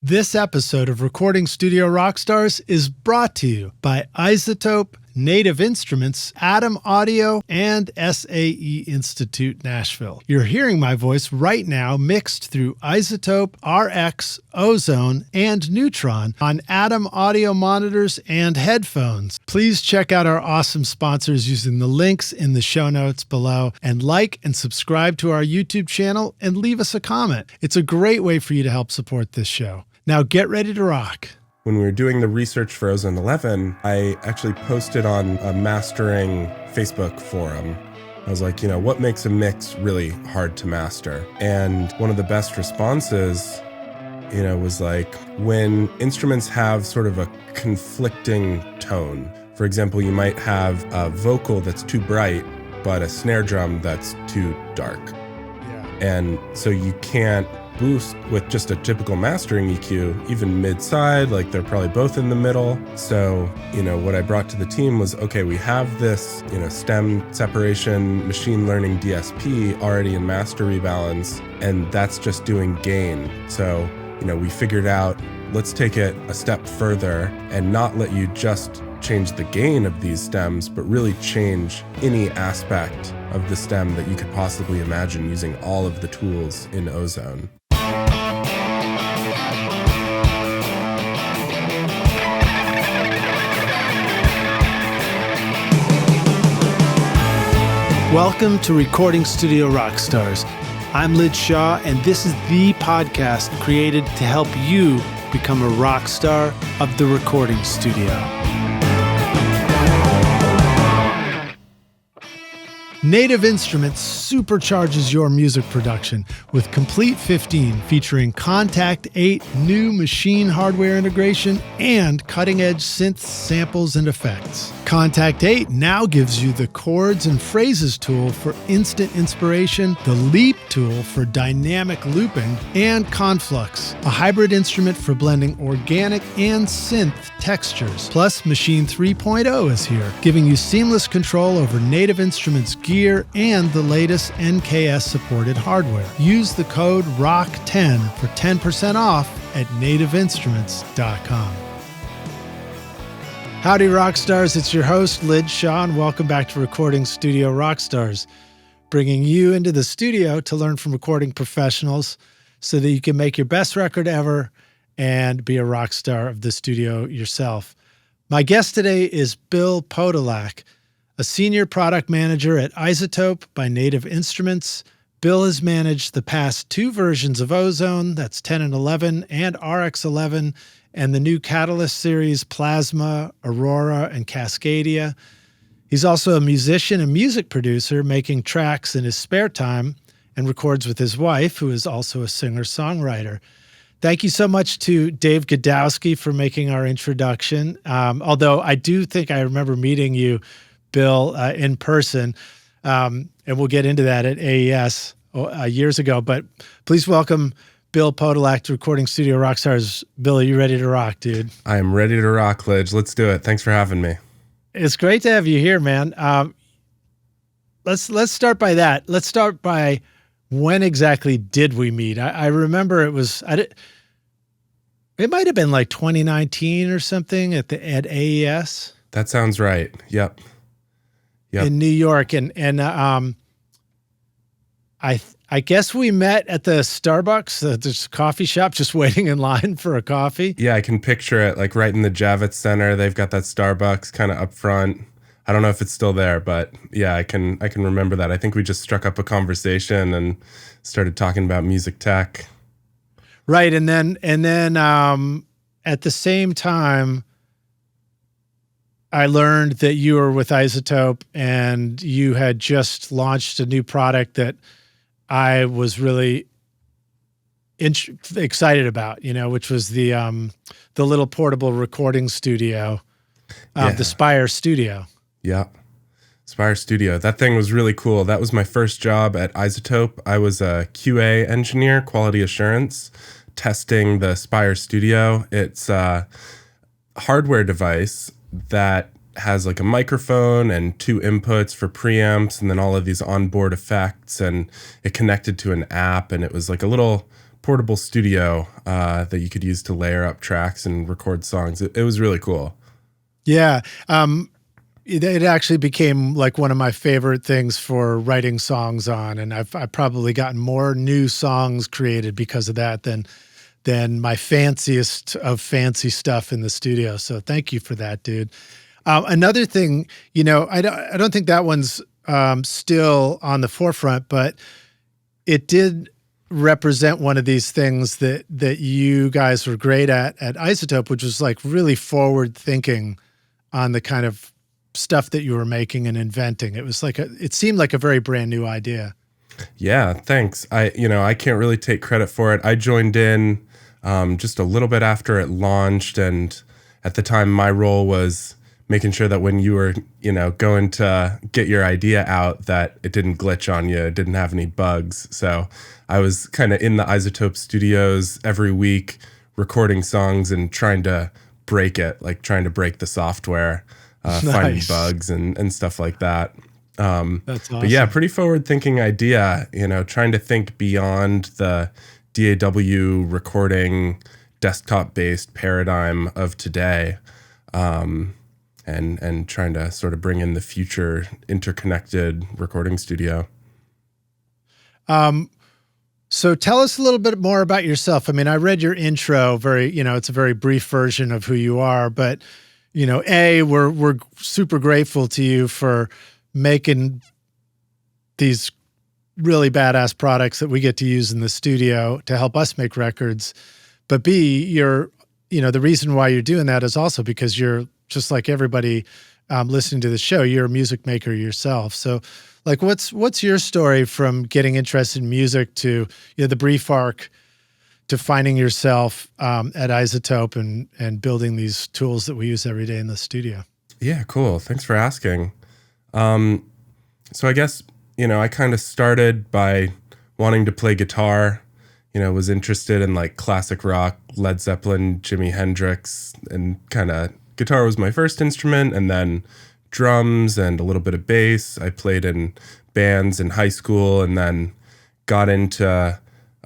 This episode of Recording Studio Rockstars is brought to you by iZotope, Native Instruments, Atom Audio, and SAE Institute Nashville. You're hearing my voice right now mixed through iZotope, RX, Ozone, and Neutron on Atom Audio monitors and headphones. Please check out our awesome sponsors using the links in the show notes below, and like and subscribe to our YouTube channel and leave us a comment. It's a great way for you to help support this show. Now get ready to rock. When we were doing the research for Ozone 11, I actually posted on a mastering Facebook forum. I was like, what makes a mix really hard to master? And one of the best responses, was like when instruments have sort of a conflicting tone. For example, you might have a vocal that's too bright, but a snare drum that's too dark. Yeah. And so you can't boost with just a typical mastering EQ, even mid-side, like they're probably both in the middle. So, what I brought to the team was, okay, we have this, stem separation, machine learning DSP already in master rebalance, and that's just doing gain. So, we figured out, let's take it a step further and not let you just change the gain of these stems, but really change any aspect of the stem that you could possibly imagine using all of the tools in Ozone. Welcome to Recording Studio Rockstars. I'm Lid Shaw, and this is the podcast created to help you become a rock star of the recording studio. Native Instruments supercharges your music production with Complete 15 featuring Contact 8 new machine hardware integration and cutting-edge synths, samples, and effects. Contact 8 now gives you the chords and phrases tool for instant inspiration, the Leap tool for dynamic looping, and Conflux, a hybrid instrument for blending organic and synth textures. Plus, Machine 3.0 is here, giving you seamless control over Native Instruments gear and the latest NKS-supported hardware. Use the code ROCK10 for 10% off at nativeinstruments.com. Howdy, Rockstars. It's your host, Lid Shaw, and welcome back to Recording Studio Rockstars, bringing you into the studio to learn from recording professionals so that you can make your best record ever and be a rock star of the studio yourself. My guest today is Bill Podolak, a senior product manager at iZotope by Native Instruments. Bill has managed the past two versions of Ozone, that's 10 and 11, and RX11, and the new Catalyst series, Plasma, Aurora, and Cascadia. He's also a musician and music producer, making tracks in his spare time and records with his wife, who is also a singer-songwriter. Thank you so much to Dave Godowsky for making our introduction. Although I do think I remember meeting you, Bill, in person, and we'll get into that at AES years ago. But please welcome Bill Podolak to Recording Studio Rockstars. Bill, are you ready to rock, dude? I am ready to rock, Lidge. Let's do it. Thanks for having me. It's great to have you here, man. Let's start by that. Let's start by when exactly did we meet? I remember it might have been like 2019 or something at AES. That sounds right. Yep. In New York, and I guess we met at the Starbucks, this coffee shop, just waiting in line for a coffee. Yeah, I can picture it, like right in the Javits Center. They've got that Starbucks kind of up front. I don't know if it's still there, but yeah, I can remember that. I think we just struck up a conversation and started talking about music tech. Right, and then at the same time, I learned that you were with iZotope and you had just launched a new product that I was really excited about, which was the little portable recording studio, the Spire Studio. Yeah, Spire Studio. That thing was really cool. That was my first job at iZotope. I was a QA engineer, quality assurance, testing the Spire Studio. It's a hardware device that has like a microphone and two inputs for preamps and then all of these onboard effects, and it connected to an app, and it was like a little portable studio that you could use to layer up tracks and record songs. It was really cool. Yeah. It actually became like one of my favorite things for writing songs on. And I've probably gotten more new songs created because of that than my fanciest of fancy stuff in the studio. So thank you for that, dude. Another thing, I don't think that one's still on the forefront, but it did represent one of these things that you guys were great at iZotope, which was like really forward thinking on the kind of stuff that you were making and inventing. It was like it seemed like a very brand new idea. Yeah, thanks. I can't really take credit for it. I joined in just a little bit after it launched, and at the time my role was making sure that when you were, going to get your idea out, that it didn't glitch on you, it didn't have any bugs. So I was kind of in the iZotope studios every week recording songs and trying to break it, like trying to break the software, finding bugs and stuff like that. That's awesome. But yeah, pretty forward-thinking idea, trying to think beyond the DAW recording desktop-based paradigm of today, and trying to sort of bring in the future interconnected recording studio. So tell us a little bit more about yourself. I mean, I read your intro, it's a very brief version of who you are, but we're super grateful to you for making these really badass products that we get to use in the studio to help us make records. But B, the reason why you're doing that is also because you're just like everybody listening to the show, you're a music maker yourself. So like, what's your story from getting interested in music to, the brief arc to finding yourself at iZotope and building these tools that we use every day in the studio? Yeah, cool. Thanks for asking. So I guess, I kind of started by wanting to play guitar, was interested in like classic rock, Led Zeppelin, Jimi Hendrix, and kind of guitar was my first instrument, and then drums and a little bit of bass. I played in bands in high school and then got into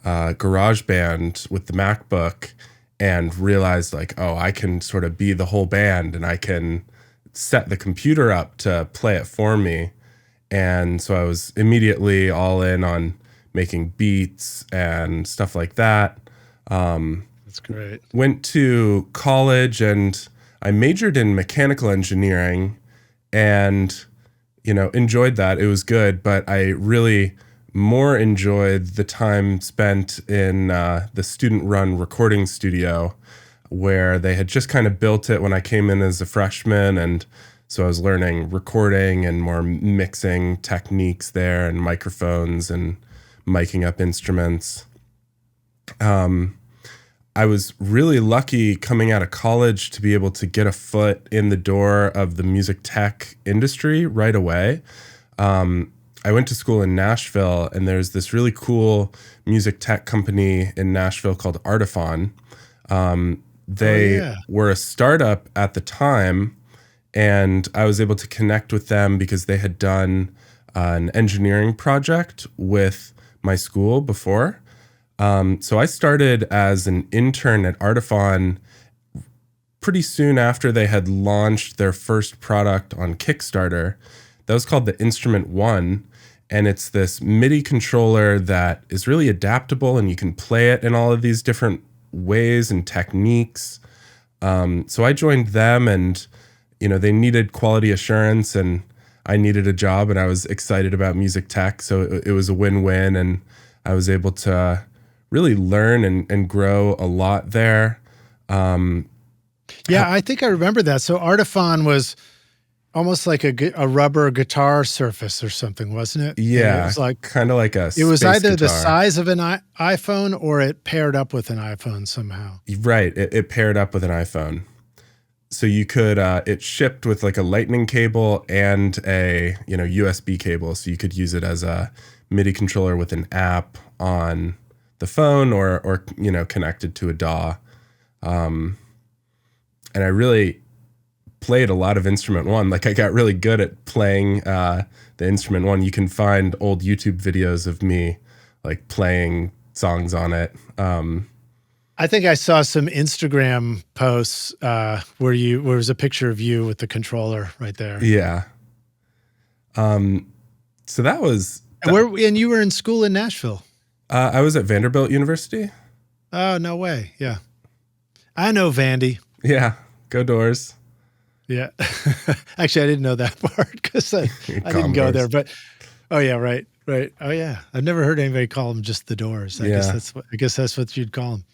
GarageBand with the MacBook and realized like, oh, I can sort of be the whole band and I can set the computer up to play it for me. And so I was immediately all in on making beats and stuff like that. That's great. Went to college and I majored in mechanical engineering and, enjoyed that. It was good, but I really more enjoyed the time spent in the student-run recording studio where they had just kind of built it when I came in as a freshman. And so I was learning recording and more mixing techniques there and microphones and miking up instruments. I was really lucky coming out of college to be able to get a foot in the door of the music tech industry right away. I went to school in Nashville, and there's this really cool music tech company in Nashville called Artifon. They were a startup at the time, and I was able to connect with them because they had done an engineering project with my school before. So I started as an intern at Artifon pretty soon after they had launched their first product on Kickstarter. That was called the Instrument One. And it's this MIDI controller that is really adaptable and you can play it in all of these different ways and techniques. So I joined them and, they needed quality assurance and I needed a job and I was excited about music tech. So it was a win-win and I was able to really learn and grow a lot there. I think I remember that. So Artifon was almost like a rubber guitar surface or something, wasn't it? Yeah, it was like kind of like a it was either guitar. The size of an iPhone or it paired up with an iPhone somehow. Right, it paired up with an iPhone. So you could, it shipped with like a lightning cable and a USB cable, so you could use it as a MIDI controller with an app on the phone or connected to a DAW. And I really played a lot of Instrument One. Like I got really good at playing the Instrument One. You can find old YouTube videos of me like playing songs on it. I think I saw some Instagram posts where there was a picture of you with the controller right there. Yeah. So that was... And you were in school in Nashville? I was at Vanderbilt University. Oh, no way. Yeah. I know Vandy. Yeah. Go Doors. Yeah. Actually, I didn't know that part because I didn't go there. But, oh, yeah, right. Oh, yeah. I've never heard anybody call them just the Doors. I guess that's what you'd call them.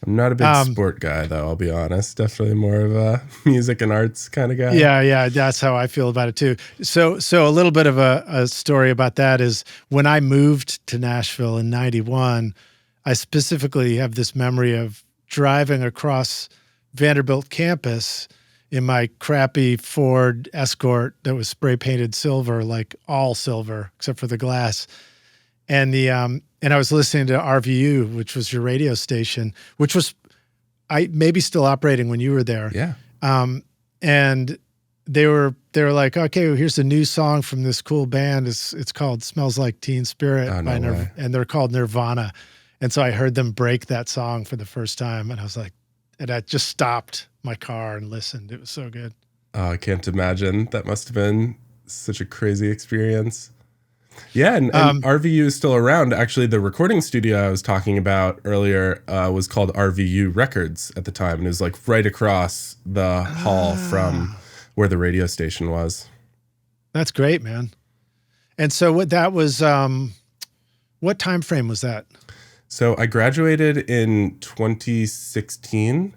I'm not a big sport guy, though, I'll be honest. Definitely more of a music and arts kind of guy. Yeah, that's how I feel about it, too. So a little bit of a story about that is when I moved to Nashville in 91, I specifically have this memory of driving across Vanderbilt campus in my crappy Ford Escort that was spray painted silver, like all silver except for the glass. And I was listening to RVU, which was your radio station, which was maybe still operating when you were there. Yeah. And they were like, okay, well, here's a new song from this cool band. It's called "Smells Like Teen Spirit" and they're called Nirvana. And so I heard them break that song for the first time, and I was like, and I just stopped my car and listened. It was so good. Oh, I can't imagine. That must have been such a crazy experience. Yeah, and RVU is still around. Actually, the recording studio I was talking about earlier was called RVU Records at the time, and it was like right across the hall from where the radio station was. That's great, man. And so what time frame was that? So I graduated in 2016,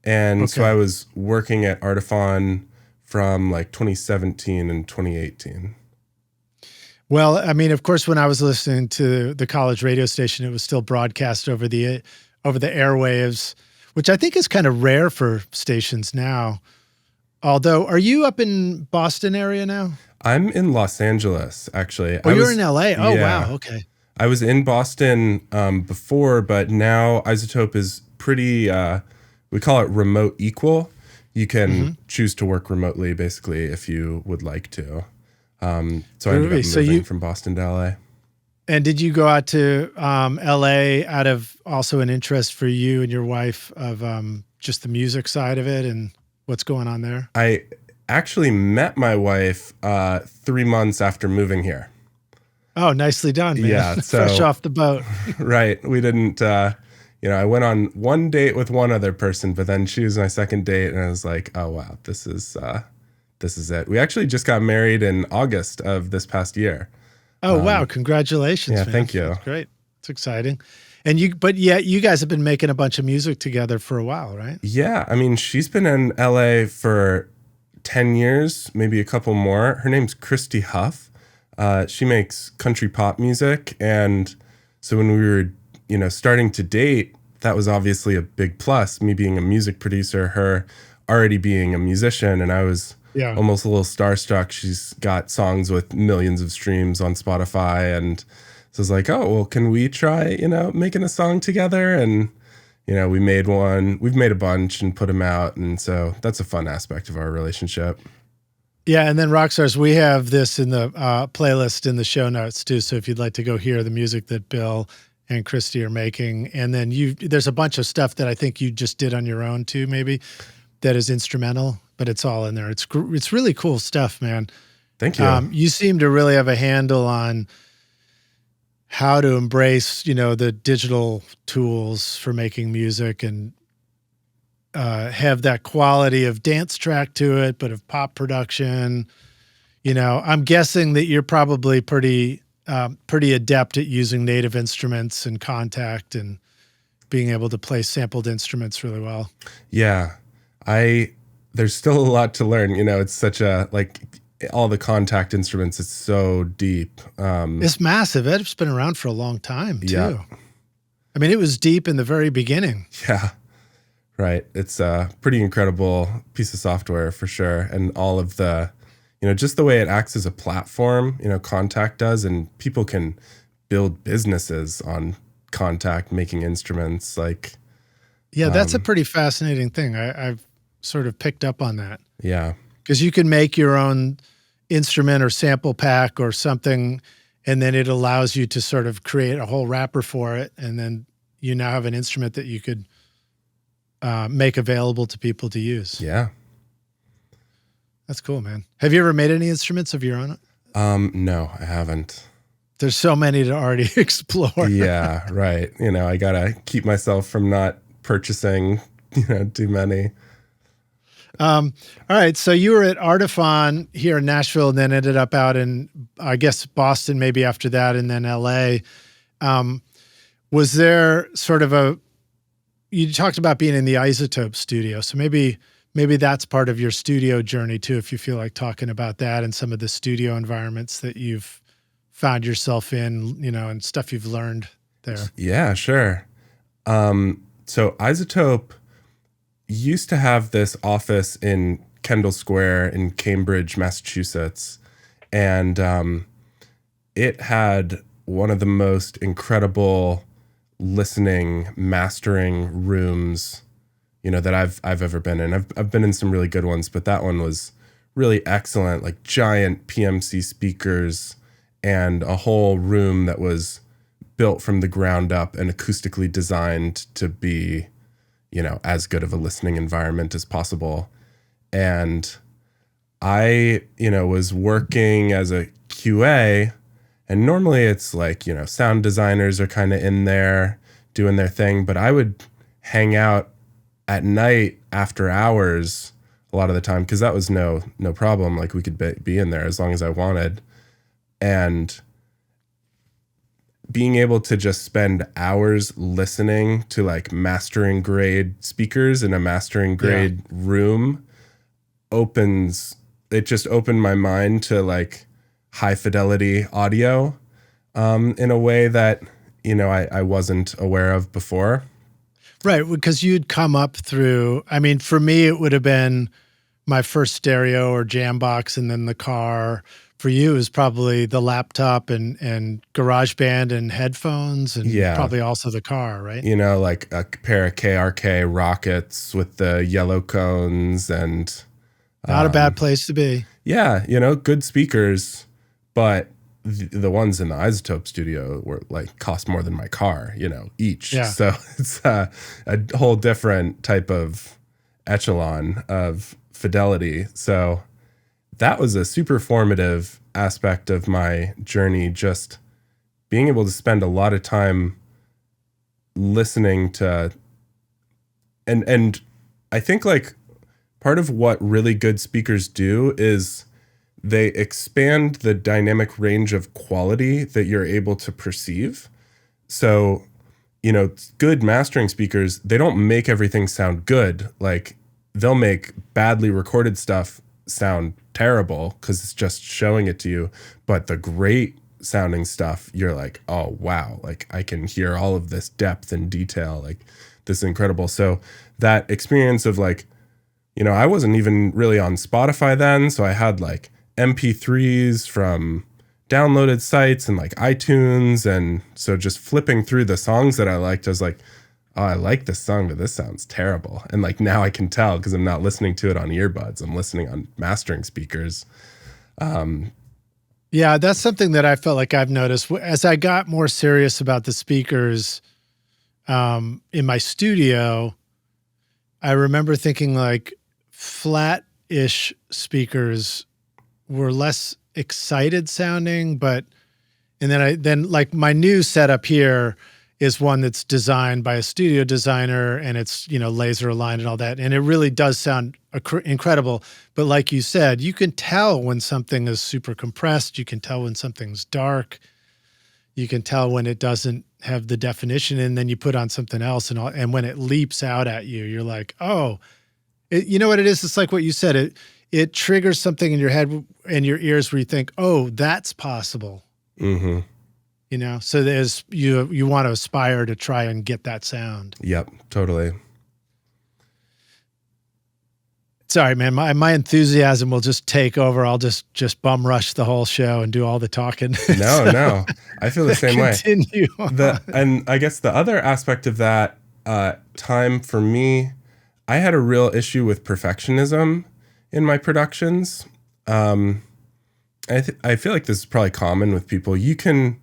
and so I was working at Artiphon from like 2017 and 2018. Well, I mean, of course, when I was listening to the college radio station, it was still broadcast over the airwaves, which I think is kind of rare for stations now. Although, are you up in Boston area now? I'm in Los Angeles, actually. Oh, you're in LA? Oh, yeah. Wow. Okay. I was in Boston before, but now iZotope is pretty, we call it remote equal. You can choose to work remotely, basically, if you would like to. So I ended up moving from Boston to LA. And did you go out to LA out of also an interest for you and your wife of just the music side of it and what's going on there? I actually met my wife 3 months after moving here. Oh, nicely done, man. Yeah, so, fresh off the boat. Right. We didn't, I went on one date with one other person, but then she was my second date, and I was like, oh, wow, this is it. We actually just got married in August of this past year. Oh, wow. Congratulations. Yeah, man. Thank you. That's great. It's exciting. And you guys have been making a bunch of music together for a while, right? Yeah. I mean, she's been in LA for 10 years, maybe a couple more. Her name's Christy Huff. She makes country pop music. And so when we were, starting to date, that was obviously a big plus, me being a music producer, her already being a musician. And I was almost a little starstruck. She's got songs with millions of streams on Spotify. And so I was like, oh, well, can we try, making a song together? And, we made one. We've made a bunch and put them out. And so that's a fun aspect of our relationship. Yeah, and then Rockstars, we have this in the playlist in the show notes too. So if you'd like to go hear the music that Bill and Christy are making, and then there's a bunch of stuff that I think you just did on your own too, maybe that is instrumental, but it's all in there. It's really cool stuff, man. Thank you. You seem to really have a handle on how to embrace, the digital tools for making music and have that quality of dance track to it, but of pop production. I'm guessing that you're probably pretty adept at using native instruments and Contact and being able to play sampled instruments really well. Yeah. There's still a lot to learn. It's such all the Contact instruments, it's so deep. It's massive. It's been around for a long time too. Yeah. I mean, it was deep in the very beginning. Yeah. Right. It's a pretty incredible piece of software for sure. And all of the, just the way it acts as a platform, Contact does, and people can build businesses on Contact making instruments Yeah, that's a pretty fascinating thing. I've sort of picked up on that. Yeah. Because you can make your own instrument or sample pack or something and then it allows you to sort of create a whole wrapper for it. And then you now have an instrument that you could make available to people to use. Yeah. That's cool, man. Have you ever made any instruments of your own? No, I haven't. There's so many to already explore. Yeah, right. I got to keep myself from not purchasing, too many. All right. So you were at Artiphon here in Nashville and then ended up out in, I guess, Boston maybe after that, and then LA. Was there sort of you talked about being in the iZotope studio. So maybe that's part of your studio journey too, if you feel like talking about that and some of the studio environments that you've found yourself in, and stuff you've learned there. Yeah, sure. So iZotope used to have this office in Kendall Square in Cambridge, Massachusetts. And it had one of the most incredible listening, mastering rooms, that I've ever been in. I've been in some really good ones, but that one was really excellent, like giant PMC speakers and a whole room that was built from the ground up and acoustically designed to be, as good of a listening environment as possible. And I, was working as a QA, and normally it's like, sound designers are kind of in there doing their thing, but I would hang out at night after hours a lot of the time, because that was no problem. Like we could be in there as long as I wanted. And being able to just spend hours listening to like mastering grade speakers in a mastering grade room just opened my mind to like high fidelity audio in a way that, I wasn't aware of before. Right. Because you'd come up through, I mean, for me, it would have been my first stereo or jam box and then the car. For you, it was probably the laptop and GarageBand and headphones and probably also the car, right? Like a pair of KRK Rockets with the yellow cones and... Not a bad place to be. Yeah, good speakers, but the ones in the iZotope studio were like cost more than my car, each. Yeah. So it's a whole different type of echelon of fidelity. So that was a super formative aspect of my journey, just being able to spend a lot of time listening to, and I think like part of what really good speakers do is they expand the dynamic range of quality that you're able to perceive. So, good mastering speakers, they don't make everything sound good. Like they'll make badly recorded stuff sound terrible because it's just showing it to you. But the great sounding stuff, you're like, oh, wow, like I can hear all of this depth and detail. Like this is incredible. So that experience of like, I wasn't even really on Spotify then. So I had like MP3s from downloaded sites and like iTunes. And so just flipping through the songs that I liked, I was like, oh, I like this song, but this sounds terrible. And like now I can tell because I'm not listening to it on earbuds. I'm listening on mastering speakers. Yeah, that's something that I felt like I've noticed as I got more serious about the speakers in my studio. I remember thinking like flat-ish speakers were less excited sounding, and then like my new setup here is one that's designed by a studio designer and it's, laser aligned and all that. And it really does sound incredible. But like you said, you can tell when something is super compressed. You can tell when something's dark. You can tell when it doesn't have the definition, and then you put on something else and when it leaps out at you, you're like, oh, you know what it is? It's like what you said. It triggers something in your head and your ears where you think, oh, that's possible. Mm-hmm. So there's you want to aspire to try and get that sound. Yep, totally. Sorry, man. My enthusiasm will just take over. I'll just bum rush the whole show and do all the talking. No. I feel the same way. Continue. And I guess the other aspect of that time for me, I had a real issue with perfectionism in my productions. I feel like this is probably common with people. You can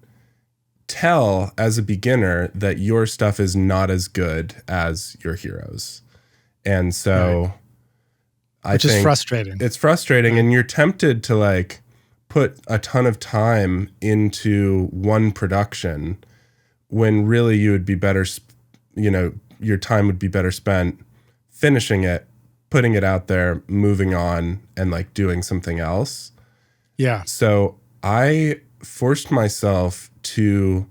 tell as a beginner that your stuff is not as good as your heroes. And so Which is frustrating. It's frustrating, and you're tempted to like put a ton of time into one production when really you would be better, your time would be better spent finishing it, putting it out there, moving on, and like doing something else. Yeah. So I forced myself to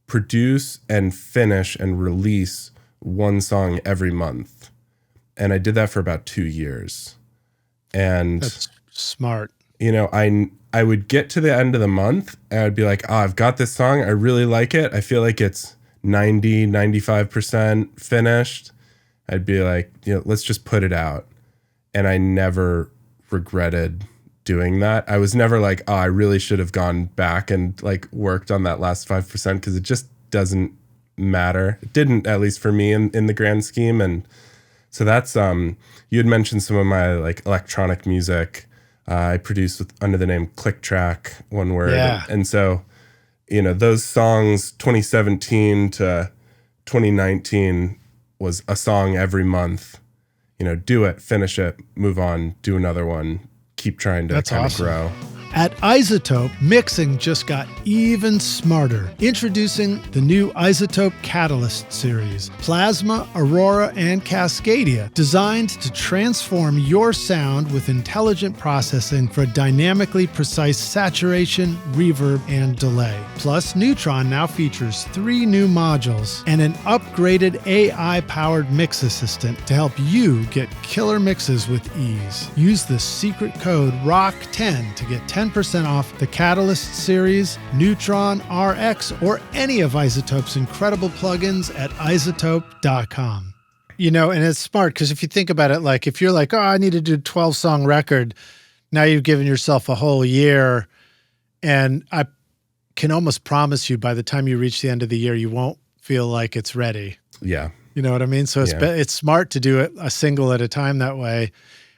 produce and finish and release one song every month. And I did that for about 2 years. And that's smart. I would get to the end of the month and I'd be like, oh, I've got this song. I really like it. I feel like it's 95% finished. I'd be like, let's just put it out. And I never regretted doing that. I was never like, oh, I really should have gone back and like worked on that last 5% because it just doesn't matter. It didn't, at least for me in the grand scheme. And so that's, you had mentioned some of my like electronic music. I produced under the name Click Track, one word. Yeah. And so, those songs 2017 to 2019 was a song every month. Do it, finish it, move on, do another one, keep trying to kind of grow. At iZotope, mixing just got even smarter. Introducing the new iZotope Catalyst series, Plasma, Aurora, and Cascadia, designed to transform your sound with intelligent processing for dynamically precise saturation, reverb, and delay. Plus, Neutron now features 3 new modules and an upgraded AI-powered mix assistant to help you get killer mixes with ease. Use the secret code ROCK10 to get 10% off the Catalyst series, Neutron, RX, or any of iZotope's incredible plugins at iZotope.com. And it's smart because if you think about it, like if you're like, oh, I need to do a 12-song record, now you've given yourself a whole year. And I can almost promise you by the time you reach the end of the year, you won't feel like it's ready. Yeah. You know what I mean? So it's smart to do it a single at a time that way.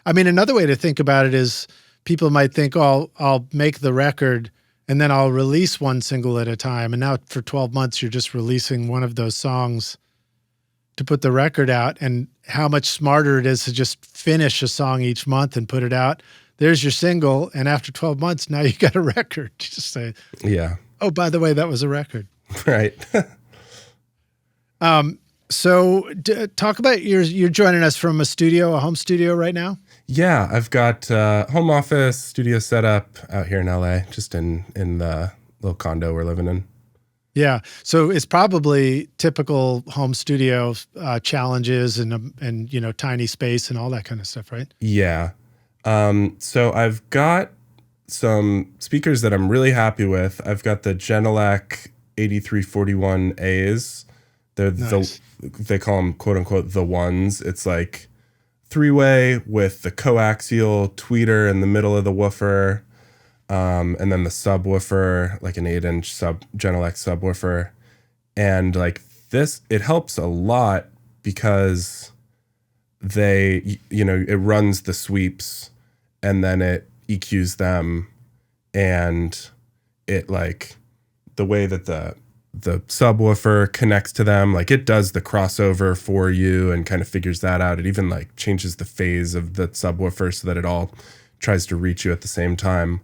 I mean, another way to think about it is people might think, oh, I'll make the record and then I'll release one single at a time. And now for 12 months, you're just releasing one of those songs to put the record out. And how much smarter it is to just finish a song each month and put it out. There's your single. And after 12 months, now you got a record. You just say, yeah. Oh, by the way, that was a record. Right. So talk about you're joining us from a home studio right now? Yeah, I've got home office studio set up out here in LA, just in the little condo we're living in. Yeah, so it's probably typical home studio challenges and tiny space and all that kind of stuff, right? Yeah. So I've got some speakers that I'm really happy with. I've got the Genelec 8341As. They're nice. They call them quote unquote the ones. It's like 3-way with the coaxial tweeter in the middle of the woofer, and then the subwoofer, like an 8-inch Genelec subwoofer. And like this, it helps a lot because it runs the sweeps and then it EQs them, and it like the way that the subwoofer connects to them, like it does the crossover for you and kind of figures that out. It even like changes the phase of the subwoofer so that it all tries to reach you at the same time.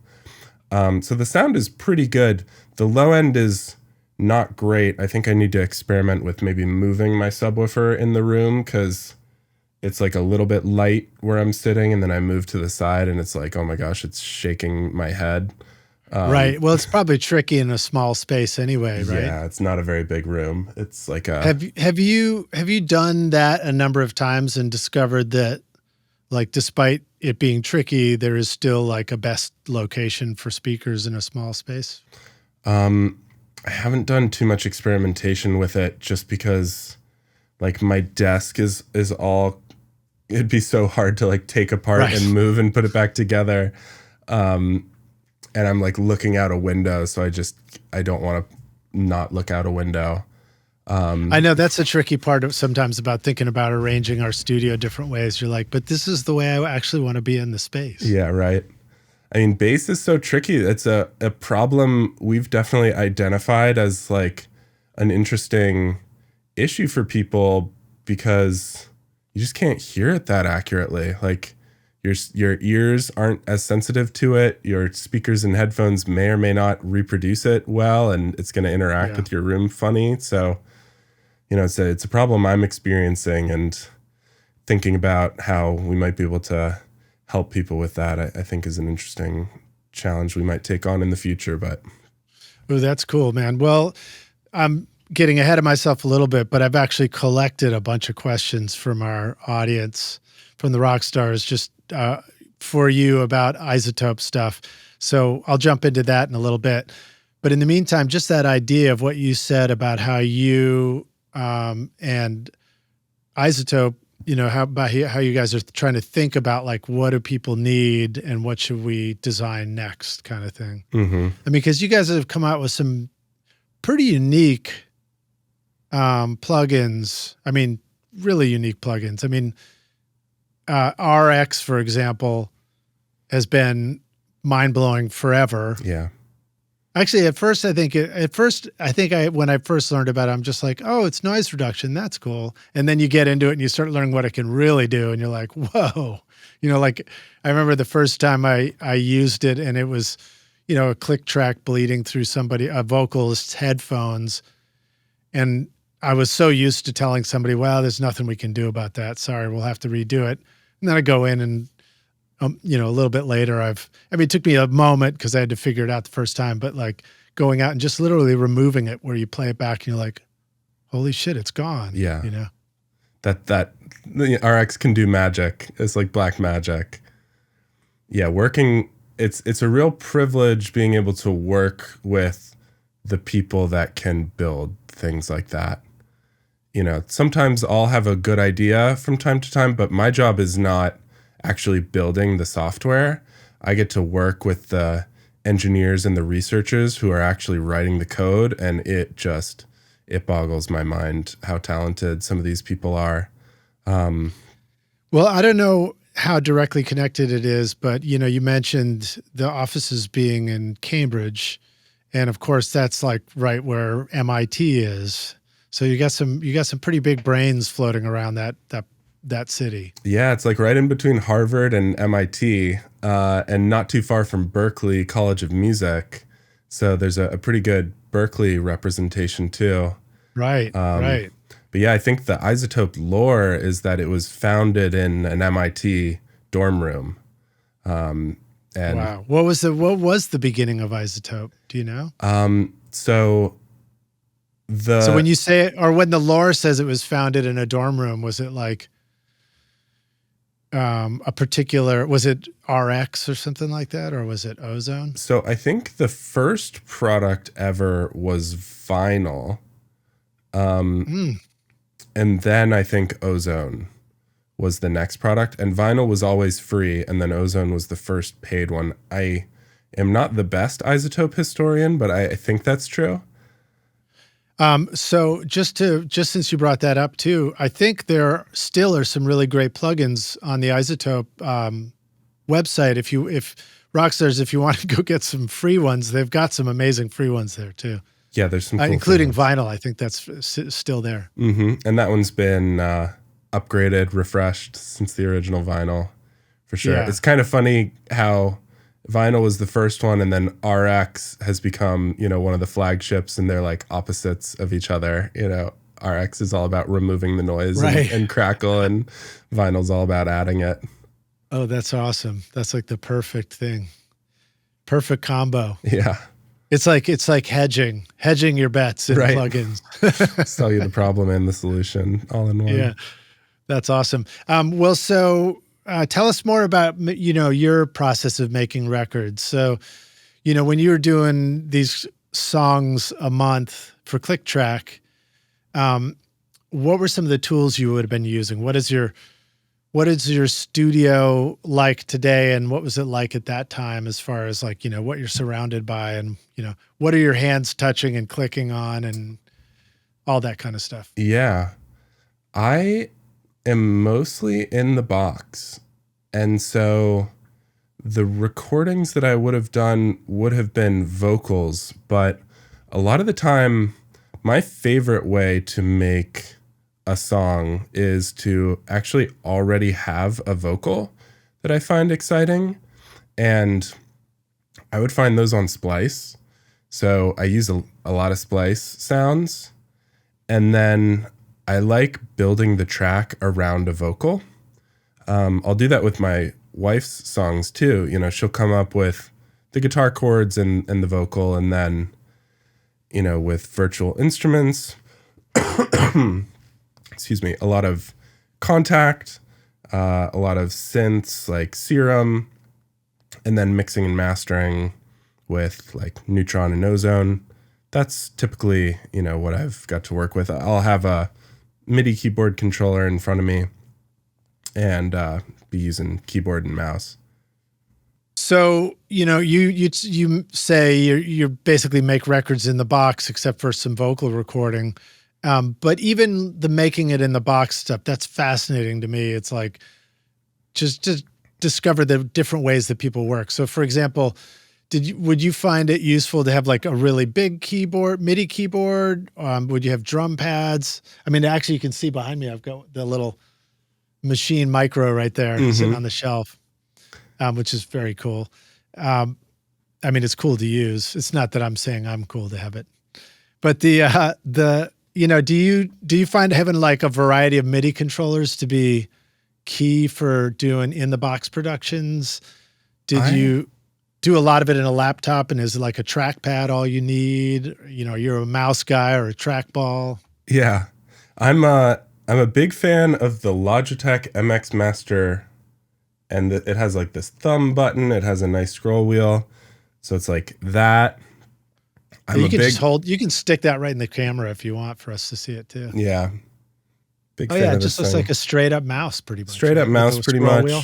So the sound is pretty good. The low end is not great. I think I need to experiment with maybe moving my subwoofer in the room because it's like a little bit light where I'm sitting, and then I move to the side and it's like, oh my gosh, it's shaking my head. Right. Well, it's probably tricky in a small space anyway, right? Yeah, it's not a very big room. It's like a. Have you done that a number of times and discovered that, like, despite it being tricky, there is still like a best location for speakers in a small space? I haven't done too much experimentation with it, just because, like, my desk is all. It'd be so hard to like take apart and move and put it back together. And I'm like looking out a window, so I don't want to not look out a window. I know that's a tricky part of sometimes about thinking about arranging our studio different ways. You're like, but this is the way I actually want to be in the space. Yeah, right. I mean, bass is so tricky. It's a problem we've definitely identified as like an interesting issue for people because you just can't hear it that accurately. Like your ears aren't as sensitive to it. Your speakers and headphones may or may not reproduce it well, and it's going to interact with your room funny. So, it's a problem I'm experiencing, and thinking about how we might be able to help people with that, I think is an interesting challenge we might take on in the future. But oh, that's cool, man. Well, I'm getting ahead of myself a little bit, but I've actually collected a bunch of questions from our audience, from the rock stars, just for you about iZotope stuff. So I'll jump into that in a little bit. But in the meantime, just that idea of what you said about how you and iZotope, how you guys are trying to think about like, what do people need and what should we design next kind of thing. Mm-hmm. I mean, because you guys have come out with some pretty unique plugins. I mean, really unique plugins. I mean, RX, for example, has been mind-blowing forever. Yeah. Actually, when I first learned about it, I'm just like, oh, it's noise reduction. That's cool. And then you get into it and you start learning what it can really do. And you're like, whoa, like I remember the first time I used it and it was, a click track bleeding through a vocalist's headphones. And I was so used to telling somebody, well, there's nothing we can do about that. Sorry, we'll have to redo it. And then I go in and, a little bit later, it took me a moment because I had to figure it out the first time, but like going out and just literally removing it where you play it back and you're like, holy shit, it's gone. Yeah. That the RX can do magic. It's like black magic. Yeah. It's a real privilege being able to work with the people that can build things like that. Sometimes I'll have a good idea from time to time, but my job is not actually building the software. I get to work with the engineers and the researchers who are actually writing the code, and it boggles my mind how talented some of these people are. Well, I don't know how directly connected it is, but you mentioned the offices being in Cambridge, and of course that's like right where MIT is. So you got some pretty big brains floating around that city. Yeah, it's like right in between Harvard and MIT, and not too far from Berklee College of Music. So there's a pretty good Berklee representation too. Right, right. But yeah, I think the iZotope lore is that it was founded in an MIT dorm room. And wow, what was the beginning of iZotope? Do you know? So when you say it, or when the lore says it was founded in a dorm room, was it like was it RX or something like that? Or was it Ozone? So I think the first product ever was vinyl. And then I think Ozone was the next product, and vinyl was always free. And then Ozone was the first paid one. I am not the best iZotope historian, but I think that's true. So just since you brought that up too, I think there still are some really great plugins on the iZotope website. If Rockstars, if you want to go get some free ones, they've got some amazing free ones there too. Yeah, there's some cool including vinyl. I think that's still there. Mm-hmm. And that one's been upgraded, refreshed since the original vinyl, for sure. Yeah. It's kind of funny how vinyl was the first one, and then RX has become, one of the flagships, and they're like opposites of each other. RX is all about removing the noise and crackle, and vinyl's all about adding it. Oh, that's awesome. That's like the perfect thing. Perfect combo. Yeah. It's like hedging your bets in plugins. Sell you the problem and the solution all in one. Yeah. That's awesome. Well, so tell us more about, your process of making records. So, when you were doing these songs a month for ClickTrack, what were some of the tools you would have been using? What is your studio like today, and what was it like at that time as far as like, what you're surrounded by, and, what are your hands touching and clicking on and all that kind of stuff? Yeah. I am mostly in the box. And so The recordings that I would have done would have been vocals, but a lot of the time, my favorite way to make a song is to actually already have a vocal that I find exciting. And I would find those on Splice. So I use a lot of Splice sounds. And then I like building the track around a vocal. I'll do that with my wife's songs too. You know, she'll come up with the guitar chords and the vocal, and then, you know, with virtual instruments, excuse me, a lot of Contact, a lot of synths like Serum, and then mixing and mastering with like Neutron and Ozone. That's typically, you know, what I've got to work with. I'll have a MIDI keyboard controller in front of me and be using keyboard and mouse. So, you know, you say you basically make records in the box except for some vocal recording. But even the making it in the box stuff, that's fascinating to me. It's like just discover the different ways that people work. So for example, would you find it useful to have like a really big keyboard, MIDI keyboard? Would you have drum pads? I mean, actually you can see behind me, I've got the little Machine Micro right there sitting on the shelf, which is very cool. I mean, it's cool to use. It's not that I'm saying I'm cool to have it, but you know, do you find having like a variety of MIDI controllers to be key for doing in the box productions? Did you do a lot of it in a laptop, and is it like a trackpad all you need? You know, you're a mouse guy or a trackball? Yeah, I'm a big fan of the Logitech MX Master, and it has like this thumb button. It has a nice scroll wheel, so it's like that. You can stick that right in the camera if you want for us to see it too. Yeah. Big fan of it just looks like a straight up mouse pretty much. Straight up mouse pretty much. Wheel.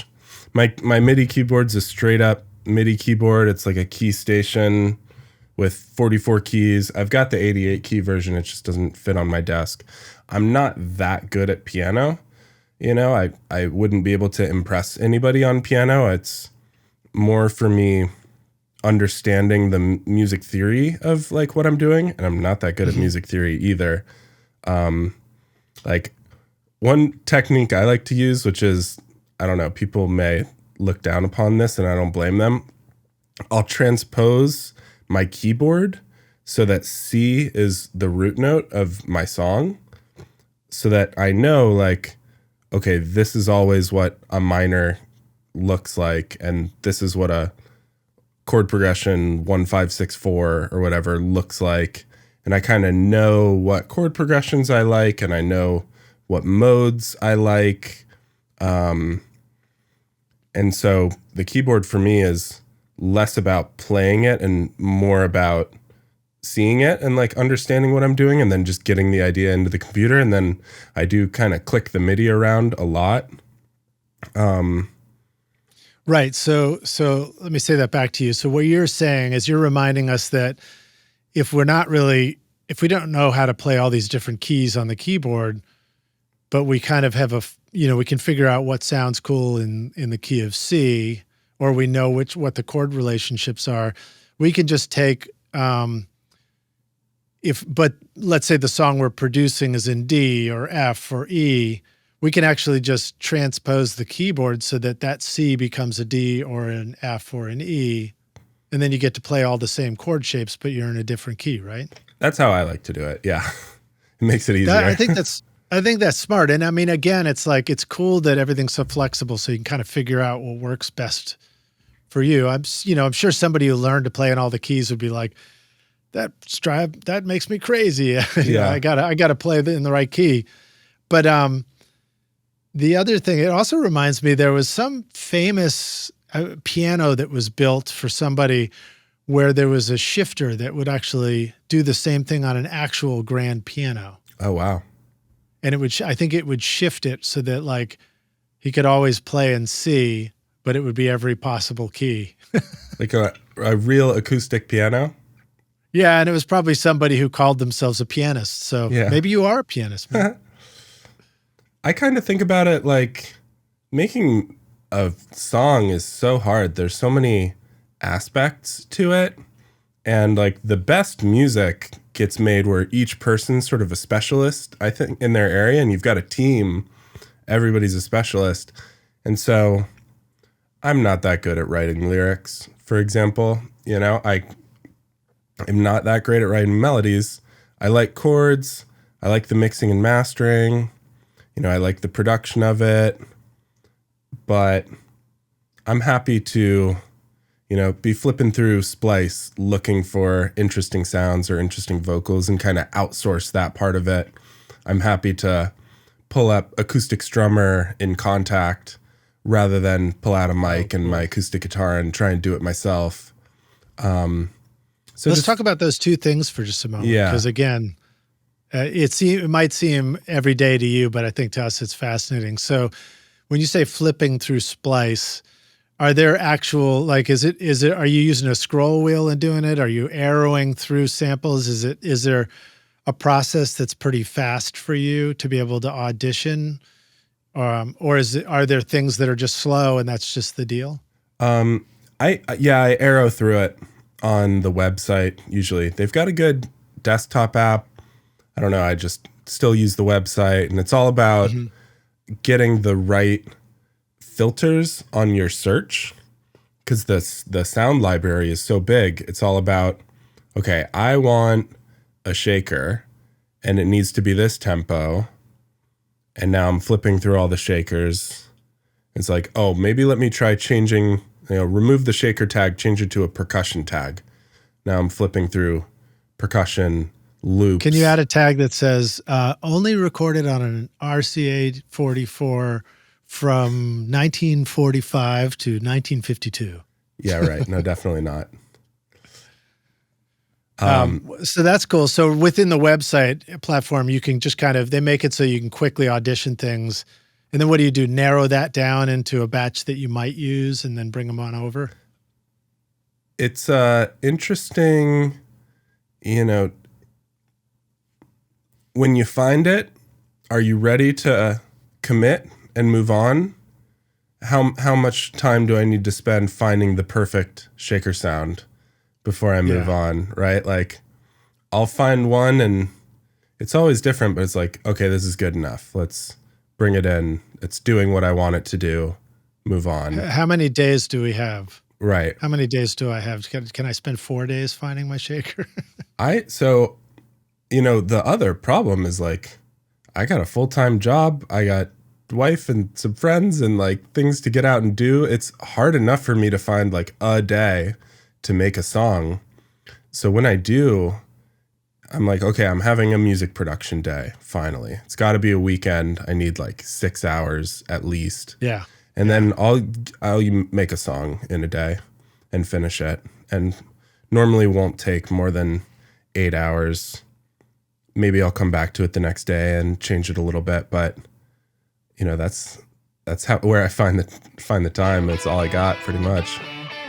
My MIDI keyboard's a straight up MIDI keyboard. It's like a key station with 44 keys. I've got the 88 key version. It just doesn't fit on my desk. I'm not that good at piano. You know, I wouldn't be able to impress anybody on piano. It's more for me understanding the music theory of like what I'm doing, and I'm not that good at music theory either. Like one technique I like to use, which is, I don't know, people may look down upon this and I don't blame them. I'll transpose my keyboard so that C is the root note of my song, so that I know like, okay, this is always what a minor looks like, and this is what a chord progression 1-5-6-4 or whatever looks like. And I kind of know what chord progressions I like, and I know what modes I like. And so the keyboard for me is less about playing it and more about seeing it and like understanding what I'm doing, and then just getting the idea into the computer. And then I do kind of click the MIDI around a lot. Right. So let me say that back to you. So what you're saying is you're reminding us that if we don't know how to play all these different keys on the keyboard, but we kind of have we can figure out what sounds cool in the key of C, or we know what the chord relationships are, we can just take, but let's say the song we're producing is in D or F or E, we can actually just transpose the keyboard so that C becomes a D or an F or an E. And then you get to play all the same chord shapes, but you're in a different key, right? That's how I like to do it. Yeah. It makes it easier. I think that's smart. And I mean, again, it's like, it's cool that everything's so flexible so you can kind of figure out what works best for you. I'm sure somebody who learned to play in all the keys would be like, that makes me crazy. Yeah. I gotta play in the right key. But, the other thing, it also reminds me, there was some famous piano that was built for somebody where there was a shifter that would actually do the same thing on an actual grand piano. Oh, wow. And I think it would shift it so that like he could always play in C, but it would be every possible key. Like a real acoustic piano? Yeah, and it was probably somebody who called themselves a pianist. So maybe you are a pianist, man. I kind of think about it like making a song is so hard. There's so many aspects to it. And like the best music gets made where each person's sort of a specialist, I think, in their area. And you've got a team, everybody's a specialist. And so I'm not that good at writing lyrics, for example. You know, I am not that great at writing melodies. I like chords. I like the mixing and mastering. You know, I like the production of it. But I'm happy to, you know, be flipping through Splice looking for interesting sounds or interesting vocals and kind of outsource that part of it. I'm happy to pull up Acoustic Strummer in Contact rather than pull out a mic and my acoustic guitar and try and do it myself. So let's talk about those two things for just a moment. Yeah. Because again, it might seem every day to you, but I think to us it's fascinating. So when you say flipping through Splice, are there actual, like, are you using a scroll wheel and doing it? Are you arrowing through samples? Is there a process that's pretty fast for you to be able to audition? Or are there things that are just slow and that's just the deal? I arrow through it on the website. Usually they've got a good desktop app. I don't know. I just still use the website, and it's all about getting the right filters on your search, because the sound library is so big. It's all about, okay, I want a shaker and it needs to be this tempo. And now I'm flipping through all the shakers. It's like, oh, maybe let me try changing, remove the shaker tag, change it to a percussion tag. Now I'm flipping through percussion loops. Can you add a tag that says only recorded on an RCA44 from 1945 to 1952? Yeah, right. No, definitely not. So that's cool. So within the website platform, you can just they make it so you can quickly audition things. And then what do? Narrow that down into a batch that you might use and then bring them on over? It's interesting, when you find it, are you ready to commit and move on? How much time do I need to spend finding the perfect shaker sound before I move on, right? Like, I'll find one and it's always different, but it's like, okay, this is good enough. Let's bring it in. It's doing what I want it to do. Move on. How many days do we have? Right. How many days do I have? Can I spend 4 days finding my shaker? The other problem is, like, I got a full-time job. I got wife and some friends and like things to get out and do. It's hard enough for me to find like a day to make a song. So when I do, I'm like, okay, I'm having a music production day. Finally, it's got to be a weekend. I need like 6 hours at least. Yeah. And then I'll make a song in a day and finish it. And normally won't take more than 8 hours. Maybe I'll come back to it the next day and change it a little bit, but that's where I find the time. That's all I got, pretty much.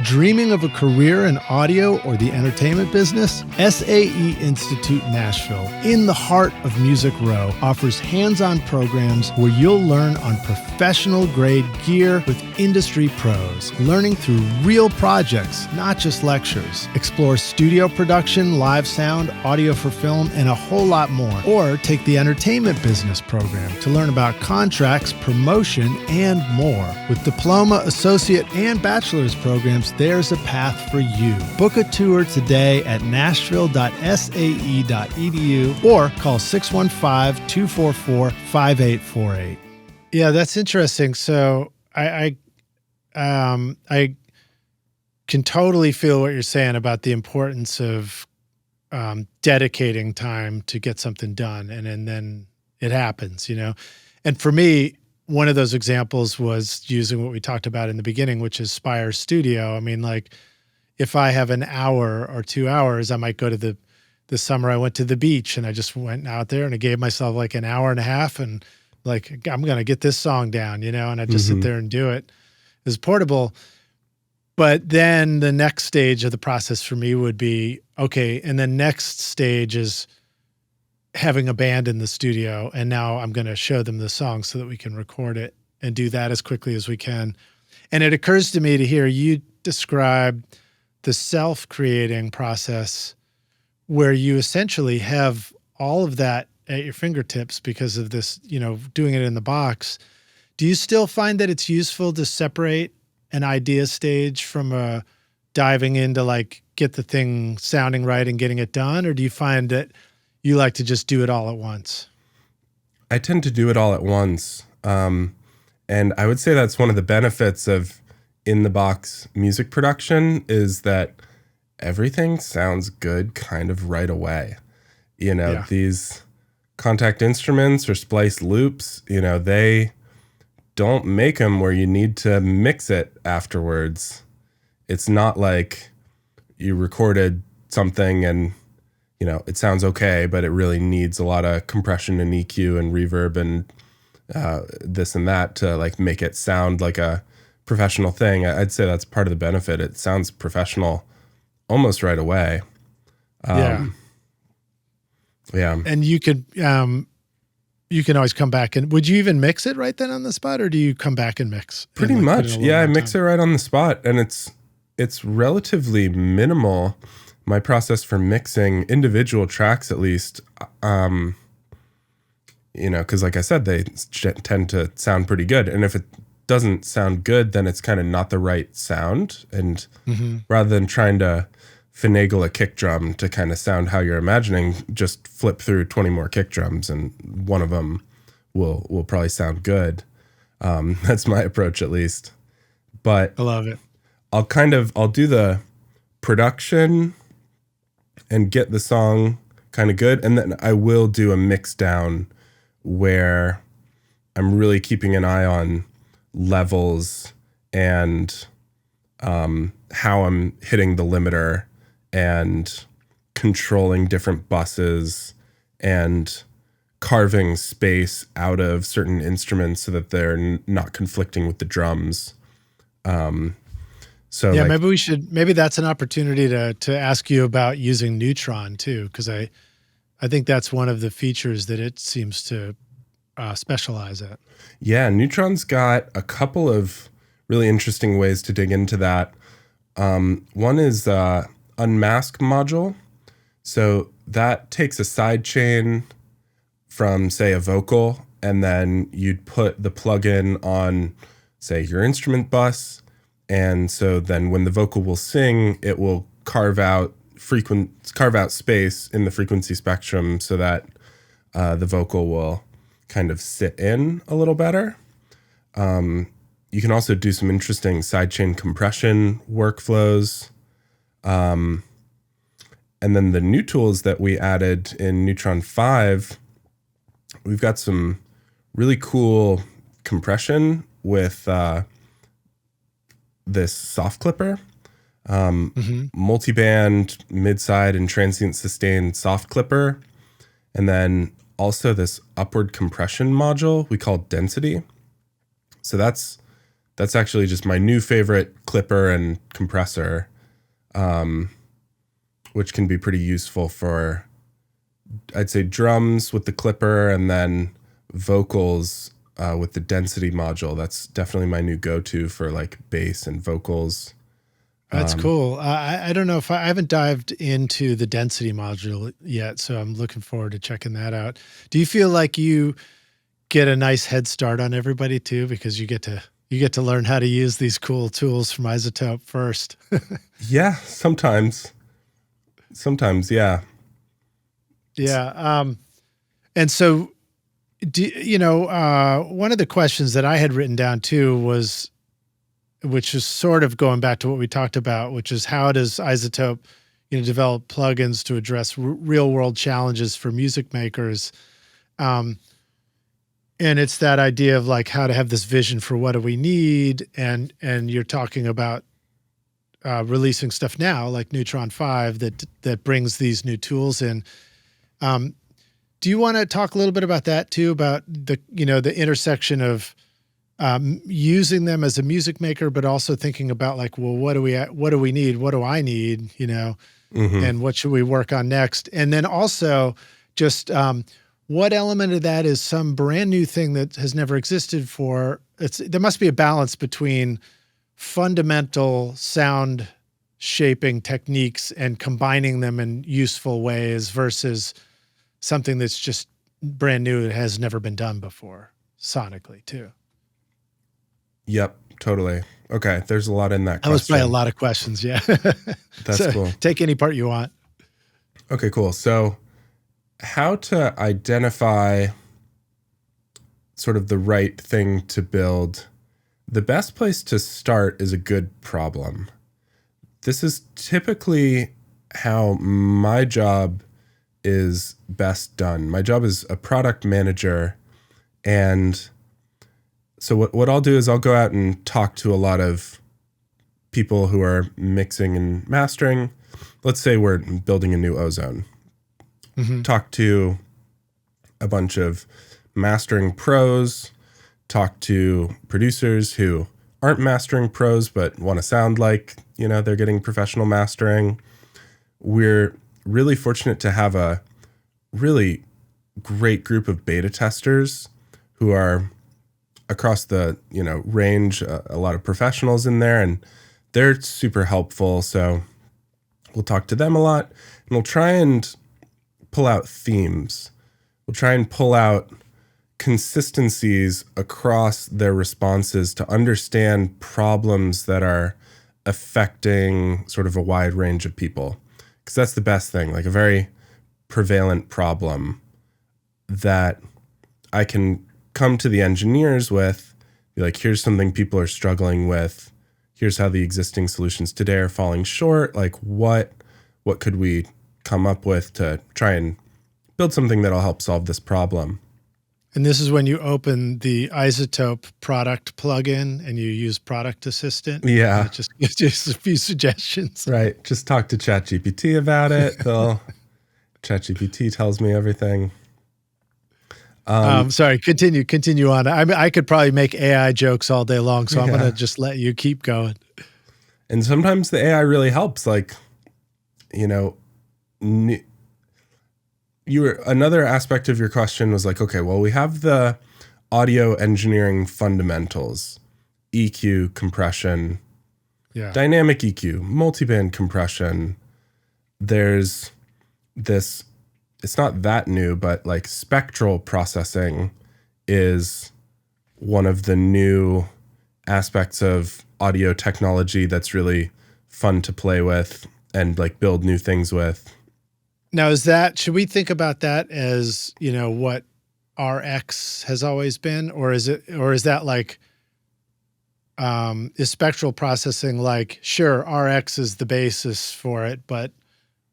Dreaming of a career in audio or the entertainment business? SAE Institute Nashville, in the heart of Music Row, offers hands-on programs where you'll learn on professional-grade gear with industry pros, learning through real projects, not just lectures. Explore studio production, live sound, audio for film, and a whole lot more. Or take the entertainment business program to learn about contracts, promotion, and more. With diploma, associate, and bachelor's programs, there's a path for you. Book a tour today at nashville.sae.edu or call 615-244-5848. Yeah, that's interesting. So I can totally feel what you're saying about the importance of dedicating time to get something done, and then it happens, And for me, one of those examples was using what we talked about in the beginning, which is Spire Studio. I mean, like, if I have an hour or 2 hours, I might go to this summer I went to the beach and I just went out there and I gave myself like an hour and a half and like, I'm going to get this song down, and I just sit there and do it. It's portable. But then the next stage of the process for me would be, okay, and the next stage is having a band in the studio, and now I'm going to show them the song so that we can record it and do that as quickly as we can. And it occurs to me to hear you describe the self-creating process where you essentially have all of that at your fingertips because of this, doing it in the box. Do you still find that it's useful to separate an idea stage from diving into like get the thing sounding right and getting it done? Or do you find that you like to just do it all at once? I tend to do it all at once. And I would say that's one of the benefits of in-the-box music production is that everything sounds good kind of right away. These contact instruments or splice loops, they don't make them where you need to mix it afterwards. It's not like you recorded something and, it sounds okay, but it really needs a lot of compression and EQ and reverb and this and that to like make it sound like a professional thing. I'd say that's part of the benefit. It sounds professional almost right away. Yeah. And you can always come back and would you even mix it right then on the spot or do you come back and mix? Pretty much. Yeah. I mix it right on the spot and it's relatively minimal. My process for mixing individual tracks, at least, because like I said, they tend to sound pretty good. And if it doesn't sound good, then it's kind of not the right sound. And rather than trying to finagle a kick drum to kind of sound how you're imagining, just flip through 20 more kick drums and one of them will probably sound good. That's my approach, at least. But I love it. I'll do the production and get the song kind of good. And then I will do a mix down where I'm really keeping an eye on levels and how I'm hitting the limiter and controlling different buses and carving space out of certain instruments so that they're not conflicting with the drums. Maybe that's an opportunity to ask you about using Neutron too, because I think that's one of the features that it seems to specialize at. Yeah, Neutron's got a couple of really interesting ways to dig into that. One is Unmask module. So that takes a side chain from, say, a vocal, and then you'd put the plugin on, say, your instrument bus. And so then when the vocal will sing, it will carve out space in the frequency spectrum so that the vocal will kind of sit in a little better. You can also do some interesting sidechain compression workflows. And then the new tools that we added in Neutron 5, we've got some really cool compression with this soft clipper, multi-band, mid-side, and transient sustained soft clipper. And then also this upward compression module we call density. So that's actually just my new favorite clipper and compressor, which can be pretty useful for, I'd say, drums with the clipper and then vocals with the density module. That's definitely my new go-to for like bass and vocals. That's cool. I don't know if I haven't dived into the density module yet, so I'm looking forward to checking that out. Do you feel like you get a nice head start on everybody too, because you get to learn how to use these cool tools from iZotope first? Yeah, sometimes, yeah. Yeah. And so, one of the questions that I had written down too was, which is sort of going back to what we talked about, which is how does iZotope, develop plugins to address real world challenges for music makers? And it's that idea of like how to have this vision for what do we need. And you're talking about releasing stuff now like Neutron 5 that brings these new tools in. Do you want to talk a little bit about that too, about the intersection of using them as a music maker, but also thinking about like, well, what do we need? What do I need? And what should we work on next? And then also just what element of that is some brand new thing that has never existed for? There must be a balance between fundamental sound shaping techniques and combining them in useful ways versus something that's just brand new and has never been done before sonically too. Yep, totally. Okay, there's a lot in that question. That was probably a lot of questions, yeah. That's cool. Take any part you want. Okay, cool. So how to identify sort of the right thing to build. The best place to start is a good problem. This is typically how my job is best done. My job is a product manager. And so what I'll do is I'll go out and talk to a lot of people who are mixing and mastering. Let's say we're building a new Ozone. Mm-hmm. Talk to a bunch of mastering pros, talk to producers who aren't mastering pros but want to sound like, they're getting professional mastering. We're really fortunate to have a really great group of beta testers who are across the, range, a lot of professionals in there, and they're super helpful. So we'll talk to them a lot, and we'll try and pull out themes. We'll try and pull out consistencies across their responses to understand problems that are affecting sort of a wide range of people. Because that's the best thing, like a very prevalent problem that I can come to the engineers with, be like, here's something people are struggling with. Here's how the existing solutions today are falling short. Like what could we come up with to try and build something that'll help solve this problem? And this is when you open the iZotope product plugin and you use Product Assistant. Yeah. It just gives you a few suggestions. Right. Just talk to ChatGPT about it. ChatGPT tells me everything. Sorry, continue on. I could probably make AI jokes all day long, so I'm going to just let you keep going. And sometimes the AI really helps. Like, another aspect of your question was like, okay, well, we have the audio engineering fundamentals, EQ, compression, dynamic EQ, multiband compression. There's this, it's not that new, but like spectral processing is one of the new aspects of audio technology that's really fun to play with and like build new things with. Now, should we think about that as, what RX has always been, or is that like, is spectral processing like, sure, RX is the basis for it, but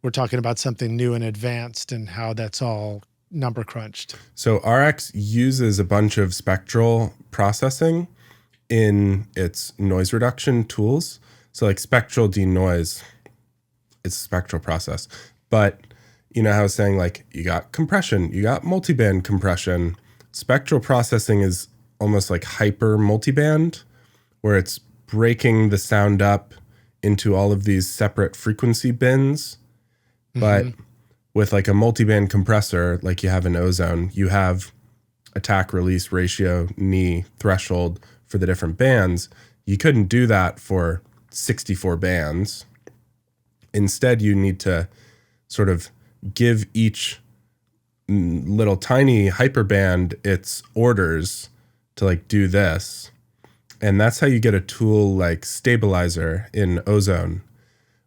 we're talking about something new and advanced and how that's all number crunched? So RX uses a bunch of spectral processing in its noise reduction tools. So like spectral denoise, it's a spectral process. But how I was saying, like, you got compression, you got multiband compression. Spectral processing is almost like hyper multiband, where it's breaking the sound up into all of these separate frequency bins. But with like a multiband compressor, like you have in Ozone, you have attack, release, ratio, knee, threshold for the different bands. You couldn't do that for 64 bands. Instead, you need to sort of give each little tiny hyperband its orders to like do this. And that's how you get a tool like Stabilizer in Ozone,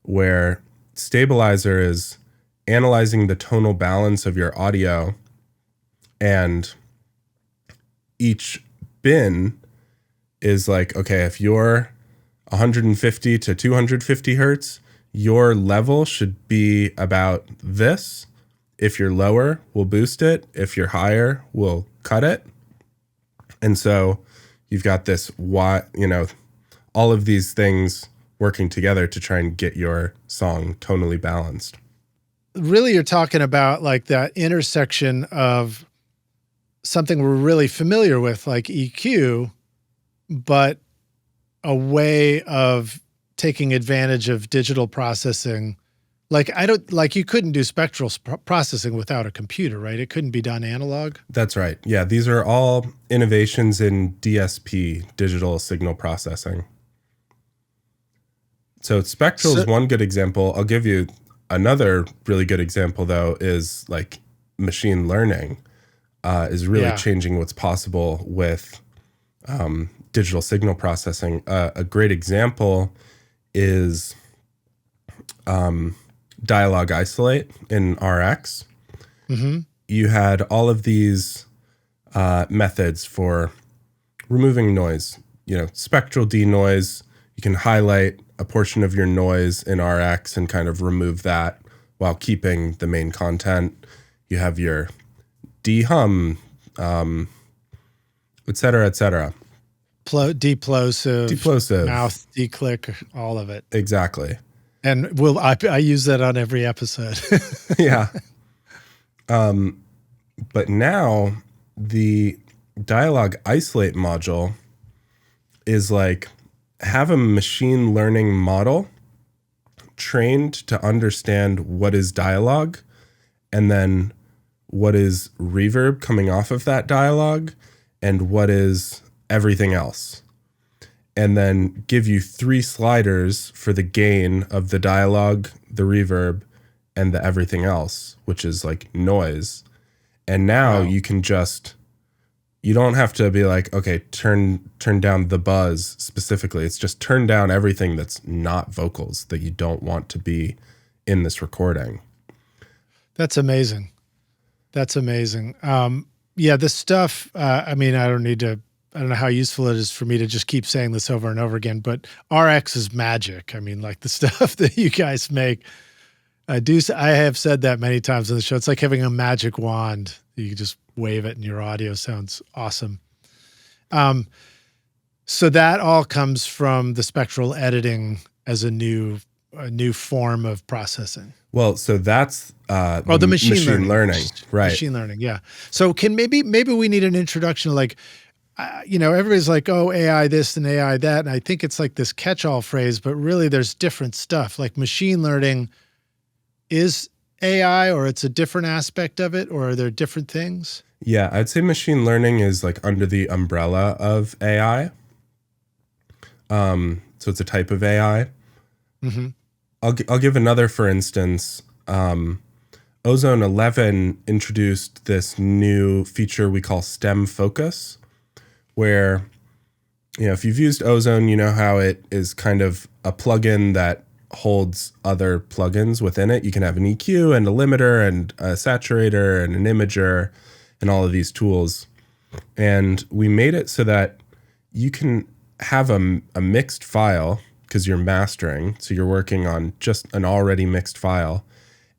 where Stabilizer is analyzing the tonal balance of your audio, and each bin is like, okay, if you're 150 to 250 hertz, your level should be about this. If you're lower, we'll boost it. If you're higher, we'll cut it. And so you've got this, all of these things working together to try and get your song tonally balanced. Really, you're talking about like that intersection of something we're really familiar with, like EQ, but a way of taking advantage of digital processing. Like you couldn't do spectral processing without a computer, right? It couldn't be done analog. That's right. Yeah, these are all innovations in DSP, digital signal processing. So spectral is one good example. I'll give you another really good example, though, is like machine learning is really changing what's possible with digital signal processing. A great example is dialogue isolate in RX. Mm-hmm. You had all of these methods for removing noise, spectral denoise. You can highlight a portion of your noise in RX and kind of remove that while keeping the main content. You have your dehum, et cetera, et cetera. Deplosive, mouth declick, all of it. Exactly. And I use that on every episode. Yeah. But now the dialogue isolate module is like, have a machine learning model trained to understand what is dialogue and then what is reverb coming off of that dialogue and what is everything else. And then give you 3 sliders for the gain of the dialogue, the reverb, and the everything else, which is like noise. And now you can you don't have to be like, okay, turn down the buzz specifically. It's just turn down everything that's not vocals that you don't want to be in this recording. That's amazing. Yeah, this stuff, I don't know how useful it is for me to just keep saying this over and over again, but RX is magic. I mean, like the stuff that you guys make, I have said that many times on the show. It's like having a magic wand. You can just wave it and your audio sounds awesome. So that all comes from the spectral editing as a new form of processing. Well, so that's the machine learning, right? Machine learning, yeah. So maybe we need an introduction to like, everybody's like, oh, AI this and AI that, and I think it's like this catch-all phrase, but really there's different stuff. Like machine learning is AI, or it's a different aspect of it, or are there different things? Yeah, I'd say machine learning is like under the umbrella of AI. So it's a type of AI. Mm-hmm. I'll give another, for instance. Ozone 11 introduced this new feature we call stem focus, where, if you've used Ozone, you know how it is kind of a plugin that holds other plugins within it. You can have an EQ and a limiter and a saturator and an imager and all of these tools. And we made it so that you can have a mixed file because you're mastering. So you're working on just an already mixed file,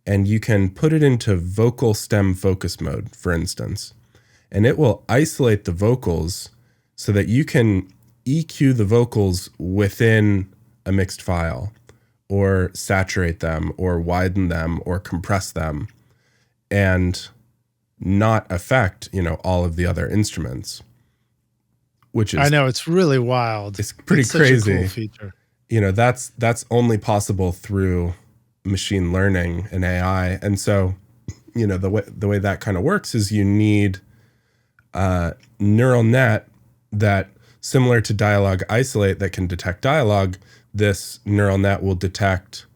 and you can put it into vocal stem focus mode, for instance, and it will isolate the vocals so that you can EQ the vocals within a mixed file, or saturate them, or widen them, or compress them, and not affect, all of the other instruments. Which is, I know, it's really wild. It's pretty crazy. Such a cool feature. That's only possible through machine learning and AI. And so, the way that kind of works is you need a neural net that, similar to dialogue isolate, that can detect dialogue. This neural net will detect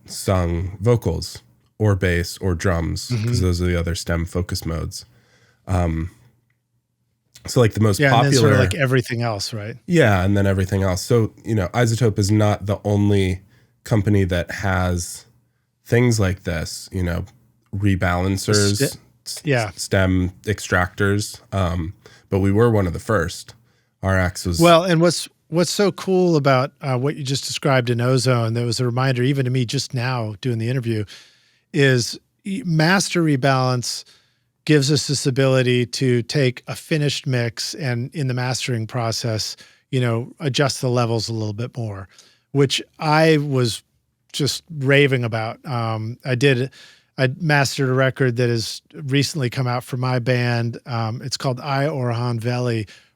sung vocals or bass or drums, because those are the other stem focus modes. So like the most popular, and then sort of like everything else, right? Yeah, and then everything else. So, iZotope is not the only company that has things like this, rebalancers, stem extractors. But we were one of the first. RX was... Well, and what's so cool about what you just described in Ozone, that was a reminder even to me just now doing the interview, is master rebalance gives us this ability to take a finished mix and in the mastering process, adjust the levels a little bit more, which I was just raving about. I mastered a record that has recently come out for my band. It's called Aurora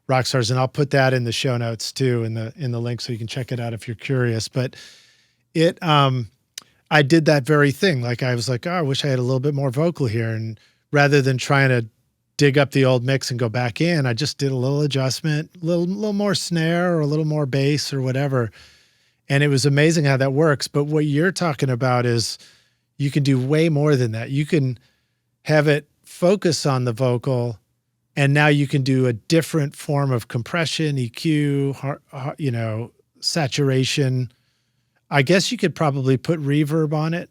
Rockstars, and I'll put that in the show notes too, in the link, so you can check it out if you're curious. But I did that very thing. Like I was like, oh, I wish I had a little bit more vocal here, and rather than trying to dig up the old mix and go back in, I just did a little adjustment, a little more snare or a little more bass or whatever. And it was amazing how that works. But what you're talking about is you can do way more than that. You can have it focus on the vocal, and now you can do a different form of compression, EQ, saturation. I guess you could probably put reverb on it.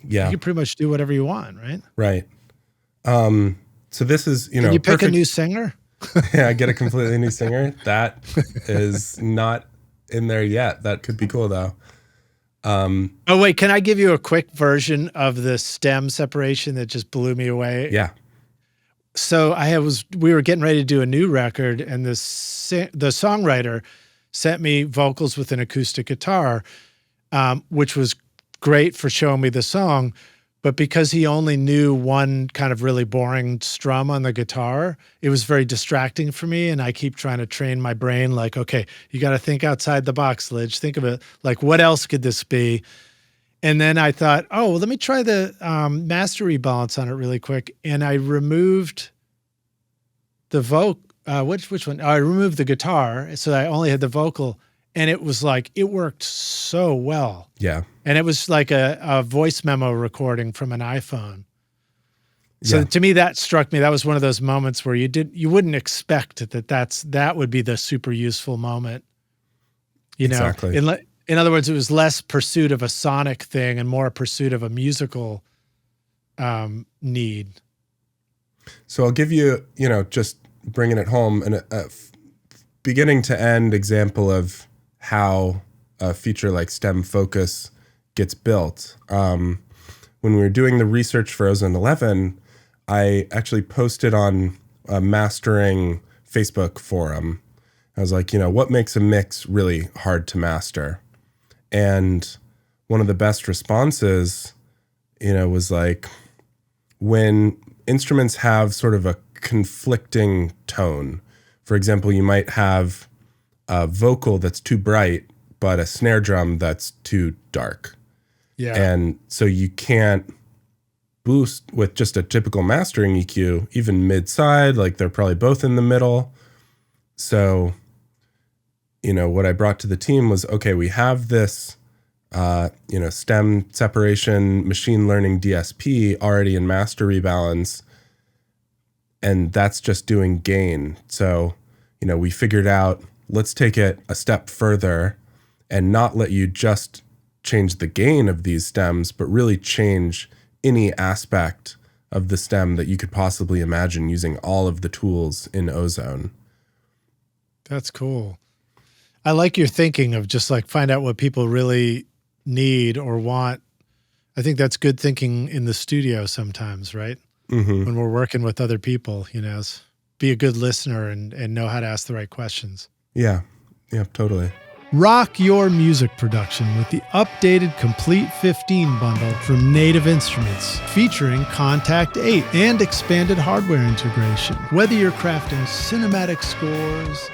Yeah. You can pretty much do whatever you want, right? Right. So this is, Can you pick a new singer? Yeah, get a completely new singer. That is not in there yet. That could be cool though. Oh wait, can I give you a quick version of the stem separation that just blew me away? Yeah. So we were getting ready to do a new record, and the songwriter sent me vocals with an acoustic guitar, which was great for showing me the song. But because he only knew one kind of really boring strum on the guitar, it was very distracting for me. And I keep trying to train my brain like, okay, you got to think outside the box, Lidge. Think of it like, what else could this be? And then I thought, oh, well, let me try the master rebalance on it really quick. And I removed the which one? I removed the guitar, so I only had the vocal. And it was like, it worked so well. Yeah. And it was like a voice memo recording from an iPhone. So Yeah. to me, that struck me. That was one of those moments where you wouldn't expect that would be the super useful moment. Exactly. In other words, it was less pursuit of a sonic thing and more a pursuit of a musical need. So I'll give you, just bringing it home, a beginning to end example of how a feature like stem focus gets built. When we were doing the research for Ozone 11, I actually posted on a mastering Facebook forum. I was like, what makes a mix really hard to master? And one of the best responses, was like, when instruments have sort of a conflicting tone. For example, you might have a vocal that's too bright, but a snare drum that's too dark. Yeah. And so you can't boost with just a typical mastering EQ, even mid-side, like they're probably both in the middle. So, what I brought to the team was, okay, we have this, stem separation, machine learning DSP already in master rebalance, and that's just doing gain. So, we figured out, let's take it a step further and not let you just change the gain of these stems, but really change any aspect of the stem that you could possibly imagine using all of the tools in Ozone. That's cool. I like your thinking of just like find out what people really need or want. I think that's good thinking in the studio sometimes, right? Mm-hmm. When we're working with other people, be a good listener and know how to ask the right questions. Yeah, totally. Rock your music production with the updated Complete 15 bundle from Native Instruments, featuring Contact 8 and expanded hardware integration. Whether you're crafting cinematic scores,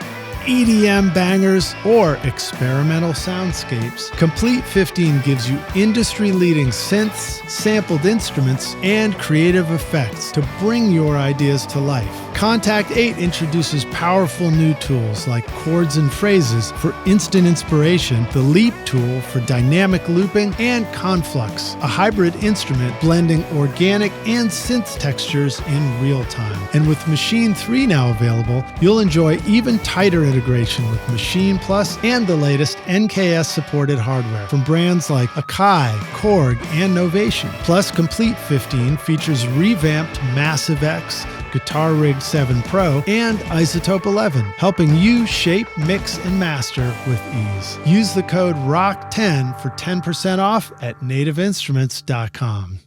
EDM bangers, or experimental soundscapes, Complete 15 gives you industry-leading synths, sampled instruments, and creative effects to bring your ideas to life. Contact 8 introduces powerful new tools like chords and phrases for instant inspiration, the Leap tool for dynamic looping, and Conflux, a hybrid instrument blending organic and synth textures in real time. And with Machine 3 now available, you'll enjoy even tighter integration with Machine Plus and the latest NKS-supported hardware from brands like Akai, Korg, and Novation. Plus, Complete 15 features revamped Massive X, Guitar Rig 7 Pro, and iZotope 11, helping you shape, mix, and master with ease. Use the code ROCK10 for 10% off at nativeinstruments.com.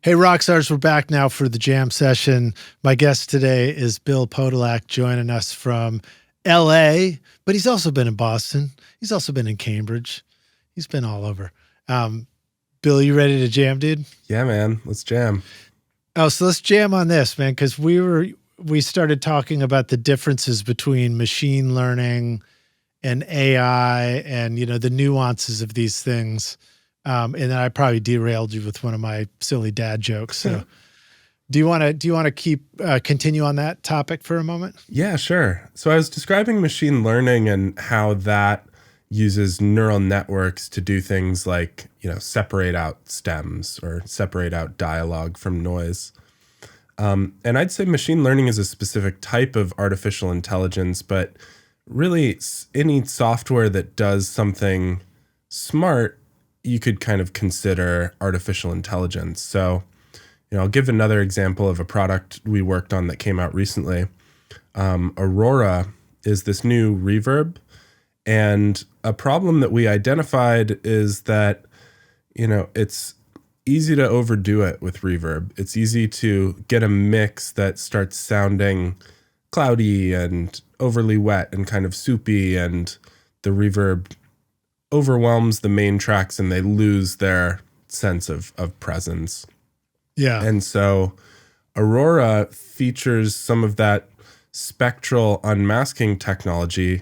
Hey, Rockstars, we're back now for the jam session. My guest today is Bill Podolak, joining us from LA, but he's also been in Boston. He's also been in Cambridge. He's been all over. Bill, you ready to jam, dude? Yeah, man. Let's jam. Oh, so let's jam on this, man, because we started talking about the differences between machine learning and AI and, the nuances of these things. And then I probably derailed you with one of my silly dad jokes. So do you want to continue on that topic for a moment? Yeah, sure. So I was describing machine learning and how that uses neural networks to do things like, separate out stems or separate out dialogue from noise. And I'd say machine learning is a specific type of artificial intelligence, but really any software that does something smart, you could kind of consider artificial intelligence. So, I'll give another example of a product we worked on that came out recently. Aurora is this new reverb. And a problem that we identified is that, it's easy to overdo it with reverb. It's easy to get a mix that starts sounding cloudy and overly wet and kind of soupy, and the reverb overwhelms the main tracks and they lose their sense of presence. Yeah. And so Aurora features some of that spectral unmasking technology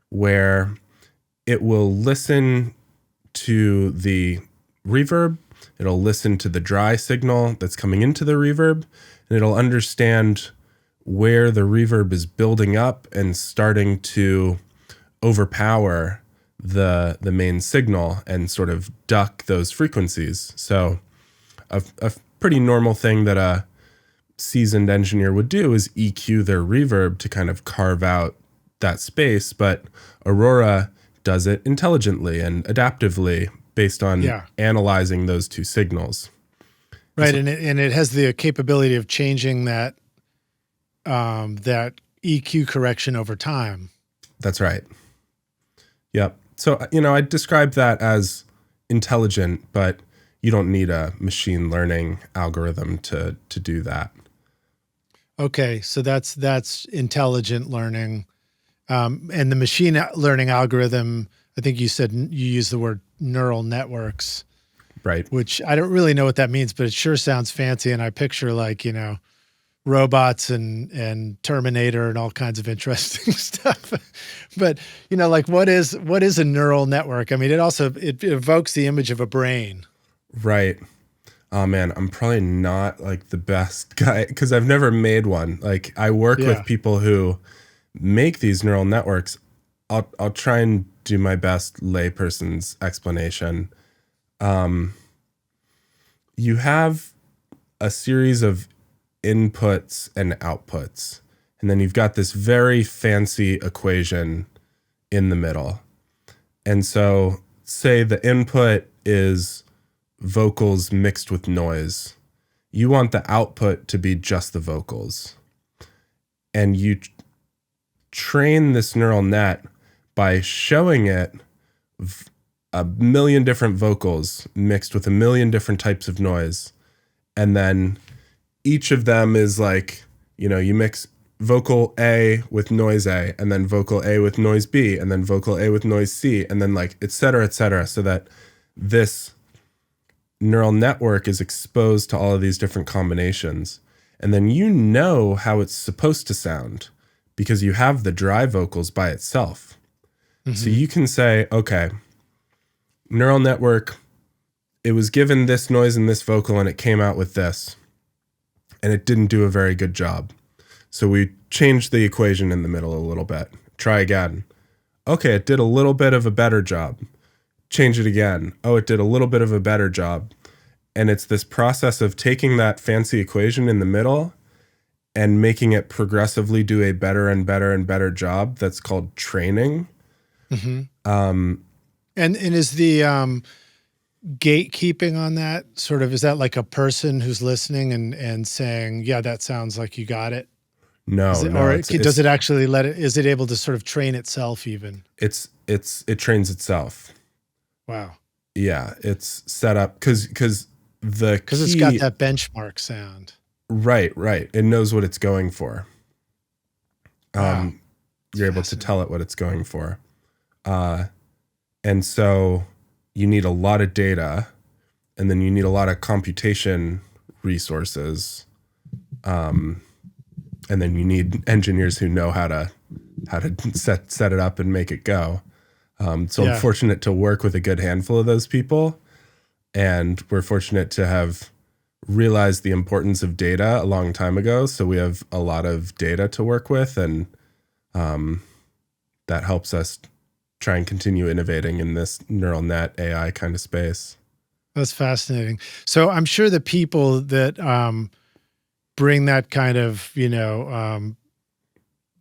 where it will listen to the reverb, it'll listen to the dry signal that's coming into the reverb, and it'll understand where the reverb is building up and starting to overpower the main signal and sort of duck those frequencies. So a pretty normal thing that a seasoned engineer would do is EQ their reverb to kind of carve out that space, but Aurora does it intelligently and adaptively based on analyzing those two signals. Right, so, and it has the capability of changing that that EQ correction over time. That's right. Yep. So, I'd describe that as intelligent, but you don't need a machine learning algorithm to do that. Okay, so that's intelligent learning. And the machine learning algorithm, I think you said you used the word neural networks. Right. Which I don't really know what that means, but it sure sounds fancy. And I picture robots and Terminator and all kinds of interesting stuff. But, what is a neural network? I mean, it evokes the image of a brain. Right. Oh man, I'm probably not like the best guy because I've never made one. Like I work with people who make these neural networks. I'll try and do my best layperson's explanation. You have a series of inputs and outputs, and then you've got this very fancy equation in the middle. And so say the input is vocals mixed with noise. You want the output to be just the vocals. And you train this neural net by showing it a million different vocals mixed with a million different types of noise. And then each of them is like, you mix vocal A with noise A, and then vocal A with noise B, and then vocal A with noise C, and then like, et cetera, so that this neural network is exposed to all of these different combinations. And then how it's supposed to sound because you have the dry vocals by itself. Mm-hmm. So you can say, okay, neural network, it was given this noise and this vocal and it came out with this. And it didn't do a very good job. So we changed the equation in the middle a little bit. Try again. Okay, it did a little bit of a better job. Change it again. Oh, it did a little bit of a better job. And it's this process of taking that fancy equation in the middle and making it progressively do a better and better and better job. That's called training. Mm-hmm. And is the gatekeeping on that sort of, is that like a person who's listening and saying, yeah, that sounds like you got it? No, does it actually is it able to sort of train itself even? It trains itself. Wow. Yeah, it's set up because it's got that benchmark sound. Right. It knows what it's going for. Wow. You're able to tell it what it's going for. And so you need a lot of data, and then you need a lot of computation resources. And then you need engineers who know how to set it up and make it go. I'm fortunate to work with a good handful of those people, and we're fortunate to have realized the importance of data a long time ago. So we have a lot of data to work with, and that helps us try and continue innovating in this neural net AI kind of space. That's fascinating. So I'm sure the people that bring that kind of,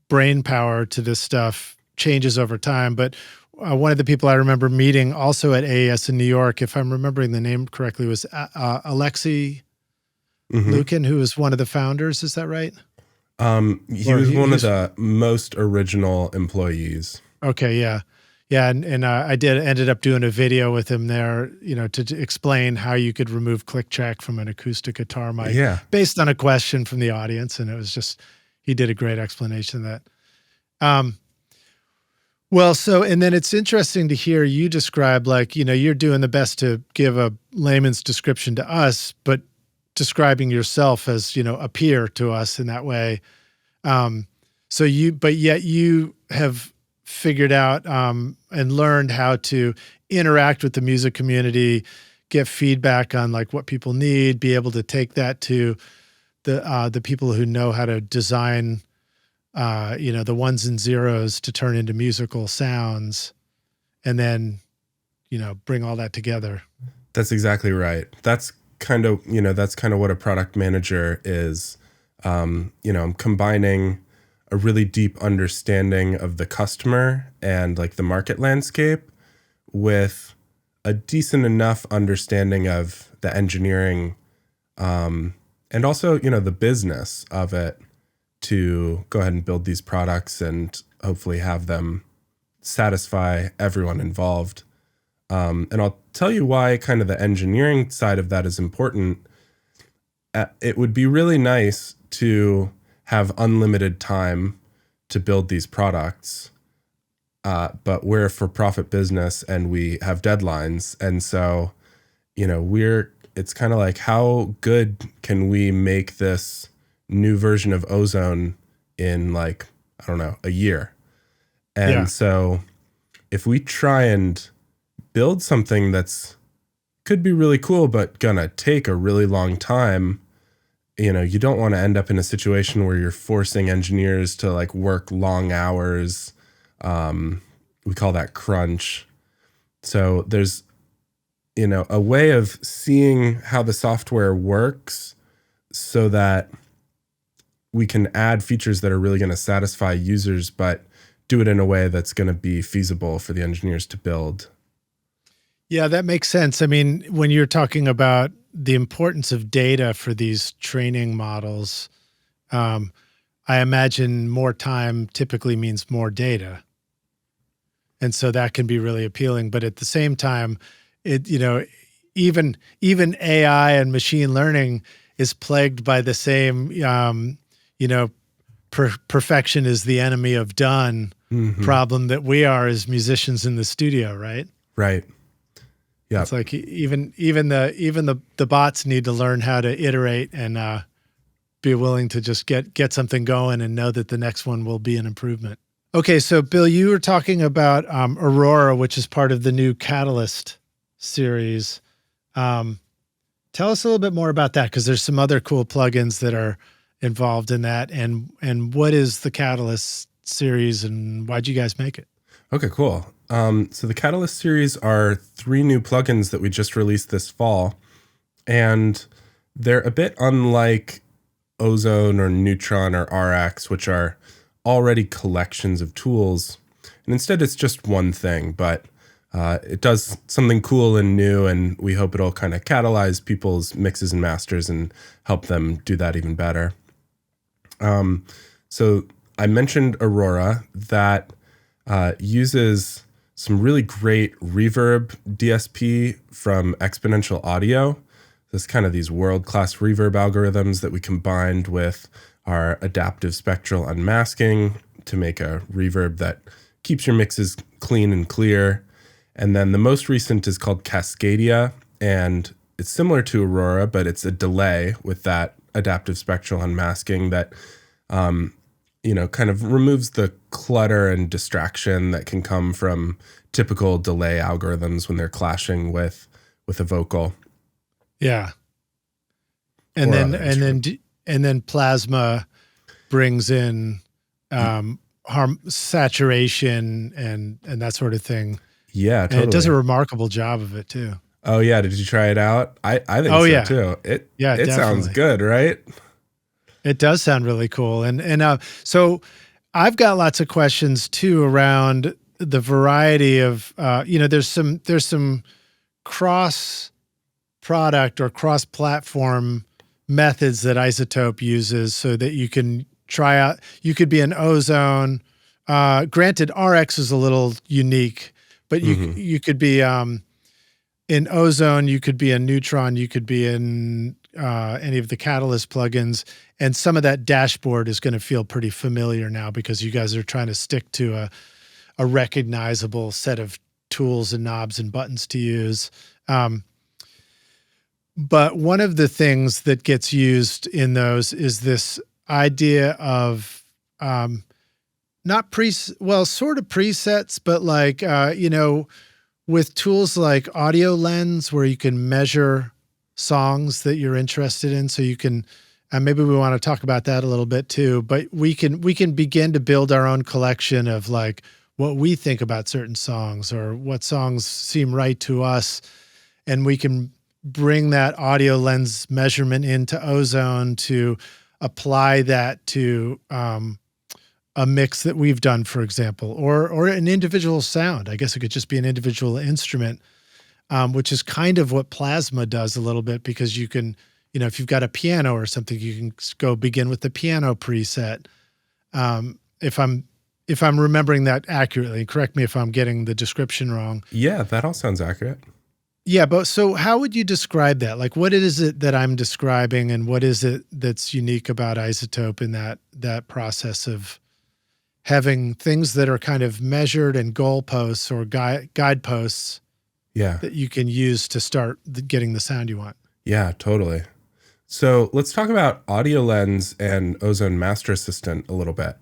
brain power to this stuff changes over time. But one of the people I remember meeting also at AES in New York, if I'm remembering the name correctly, was Alexei Lukin, who was one of the founders. Is that right? He was one of the most original employees. Okay, yeah. Yeah, and I ended up doing a video with him there, to explain how you could remove click track from an acoustic guitar mic based on a question from the audience. And it was just, he did a great explanation of that. Well, and then it's interesting to hear you describe, like, you're doing the best to give a layman's description to us, but describing yourself as, a peer to us in that way. But yet you have figured out and learned how to interact with the music community, get feedback on like what people need, be able to take that to the people who know how to design, the ones and zeros to turn into musical sounds, and then, bring all that together. That's exactly right. That's kind of what a product manager is. I'm combining a really deep understanding of the customer and like the market landscape with a decent enough understanding of the engineering, and also, the business of it to go ahead and build these products and hopefully have them satisfy everyone involved. And I'll tell you why kind of the engineering side of that is important. It would be really nice to have unlimited time to build these products. But we're a for-profit business and we have deadlines. And so, it's kind of like, how good can we make this new version of Ozone in like, I don't know, a year? And so if we try and build something that's could be really cool, but gonna take a really long time, you don't want to end up in a situation where you're forcing engineers to like work long hours. We call that crunch. So there's, a way of seeing how the software works so that we can add features that are really going to satisfy users, but do it in a way that's going to be feasible for the engineers to build. Yeah, that makes sense. I mean, when you're talking about the importance of data for these training models, I imagine more time typically means more data. And so that can be really appealing. But at the same time, even AI and machine learning is plagued by the same, perfection is the enemy of done problem that we are as musicians in the studio, right? Right. Yeah. It's like even the bots need to learn how to iterate and be willing to just get something going and know that the next one will be an improvement. Okay, so Bill, you were talking about Aurora, which is part of the new Catalyst series. Tell us a little bit more about that, because there's some other cool plugins that are involved in that. And what is the Catalyst series and why'd you guys make it? Okay, cool. So the Catalyst series are 3 new plugins that we just released this fall, and they're a bit unlike Ozone or Neutron or RX, which are already collections of tools. And instead, it's just one thing, but it does something cool and new, and we hope it'll kind of catalyze people's mixes and masters and help them do that even better. So I mentioned Aurora, that uses some really great reverb DSP from Exponential Audio. This kind of these world-class reverb algorithms that we combined with our adaptive spectral unmasking to make a reverb that keeps your mixes clean and clear. And then the most recent is called Cascadia, and it's similar to Aurora, but it's a delay with that adaptive spectral unmasking that kind of removes the clutter and distraction that can come from typical delay algorithms when they're clashing with a vocal. Yeah. And then Plasma brings in saturation and that sort of thing. Yeah, And it does a totally. remarkable job of it too. Oh yeah, did you try it out? I think Oh so yeah. too. Yeah, It sounds definitely. good, right? It does sound really cool. So I've got lots of questions too around the variety of there's some cross product or cross platform methods that iZotope uses so that you can try out. You could be an Ozone. Granted, RX is a little unique, but Mm-hmm. you could be in Ozone, you could be in Neutron, you could be in any of the Catalyst plugins, and some of that dashboard is going to feel pretty familiar now because you guys are trying to stick to a recognizable set of tools and knobs and buttons to use. But one of the things that gets used in those is this idea of not sort of presets, but like with tools like Audio Lens, where you can measure songs that you're interested in. So you can, and maybe we want to talk about that a little bit too, but we can begin to build our own collection of like what we think about certain songs or what songs seem right to us. And we can bring that Audio Lens measurement into Ozone to apply that to, a mix that we've done, for example, or an individual sound. I guess it could just be an individual instrument, which is kind of what Plasma does a little bit, because you can, if you've got a piano or something, you can go begin with the piano preset. If I'm remembering that accurately, correct me if I'm getting the description wrong. Yeah, that all sounds accurate. Yeah, but so how would you describe that? Like, what is it that I'm describing, and what is it that's unique about iZotope in that process of having things that are kind of measured and goalposts or guideposts Yeah. that you can use to start getting the sound you want? Yeah, totally. So let's talk about Audio Lens and Ozone Master Assistant a little bit.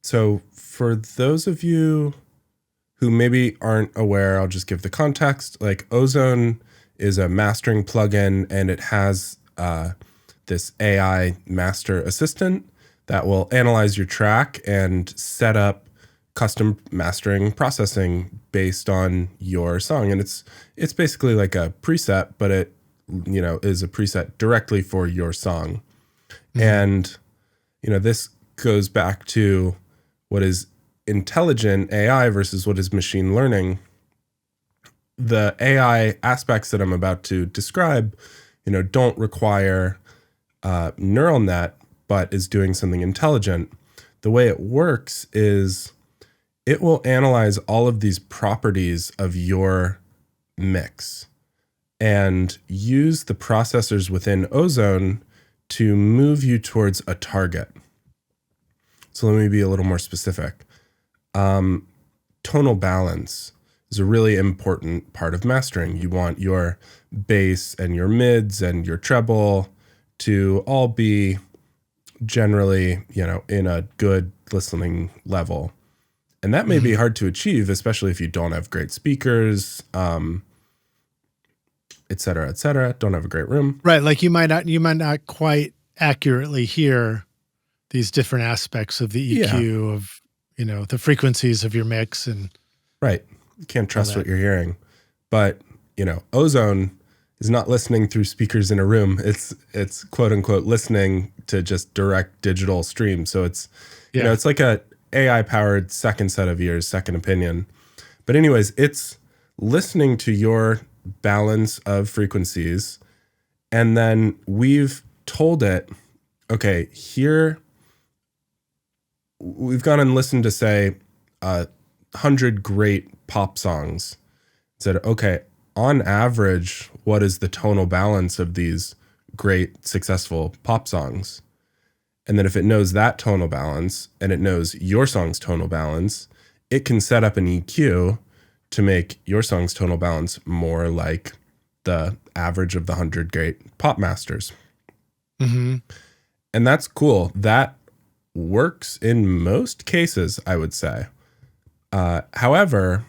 So for those of you who maybe aren't aware, I'll just give the context. Like, Ozone is a mastering plugin, and it has this AI master assistant that will analyze your track and set up custom mastering processing based on your song. And it's basically like a preset, but it is a preset directly for your song. Mm-hmm. And this goes back to what is intelligent AI versus what is machine learning. The AI aspects that I'm about to describe, don't require neural net, but is doing something intelligent. The way it works is it will analyze all of these properties of your mix and use the processors within Ozone to move you towards a target. So let me be a little more specific. Tonal balance is a really important part of mastering. You want your bass and your mids and your treble to all be generally, in a good listening level. And that may be hard to achieve, especially if you don't have great speakers, et cetera, don't have a great room. Right. Like you might not quite accurately hear these different aspects of the EQ of, the frequencies of your mix and. Right. You can't trust what you're hearing. But, Ozone is not listening through speakers in a room. It's quote unquote listening to just direct digital stream. So it's, it's like a AI powered second set of ears, second opinion. But anyways, it's listening to your balance of frequencies. And then we've told it, okay, here we've gone and listened to, say, 100 great pop songs. Said, okay, on average, what is the tonal balance of these great, successful pop songs? And then if it knows that tonal balance and it knows your song's tonal balance, it can set up an EQ to make your song's tonal balance more like the average of the 100 great pop masters. Mm-hmm. And that's cool. That works in most cases, I would say. However,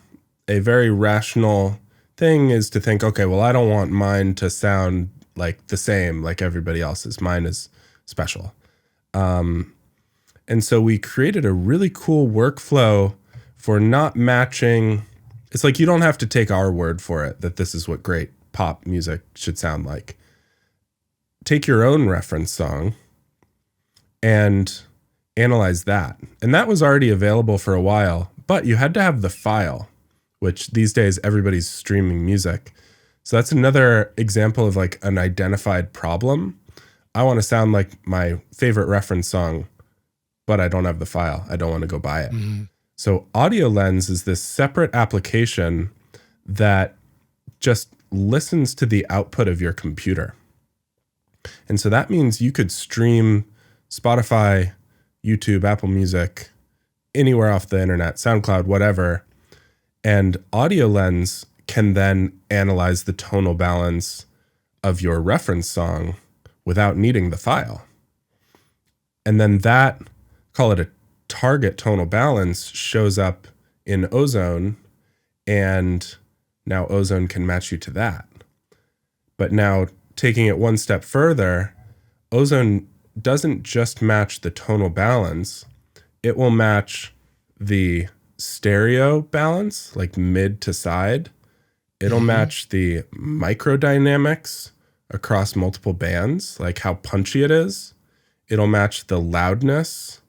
a very rational thing is to think, okay, well, I don't want mine to sound like the same like everybody else's. Mine is special. And And so we created a really cool workflow for not matching. It's like you don't have to take our word for it that this is what great pop music should sound like. Take your own reference song and analyze that. And that was already available for a while, but you had to have the file, which these days everybody's streaming music. So that's another example of like an identified problem. I want to sound like my favorite reference song, but I don't have the file. I don't want to go buy it. Mm-hmm. So AudioLens is this separate application that just listens to the output of your computer. And so that means you could stream Spotify, YouTube, Apple Music, anywhere off the internet, SoundCloud, whatever. And AudioLens can then analyze the tonal balance of your reference song without needing the file. And then that, call it a target tonal balance, shows up in Ozone, and now Ozone can match you to that. But now taking it one step further, Ozone doesn't just match the tonal balance, it will match the stereo balance, like mid to side. It'll match the microdynamics across multiple bands, like how punchy it is. It'll match the loudness,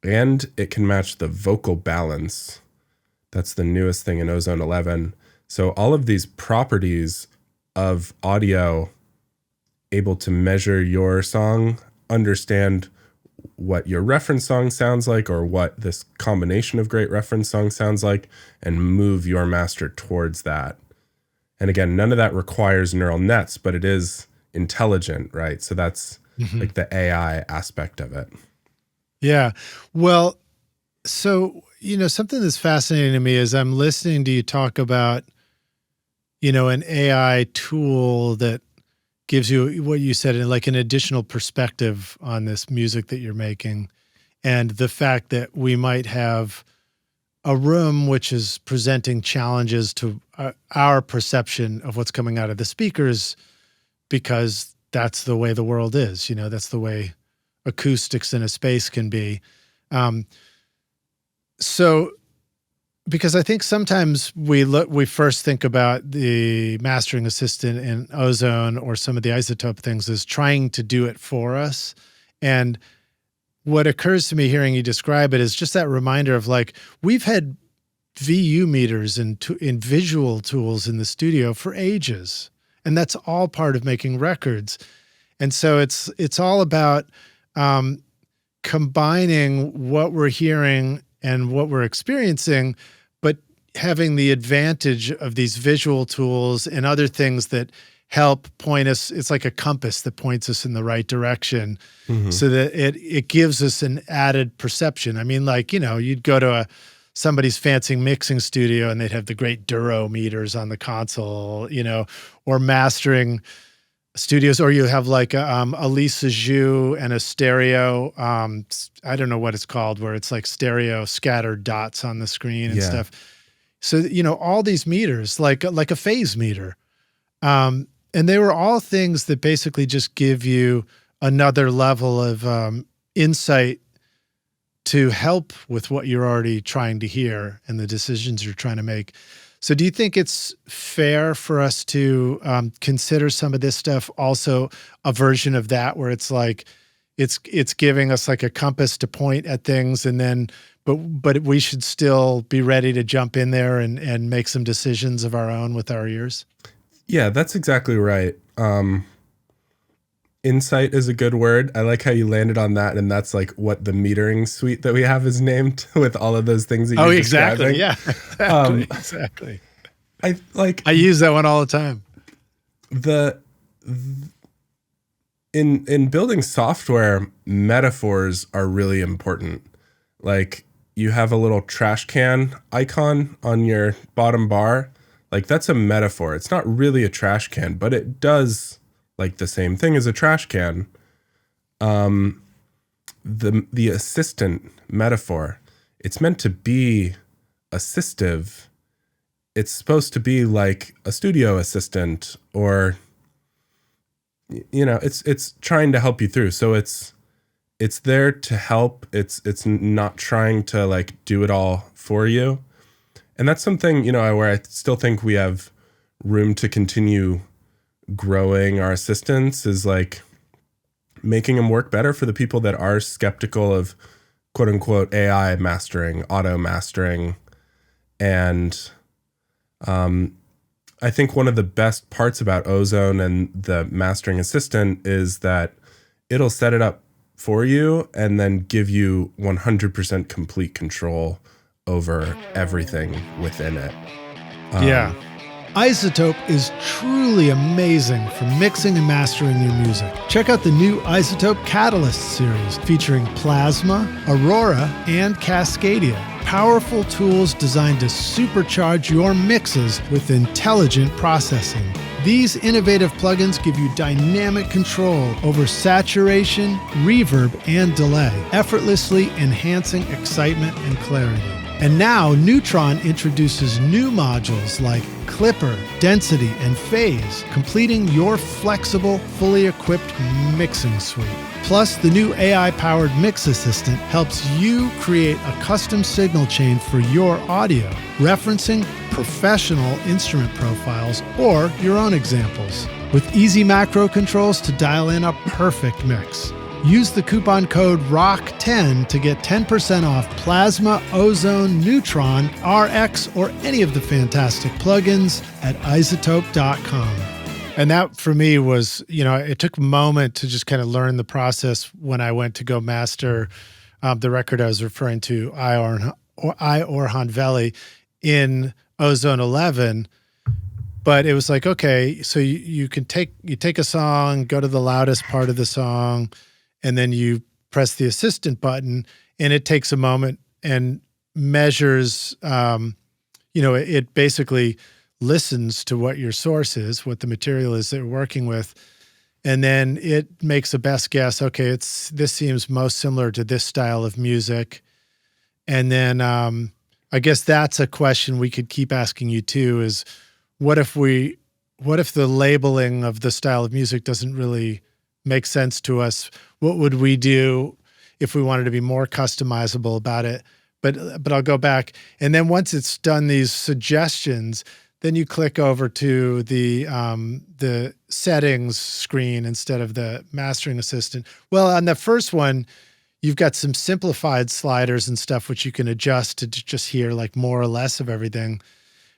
and it can match the vocal balance. That's the newest thing in Ozone 11. So all of these properties of audio, able to measure your song, understand what your reference song sounds like, or what this combination of great reference songs sounds like, and move your master towards that. And again, none of that requires neural nets, but it is intelligent, right? So that's like the AI aspect of it. Yeah. Well, so, something that's fascinating to me is I'm listening to you talk about, an AI tool that gives you what you said, like an additional perspective on this music that you're making, and the fact that we might have a room which is presenting challenges to our perception of what's coming out of the speakers, because that's the way the world is. That's the way acoustics in a space can be. So, because I think sometimes we first think about the mastering assistant in Ozone or some of the iZotope things as trying to do it for us. And what occurs to me hearing you describe it is just that reminder of like, we've had VU meters and visual tools in the studio for ages, and that's all part of making records. And so it's all about combining what we're hearing and what we're experiencing, but having the advantage of these visual tools and other things that help point us. It's like a compass that points us in the right direction, so that it gives us an added perception. I mean, like, you'd go to somebody's fancy mixing studio and they'd have the great Duro meters on the console, or mastering studios, or you have like a Lisa Zhu and a stereo, I don't know what it's called, where it's like stereo scattered dots on the screen and stuff. So, all these meters, like a phase meter. And they were all things that basically just give you another level of insight to help with what you're already trying to hear and the decisions you're trying to make. So do you think it's fair for us to consider some of this stuff also a version of that, where it's like it's giving us like a compass to point at things, and then but we should still be ready to jump in there and make some decisions of our own with our ears? Yeah, that's exactly right. Insight is a good word. I like how you landed on that, and that's like what the metering suite that we have is named, with all of those things that you're exactly. describing. Yeah, exactly. I use that one all the time. In building software, metaphors are really important. Like, you have a little trash can icon on your bottom bar. Like, that's a metaphor. It's not really a trash can, but it does like the same thing as a trash can. The assistant metaphor, it's meant to be assistive. It's supposed to be like a studio assistant, or it's trying to help you through. So it's it's there to help. It's not trying to like do it all for you. And that's something, where I still think we have room to continue growing our assistants, is like making them work better for the people that are skeptical of quote unquote AI mastering, auto mastering. And I think one of the best parts about Ozone and the mastering assistant is that it'll set it up for you and then give you 100% complete control over everything within it. Yeah. iZotope is truly amazing for mixing and mastering your music. Check out the new iZotope Catalyst series featuring Plasma, Aurora, and Cascadia. Powerful tools designed to supercharge your mixes with intelligent processing. These innovative plugins give you dynamic control over saturation, reverb, and delay, effortlessly enhancing excitement and clarity. And now Neutron introduces new modules like Clipper, Density, and Phase, completing your flexible, fully equipped mixing suite. Plus, the new AI-powered Mix Assistant helps you create a custom signal chain for your audio, referencing professional instrument profiles or your own examples, with easy macro controls to dial in a perfect mix. Use the coupon code ROCK10 to get 10% off Plasma, Ozone, Neutron, RX, or any of the fantastic plugins at iZotope.com. And that for me was, it took a moment to just kind of learn the process when I went to go master the record I was referring to, I Orhan Veli, in Ozone 11. But it was like, okay, so you take a song, go to the loudest part of the song, and then you press the assistant button, and it takes a moment and measures, it basically listens to what your source is, what the material is that you're working with. And then it makes a best guess. Okay, this seems most similar to this style of music. And then I guess that's a question we could keep asking you too, is what if the labeling of the style of music doesn't really make sense to us? What would we do if we wanted to be more customizable about it? But I'll go back. And then once it's done these suggestions, then you click over to the settings screen instead of the mastering assistant. Well, on the first one, you've got some simplified sliders and stuff, which you can adjust to just hear like more or less of everything.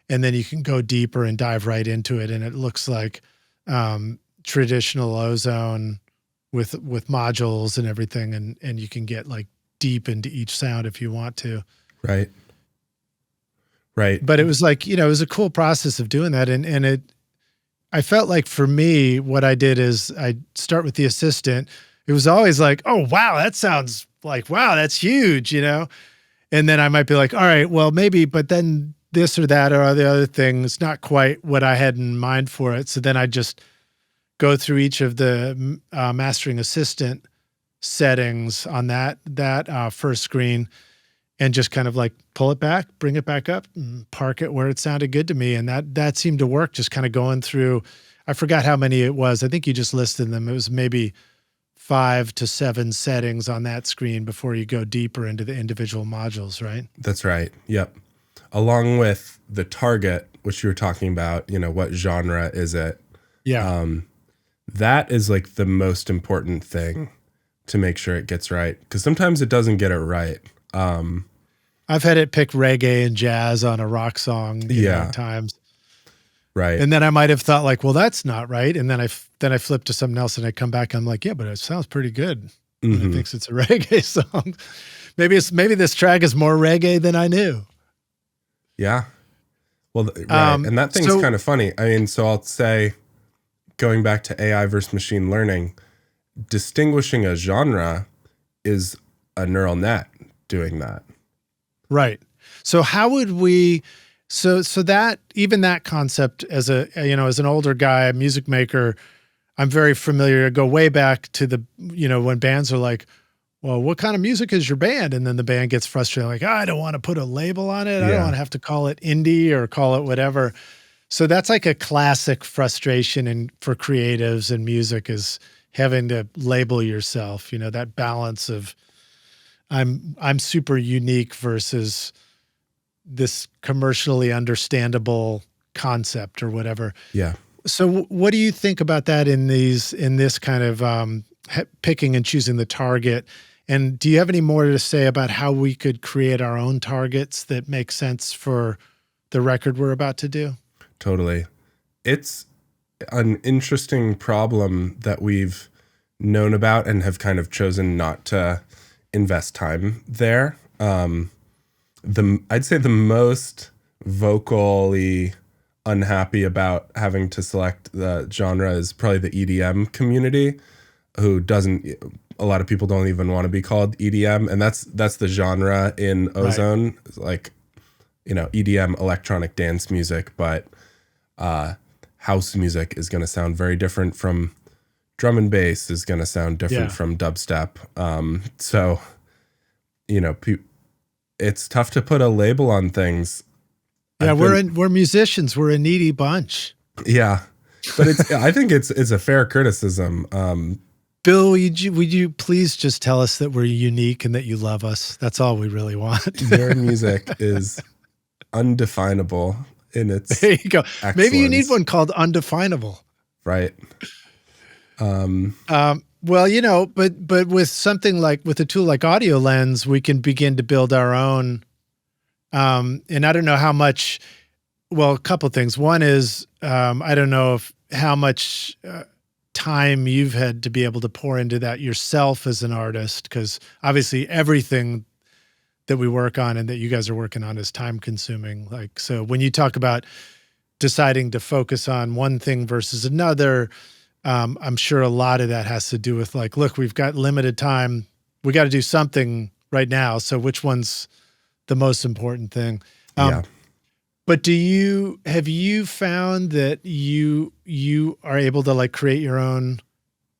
And then you can go deeper and dive right into it. And it looks like traditional Ozone with modules and everything. And you can get like deep into each sound if you want to. Right. But it was like, it was a cool process of doing that. And I felt like for me, what I did is I start with the assistant. It was always like, oh, wow, that sounds like, wow, that's huge, And then I might be like, all right, well, maybe, but then this or that or the other thing is not quite what I had in mind for it. So then I just go through each of the mastering assistant settings on that first screen and just kind of like pull it back, bring it back up, and park it where it sounded good to me. And that seemed to work, just kind of going through. I forgot how many it was. I think you just listed them. It was maybe 5 to 7 settings on that screen before you go deeper into the individual modules, right? That's right. Yep. Along with the target, which you were talking about, what genre is it? Yeah. That is like the most important thing to make sure it gets right. Because sometimes it doesn't get it right. I've had it pick reggae and jazz on a rock song at times. Right. And then I might have thought like, well, that's not right. And then I flip to something else and I come back and I'm like, yeah, but it sounds pretty good. Mm-hmm. And it thinks it's a reggae song. Maybe this track is more reggae than I knew. Yeah. Well, right. And that thing's kind of funny. I mean, so I'll say, going back to AI versus machine learning, distinguishing a genre is a neural net doing that. Right. So how would we, so that, even that concept as as an older guy, a music maker, I'm very familiar. I go way back to the, when bands are like, well, what kind of music is your band? And then the band gets frustrated, like, I don't want to put a label on it. I don't want to have to call it indie or call it whatever. So that's like a classic frustration for creatives and music is, having to label yourself, that balance of I'm super unique versus this commercially understandable concept or whatever. Yeah. So what do you think about that in this kind of picking and choosing the target? And do you have any more to say about how we could create our own targets that make sense for the record we're about to do? Totally. It's an interesting problem that we've known about and have kind of chosen not to invest time there. I'd say the most vocally unhappy about having to select the genre is probably the EDM community, who a lot of people don't even want to be called EDM, and that's the genre in Ozone. Right. It's like, EDM, electronic dance music, but house music is going to sound very different from drum and bass, is going to sound different from dubstep. So, it's tough to put a label on things. Yeah, we're musicians. We're a needy bunch. Yeah, but I think it's a fair criticism. Bill, would you please just tell us that we're unique and that you love us? That's all we really want. Your music is undefinable in its There you go. excellence. Maybe you need one called Undefinable. Right. Well, but with something with a tool like Audio Lens, we can begin to build our own. And I don't know how much. Well, a couple of things. One is I don't know how much time you've had to be able to pour into that yourself as an artist, because obviously everything that we work on and that you guys are working on is time consuming. So when you talk about deciding to focus on one thing versus another, I'm sure a lot of that has to do with look, we've got limited time. We got to do something right now. So which one's the most important thing? Yeah. But have you found that you are able to create your own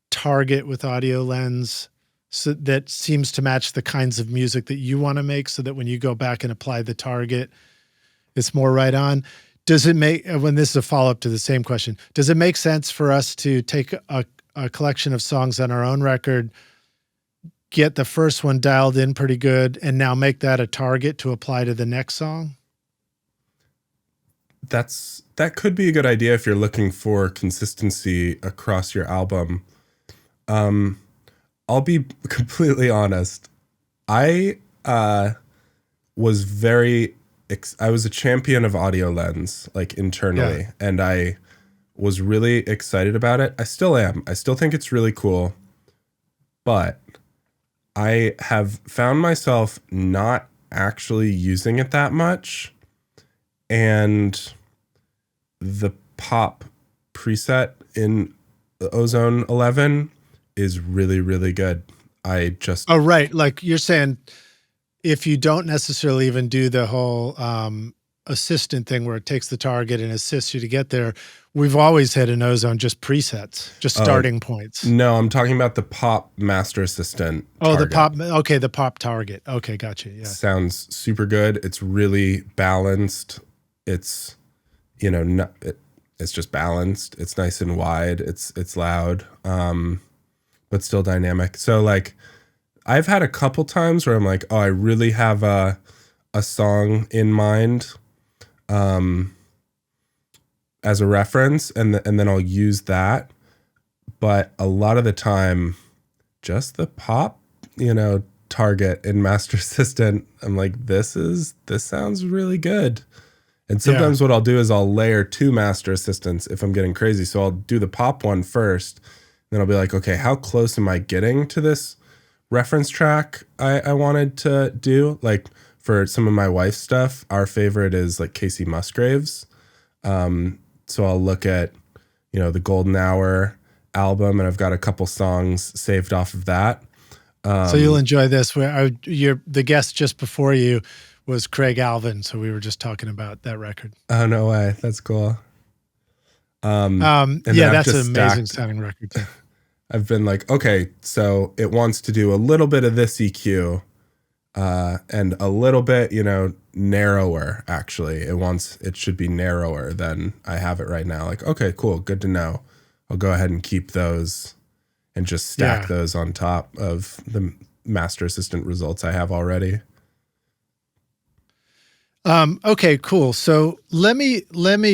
target with Audio Lens, so that seems to match the kinds of music that you want to make, so that when you go back and apply the target, it's more right on? Does it make, when this is a follow-up to the same question, does it make sense for us to take a collection of songs on our own record, get the first one dialed in pretty good, and now make that a target to apply to the next song? That could be a good idea if you're looking for consistency across your album. I'll be completely honest. I was a champion of Audio Lens, internally, and I was really excited about it. I still am. I still think it's really cool, but I have found myself not actually using it that much. And the pop preset in the Ozone 11 is really, really good. Oh, right. You're saying if you don't necessarily even do the whole assistant thing where it takes the target and assists you to get there, we've always had in Ozone just presets, just starting points. No, I'm talking about the pop master assistant. Oh, target. The pop target. Okay, gotcha. Yeah. Sounds super good. It's really balanced. It's, it's just balanced. It's nice and wide. It's loud, but still dynamic. So I've had a couple times where I'm like, oh, I really have a song in mind, as a reference, and then I'll use that. But a lot of the time, just the pop, target in Master Assistant, I'm like, this sounds really good. And sometimes what I'll do is I'll layer two Master Assistants if I'm getting crazy. So I'll do the pop one first, then I'll be like, okay, how close am I getting to this reference track I wanted to do? For some of my wife's stuff, our favorite is Casey Musgraves. So I'll look at, the Golden Hour album, and I've got a couple songs saved off of that. So you'll enjoy this. The guest just before you was Craig Alvin, so we were just talking about that record. Oh, no way. That's cool. That's an amazing sounding record too. I've been like, okay, so it wants to do a little bit of this EQ, and a little bit, narrower, actually. It should be narrower than I have it right now. Okay, cool. Good to know. I'll go ahead and keep those and just stack those on top of the Master Assistant results I have already. Okay, cool. So let me,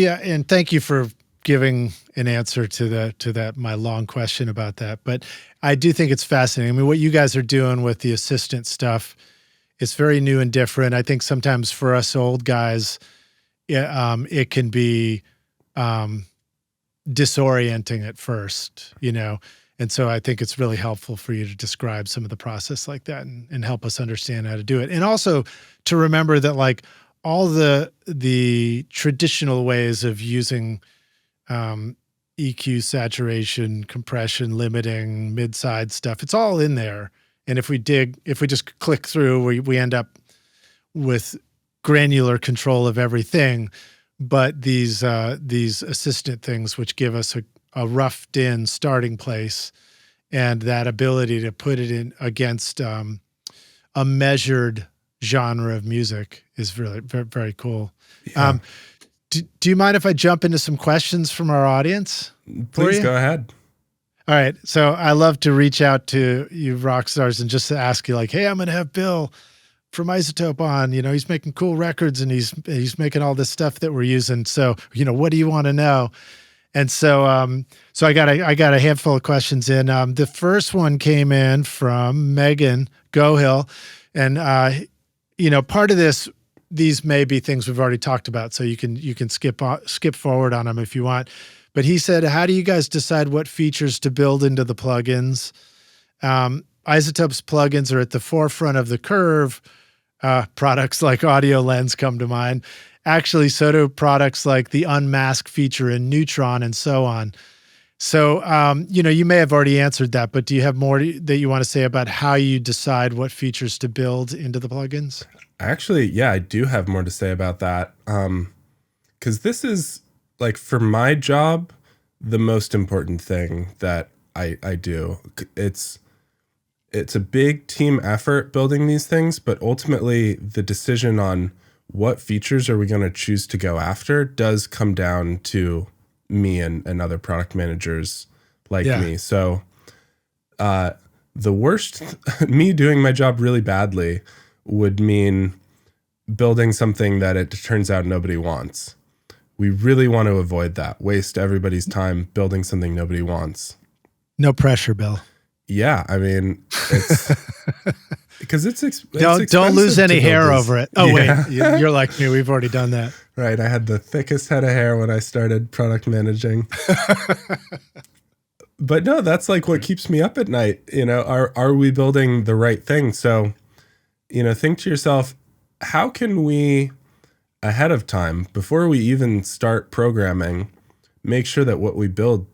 and thank you for giving an answer to that, my long question about that. But I do think it's fascinating. I mean, what you guys are doing with the assistant stuff, it's very new and different. I think sometimes for us old guys, it can be disorienting at first, and so I think it's really helpful for you to describe some of the process like that and help us understand how to do it. And also to remember that like all the traditional ways of using EQ, saturation, compression, limiting, mid-side stuff, it's all in there. And if we just click through, we end up with granular control of everything. But these assistant things, which give us a roughed in starting place and that ability to put it in against a measured genre of music is really very, very cool. Yeah. Do you mind if I jump into some questions from our audience? Please go ahead. All right. So I love to reach out to you rock stars and just to ask you like, hey, I'm going to have Bill from iZotope on, he's making cool records and he's making all this stuff that we're using. So, what do you want to know? And so, so I got a handful of questions in. The first one came in from Megan Gohill, and part of these may be things we've already talked about, so you can skip forward on them if you want. But he said, how do you guys decide what features to build into the plugins? iZotope's plugins are at the forefront of the curve. Products like Audio Lens come to mind. Actually, so do products like the Unmask feature in Neutron and so on. So, you may have already answered that, but do you have more that you want to say about how you decide what features to build into the plugins? Actually, yeah, I do have more to say about that. 'Cause this is like for my job, the most important thing that I do. It's a big team effort building these things, but ultimately the decision on what features are we going to choose to go after does come down to me and other product managers like me. So the worst, me doing my job really badly would mean building something that it turns out nobody wants. We really want to avoid that. Waste everybody's time building something nobody wants. No pressure, Bill. Yeah, I mean, it's because don't lose any hair over it. Oh, yeah. Wait, you're like me. We've already done that. Right. I had the thickest head of hair when I started product managing. But no, that's like what keeps me up at night. Are we building the right thing? So, think to yourself, how can we ahead of time, before we even start programming, make sure that what we build,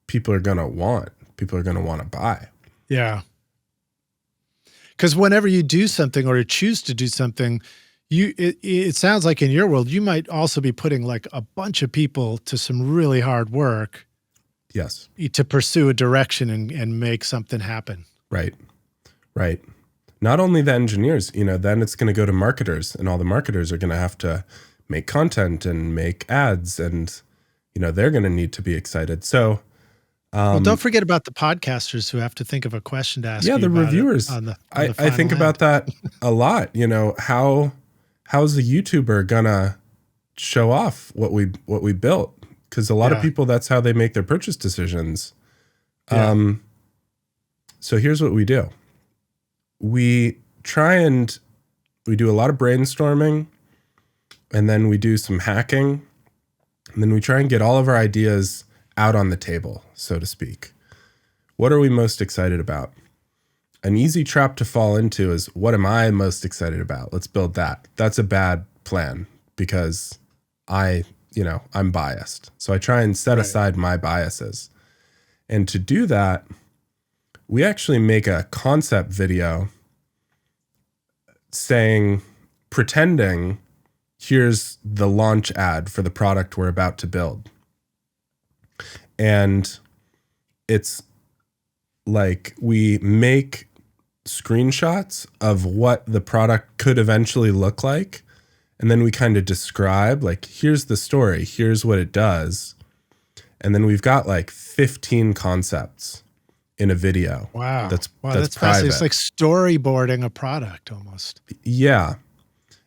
people are going to want to buy. Yeah. Because whenever you do something or you choose to do something, it sounds like in your world, you might also be putting like a bunch of people to some really hard work. Yes. To pursue a direction and make something happen. Right. Right. Not only the engineers, then it's going to go to marketers, and all the marketers are going to have to make content and make ads, and, they're going to need to be excited. So, well, don't forget about the podcasters who have to think of a question to ask. Yeah, the reviewers. I think about that a lot. How's a YouTuber gonna show off what we built? Because a lot of people, that's how they make their purchase decisions. Yeah. So here's what we do. We do a lot of brainstorming, and then we do some hacking, and then we try and get all of our ideas out on the table, so to speak. What are we most excited about? An easy trap to fall into is, what am I most excited about? Let's build that. That's a bad plan because I'm biased. So I try and set aside my biases. And to do that, we actually make a concept video pretending here's the launch ad for the product we're about to build. And it's like we make screenshots of what the product could eventually look like. And then we kind of describe, like, here's the story, here's what it does. And then we've got like 15 concepts. in a video. Wow. That's That's fascinating. It's like storyboarding a product almost. Yeah.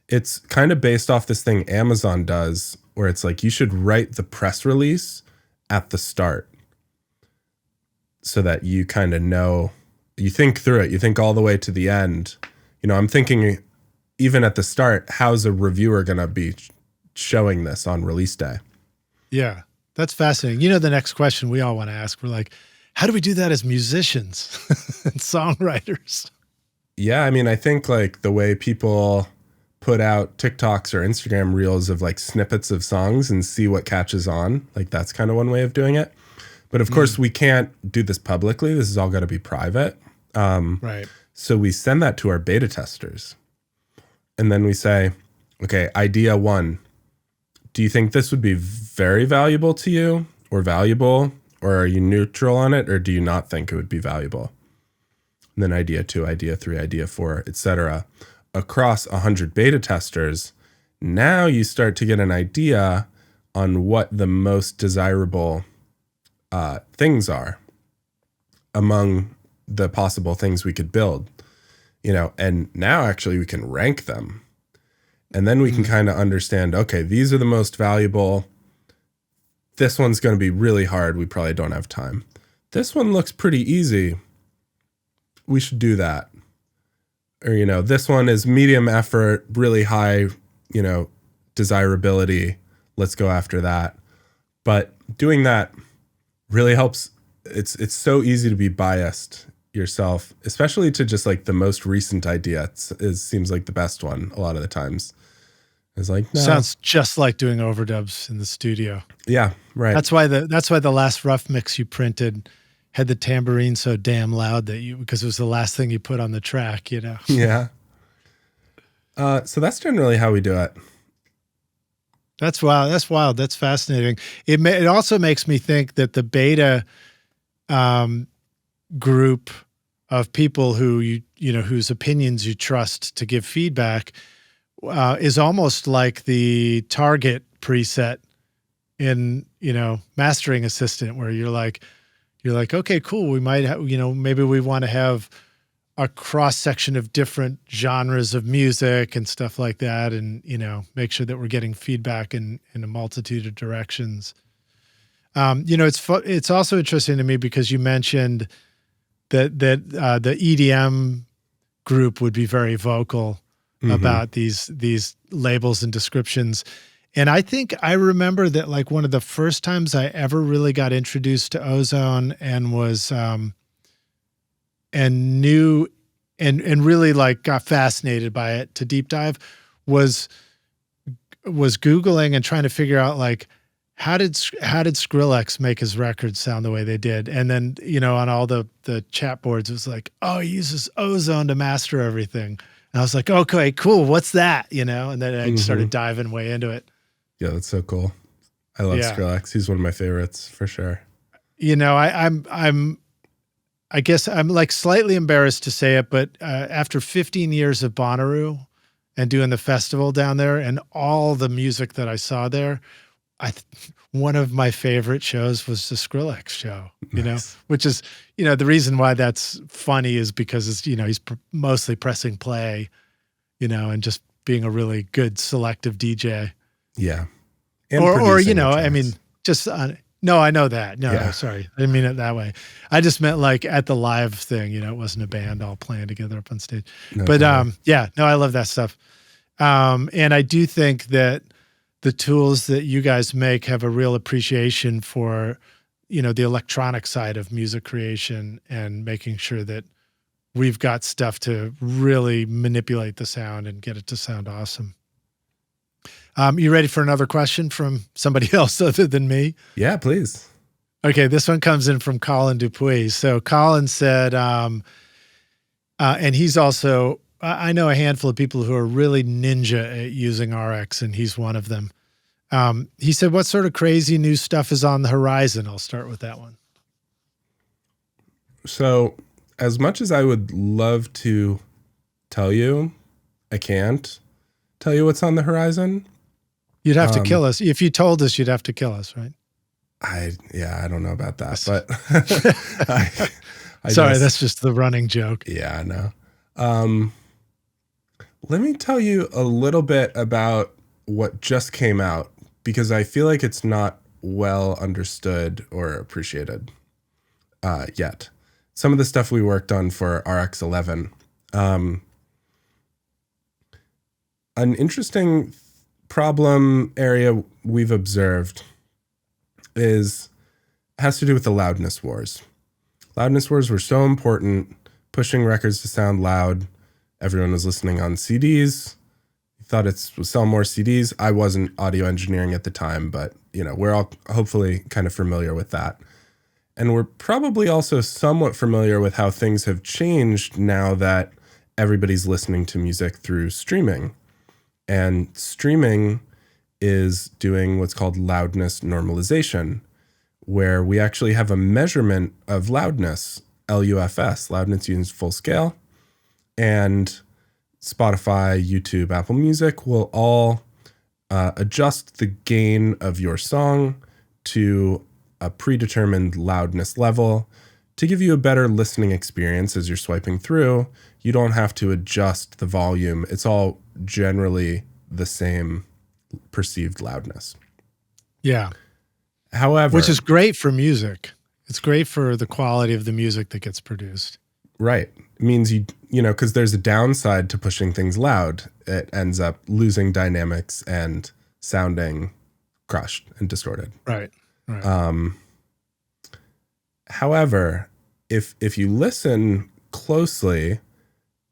It's kind of based off this thing Amazon does where it's like you should write the press release at the start so that you kind of know, you think through it, you think all the way to the end. You know, I'm thinking even at the start, how's a reviewer going to be showing this on release day? Yeah, that's fascinating. You know, the next question we all want to ask, we're like, how do we do that as musicians and songwriters? Yeah, I mean, I think like the way people put out TikToks or Instagram reels of like snippets of songs and see what catches on, like that's kind of one way of doing it. But of course, we can't do this publicly. This is all got to be private. Right. So we send that to our beta testers. And then we say, okay, idea 1, do you think this would be very valuable to you or valuable? Or are you neutral on it? Or do you not think it would be valuable? And then idea 2, idea 3, idea 4, etc. Across 100 beta testers, now you start to get an idea on what the most desirable things are among the possible things we could build, you know, and now actually we can rank them. And then we can kind of understand, okay, these are the most valuable. This one's going to be really hard. We probably don't have time. This one looks pretty easy. We should do that. Or, you know, this one is medium effort, really high, you know, desirability. Let's go after that. But doing that really helps. It's so easy to be biased yourself, especially to just like the most recent idea. Seems like the best one a lot of the times. It's like, no. Sounds just like doing overdubs in the studio. Yeah, right. That's why the last rough mix you printed had the tambourine so damn loud because it was the last thing you put on the track, you know? Yeah. So that's generally how we do it. That's wild. That's wild. That's fascinating. It also makes me think that the beta group of people who you know whose opinions you trust to give feedback is almost like the target preset in, you know, Mastering Assistant, where you're like, okay, cool. We might have, you know, maybe we want to have a cross section of different genres of music and stuff like that. And, you know, make sure that we're getting feedback in a multitude of directions. You know, it's also interesting to me because you mentioned that the EDM group would be very vocal about these labels and descriptions. And I think I remember that like one of the first times I ever really got introduced to Ozone and was and knew and really like got fascinated by it to deep dive was Googling and trying to figure out like how did Skrillex make his records sound the way they did? And then, you know, on all the chat boards, it was like, oh, he uses Ozone to master everything. And I was like, okay, cool. What's that? You know? And then I started diving way into it. Yeah, that's so cool. I love Skrillex. He's one of my favorites for sure. You know, I guess I'm like slightly embarrassed to say it, but after 15 years of Bonnaroo and doing the festival down there and all the music that I saw there, one of my favorite shows was the Skrillex show, you know, which is, you know, the reason why that's funny is because it's, you know, he's mostly pressing play, you know, and just being a really good selective DJ. Yeah. Or, you know, I mean, just, no, I know that. No, sorry. I didn't mean it that way. I just meant like at the live thing, you know, it wasn't a band all playing together up on stage. No, but yeah, no, I love that stuff. And I do think that the tools that you guys make have a real appreciation for, you know, the electronic side of music creation and making sure that we've got stuff to really manipulate the sound and get it to sound awesome. You ready for another question from somebody else other than me? Yeah, please. Okay, this one comes in from Colin Dupuis. So Colin said, and he's also, I know a handful of people who are really ninja at using RX, and he's one of them. He said, what sort of crazy new stuff is on the horizon? I'll start with that one. So as much as I would love to tell you, I can't tell you what's on the horizon. You'd have to kill us. If you told us, you'd have to kill us, right? I don't know about that, but Sorry, that's just the running joke. Yeah, I know. Let me tell you a little bit about what just came out, because I feel like it's not well understood or appreciated yet. Some of the stuff we worked on for RX11. An interesting problem area we've observed has to do with the loudness wars. Loudness wars were so important, pushing records to sound loud. Everyone was listening on CDs. Thought it would sell more CDs. I wasn't audio engineering at the time, but we're all hopefully kind of familiar with that. And we're probably also somewhat familiar with how things have changed now that everybody's listening to music through streaming. And streaming is doing what's called loudness normalization, where we actually have a measurement of loudness, LUFS, loudness used full scale. And Spotify, YouTube, Apple Music will all adjust the gain of your song to a predetermined loudness level to give you a better listening experience as you're swiping through. You don't have to adjust the volume. It's all generally the same perceived loudness. Yeah. However, which is great for music. It's great for the quality of the music that gets produced. Right. It means because there's a downside to pushing things loud. It ends up losing dynamics and sounding crushed and distorted. Right. However, if you listen closely,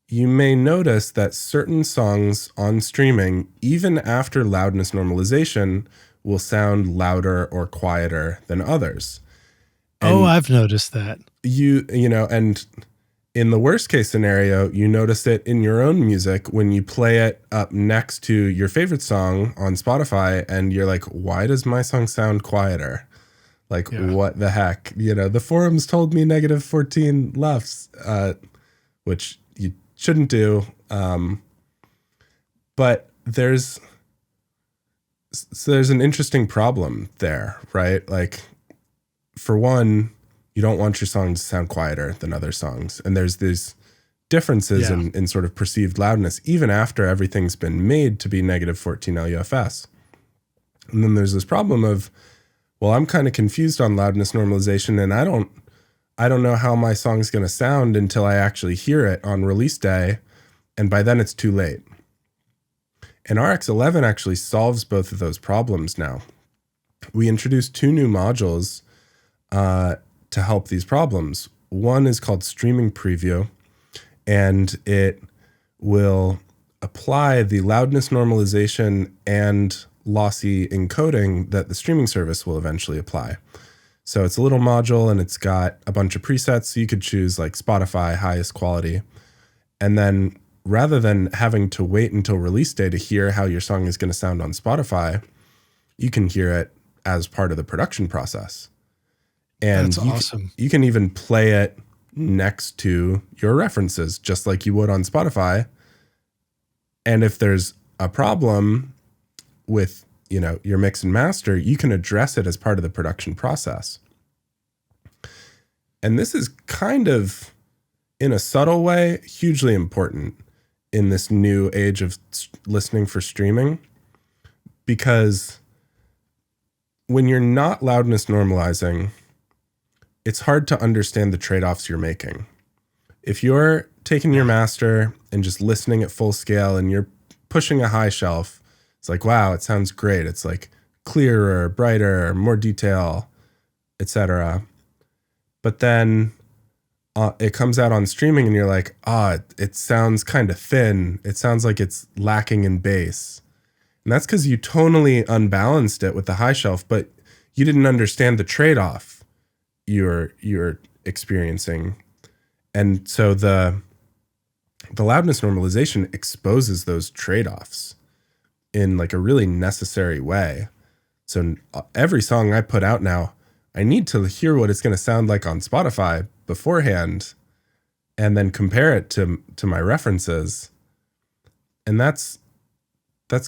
you may notice that certain songs on streaming, even after loudness normalization, will sound louder or quieter than others. And I've noticed that. And in the worst case scenario, you notice it in your own music when you play it up next to your favorite song on Spotify, and you're like, why does my song sound quieter? Like, What the heck? The forums told me negative 14 LUFS, which you shouldn't do. But there's an interesting problem there, right? Like, for one, you don't want your song to sound quieter than other songs. And there's these differences in sort of perceived loudness, even after everything's been made to be negative 14 LUFS. And then there's this problem of, well, I'm kind of confused on loudness normalization, and I don't know how my song's going to sound until I actually hear it on release day. And by then it's too late. And RX11 actually solves both of those problems now. We introduced 2 new modules to help these problems. One is called Streaming Preview, and it will apply the loudness normalization and lossy encoding that the streaming service will eventually apply. So it's a little module, and it's got a bunch of presets. So you could choose like Spotify, highest quality. And then rather than having to wait until release day to hear how your song is going to sound on Spotify, you can hear it as part of the production process. And that's awesome. You can even play it next to your references, just like you would on Spotify. And if there's a problem with, your mix and master, you can address it as part of the production process. And this is kind of, in a subtle way, hugely important in this new age of listening for streaming, because when you're not loudness normalizing, it's hard to understand the trade-offs you're making. If you're taking your master and just listening at full scale and you're pushing a high shelf, it's like, wow, it sounds great. It's like clearer, brighter, more detail, etc. But then it comes out on streaming and you're like, it sounds kind of thin. It sounds like it's lacking in bass. And that's because you tonally unbalanced it with the high shelf, but you didn't understand the trade-off you're experiencing. And so the loudness normalization exposes those trade-offs in like a really necessary way. So every song I put out now, I need to hear what it's going to sound like on Spotify beforehand and then compare it to my references. And that's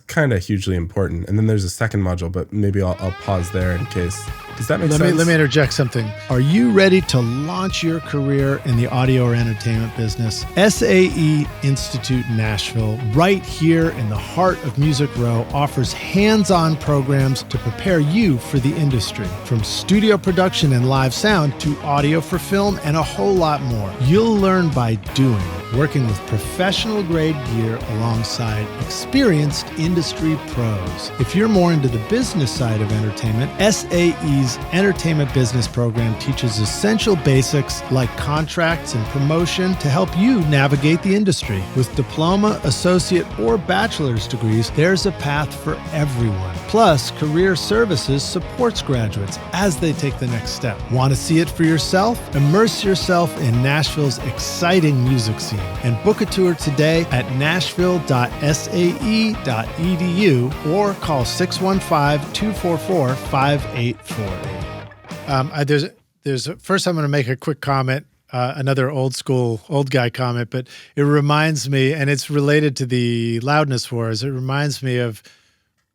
kind of hugely important. And then there's a second module, but maybe I'll pause there in case Does that make Let sense? me interject something. Are you ready to launch your career in the audio or entertainment business? SAE Institute Nashville, right here in the heart of Music Row, offers hands-on programs to prepare you for the industry. From studio production and live sound to audio for film and a whole lot more. You'll learn by doing, working with professional grade gear alongside experienced industry pros. If you're more into the business side of entertainment, SAE's Entertainment Business Program teaches essential basics like contracts and promotion to help you navigate the industry. With diploma, associate, or bachelor's degrees, there's a path for everyone. Plus, Career Services supports graduates as they take the next step. Want to see it for yourself? Immerse yourself in Nashville's exciting music scene and book a tour today at nashville.sae.edu or call 615-244-5848. First, I'm going to make a quick comment, another old guy comment, but it reminds me, and it's related to the Loudness Wars. It reminds me of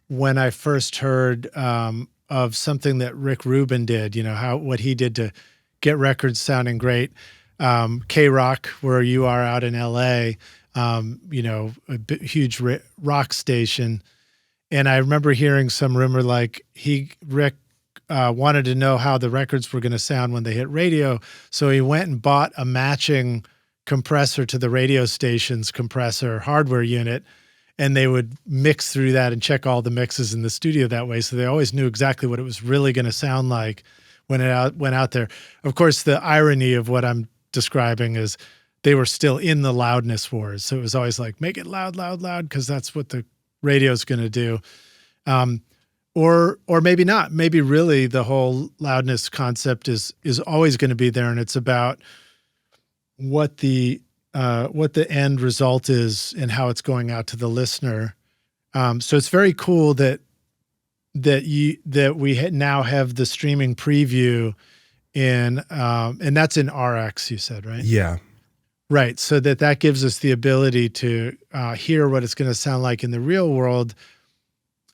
when I first heard of something that Rick Rubin did, what he did to get records sounding great. K-Rock, where you are out in LA, a huge rock station. And I remember hearing some rumor like Rick wanted to know how the records were going to sound when they hit radio. So he went and bought a matching compressor to the radio station's compressor hardware unit. And they would mix through that and check all the mixes in the studio that way. So they always knew exactly what it was really going to sound like when it went out there. Of course, the irony of what I'm describing is they were still in the loudness wars. So it was always like, make it loud, loud, loud, because that's what the radio's going to do. Or maybe not. Maybe really the whole loudness concept is always going to be there, and it's about what the end result is and how it's going out to the listener. So it's very cool that we now have the streaming preview and that's in RX, you said, right? Yeah. Right. So that gives us the ability to hear what it's going to sound like in the real world.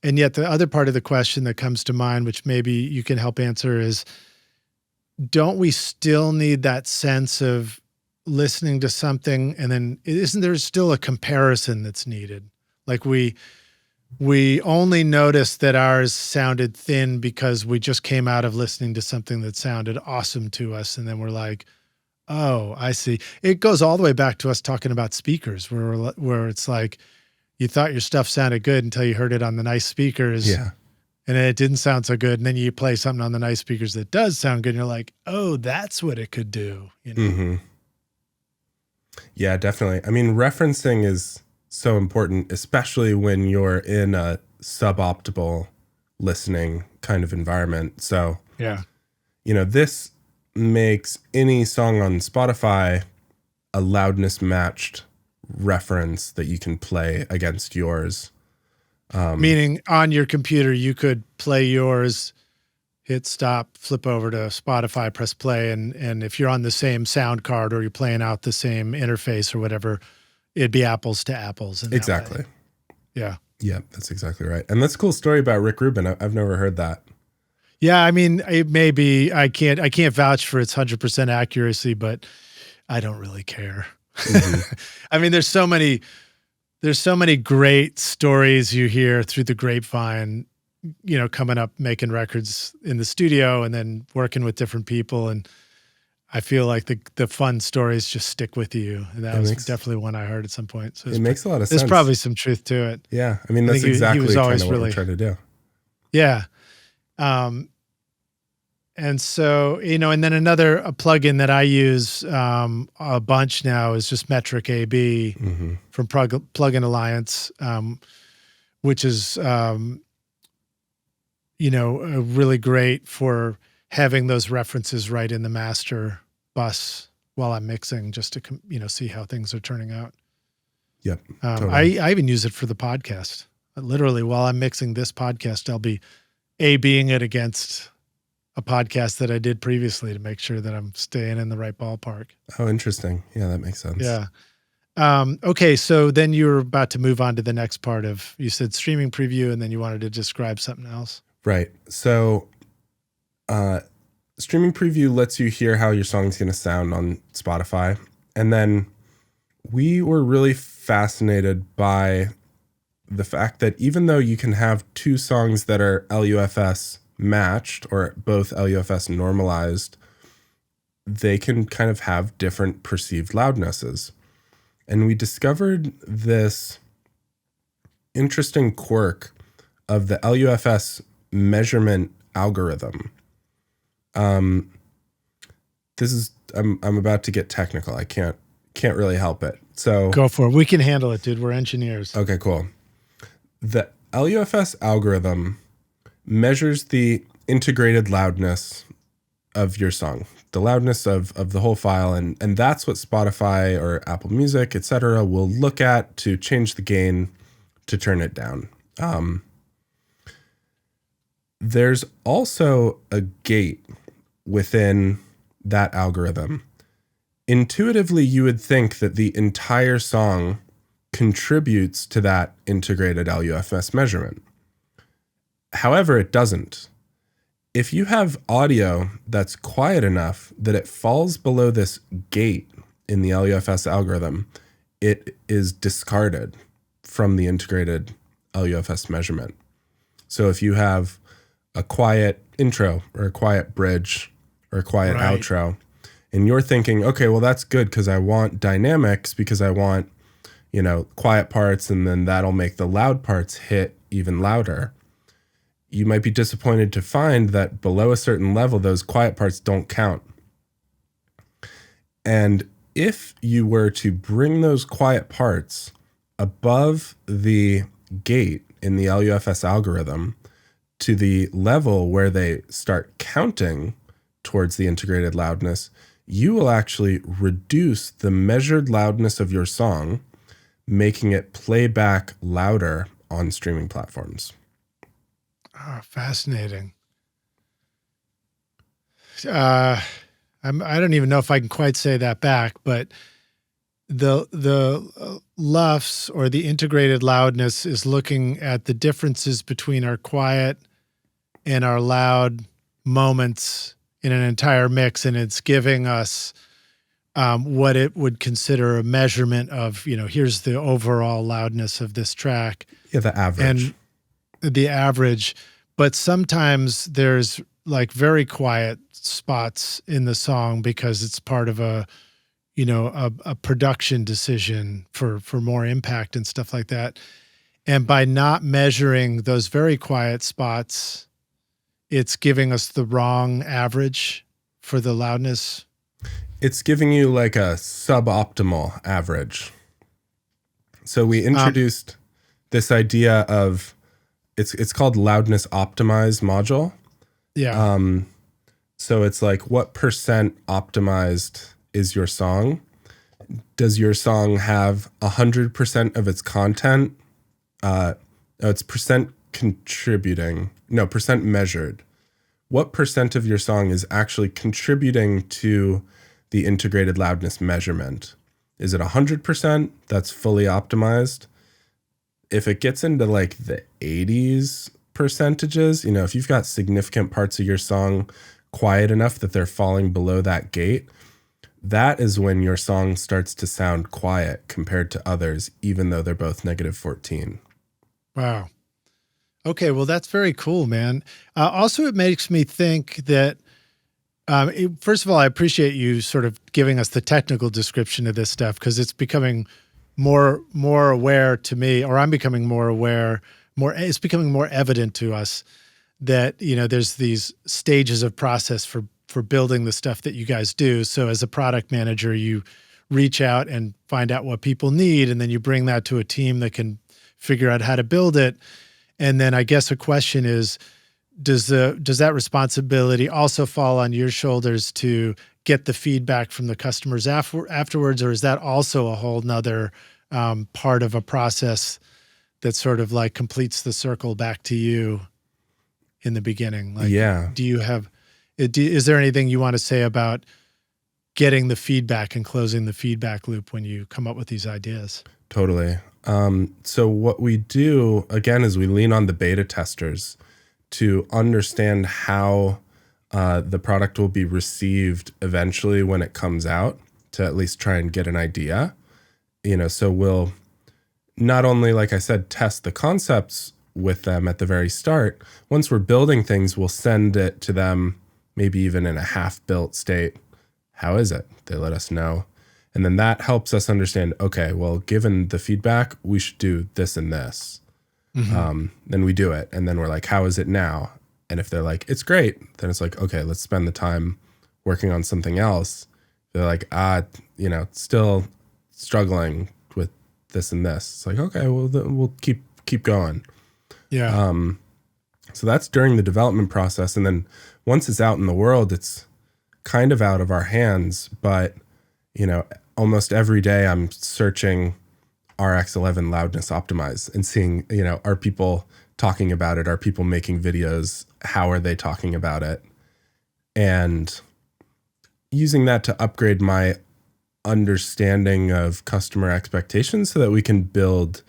And yet the other part of the question that comes to mind, which maybe you can help answer, is don't we still need that sense of listening to something and then isn't there still a comparison that's needed? Like we only noticed that ours sounded thin because we just came out of listening to something that sounded awesome to us. And then we're like, oh, I see. It goes all the way back to us talking about speakers where it's like, you thought your stuff sounded good until you heard it on the nice speakers. Yeah. And then it didn't sound so good. And then you play something on the nice speakers that does sound good. And you're like, oh, that's what it could do. Mm-hmm. Yeah, definitely. I mean, referencing is so important, especially when you're in a suboptimal listening kind of environment. So, yeah, this makes any song on Spotify a loudness matched reference that you can play against yours. Meaning on your computer, you could play yours, hit stop, flip over to Spotify, press play. And if you're on the same sound card or you're playing out the same interface or whatever, it'd be apples to apples. Exactly. Yeah. Yeah, that's exactly right. And that's a cool story about Rick Rubin. I've never heard that. Yeah. I mean, it may be, I can't vouch for its 100% accuracy, but I don't really care. Mm-hmm. I mean, there's so many great stories you hear through the grapevine, coming up, making records in the studio and then working with different people. And I feel like the fun stories just stick with you. And that was definitely one I heard at some point. So it makes a lot of sense. There's probably some truth to it. Yeah. I mean, that's exactly kind of what we're trying to do. Yeah. And so, and then a plugin that I use a bunch now is just Metric AB mm-hmm. from Plugin Alliance, which is, really great for having those references right in the master bus while I'm mixing, just to, see how things are turning out. Yep. Totally. I even use it for the podcast. Literally, while I'm mixing this podcast, I'll be A-Bing it against a podcast that I did previously to make sure that I'm staying in the right ballpark. Oh, interesting. Yeah, that makes sense. Yeah. Okay. So then you were about to move on to the next part you said streaming preview, and then you wanted to describe something else. Right. So Streaming preview lets you hear how your song's going to sound on Spotify. And then we were really fascinated by the fact that even though you can have two songs that are LUFS matched or both LUFS normalized, they can kind of have different perceived loudnesses. And we discovered this interesting quirk of the LUFS measurement algorithm. This is I'm about to get technical. I can't really help it. So go for it. We can handle it, dude. We're engineers. Okay, cool. The LUFS algorithm measures the integrated loudness of your song, the loudness of the whole file, and that's what Spotify or Apple Music, etc., will look at to change the gain to turn it down. There's also a gate within that algorithm. Intuitively, you would think that the entire song contributes to that integrated LUFS measurement. However, it doesn't. If you have audio that's quiet enough that it falls below this gate in the LUFS algorithm, it is discarded from the integrated LUFS measurement. So if you have a quiet intro or a quiet bridge or a quiet outro, and you're thinking, okay, well, that's good because I want dynamics, because I want, quiet parts, and then that'll make the loud parts hit even louder. You might be disappointed to find that below a certain level, those quiet parts don't count. And if you were to bring those quiet parts above the gate in the LUFS algorithm to the level where they start counting towards the integrated loudness, you will actually reduce the measured loudness of your song, making it play back louder on streaming platforms. Oh, fascinating. I don't even know if I can quite say that back, but the LUFS, or the integrated loudness, is looking at the differences between our quiet and our loud moments in an entire mix, and it's giving us what it would consider a measurement of, here's the overall loudness of this track. Yeah, the average. And the average. But sometimes there's like very quiet spots in the song because it's part of a production decision for more impact and stuff like that. And by not measuring those very quiet spots, it's giving us the wrong average for the loudness. It's giving you like a suboptimal average. So we introduced this idea of, it's called loudness optimized module. Yeah. So it's like, what percent optimized is your song? Does your song have 100% of its content? It's percent contributing. No, percent measured. What percent of your song is actually contributing to the integrated loudness measurement? Is it 100%? That's fully optimized. If it gets into like the 80s percentages, if you've got significant parts of your song quiet enough that they're falling below that gate, that is when your song starts to sound quiet compared to others, even though they're both -14. Wow. Okay, well, that's very cool, man. Also, it makes me think that, first of all, I appreciate you sort of giving us the technical description of this stuff, because it's becoming more aware to me, or I'm becoming more aware, it's becoming more evident to us that, there's these stages of process for building the stuff that you guys do. So as a product manager, you reach out and find out what people need, and then you bring that to a team that can figure out how to build it. And then I guess a question is, does that responsibility also fall on your shoulders to get the feedback from the customers afterwards, or is that also a whole nother part of a process that sort of like completes the circle back to you in the beginning? Like, yeah. Is there anything you want to say about getting the feedback and closing the feedback loop when you come up with these ideas? Totally. So what we do, again, is we lean on the beta testers to understand how the product will be received eventually when it comes out, to at least try and get an idea. So we'll not only, like I said, test the concepts with them at the very start. Once we're building things, we'll send it to them, maybe even in a half-built state. How is it? They let us know. And then that helps us understand, okay, well, given the feedback, we should do this and this. Then we do it. And then we're like, how is it now? And if they're like, it's great, then it's like, okay, let's spend the time working on something else. They're like, still struggling with this and this. It's like, okay, well, we'll keep going. Yeah. So that's during the development process. And then once it's out in the world, it's kind of out of our hands. But, almost every day I'm searching RX11 loudness optimize and seeing, are people talking about it? Are people making videos? How are they talking about it? And using that to upgrade my understanding of customer expectations so that we can build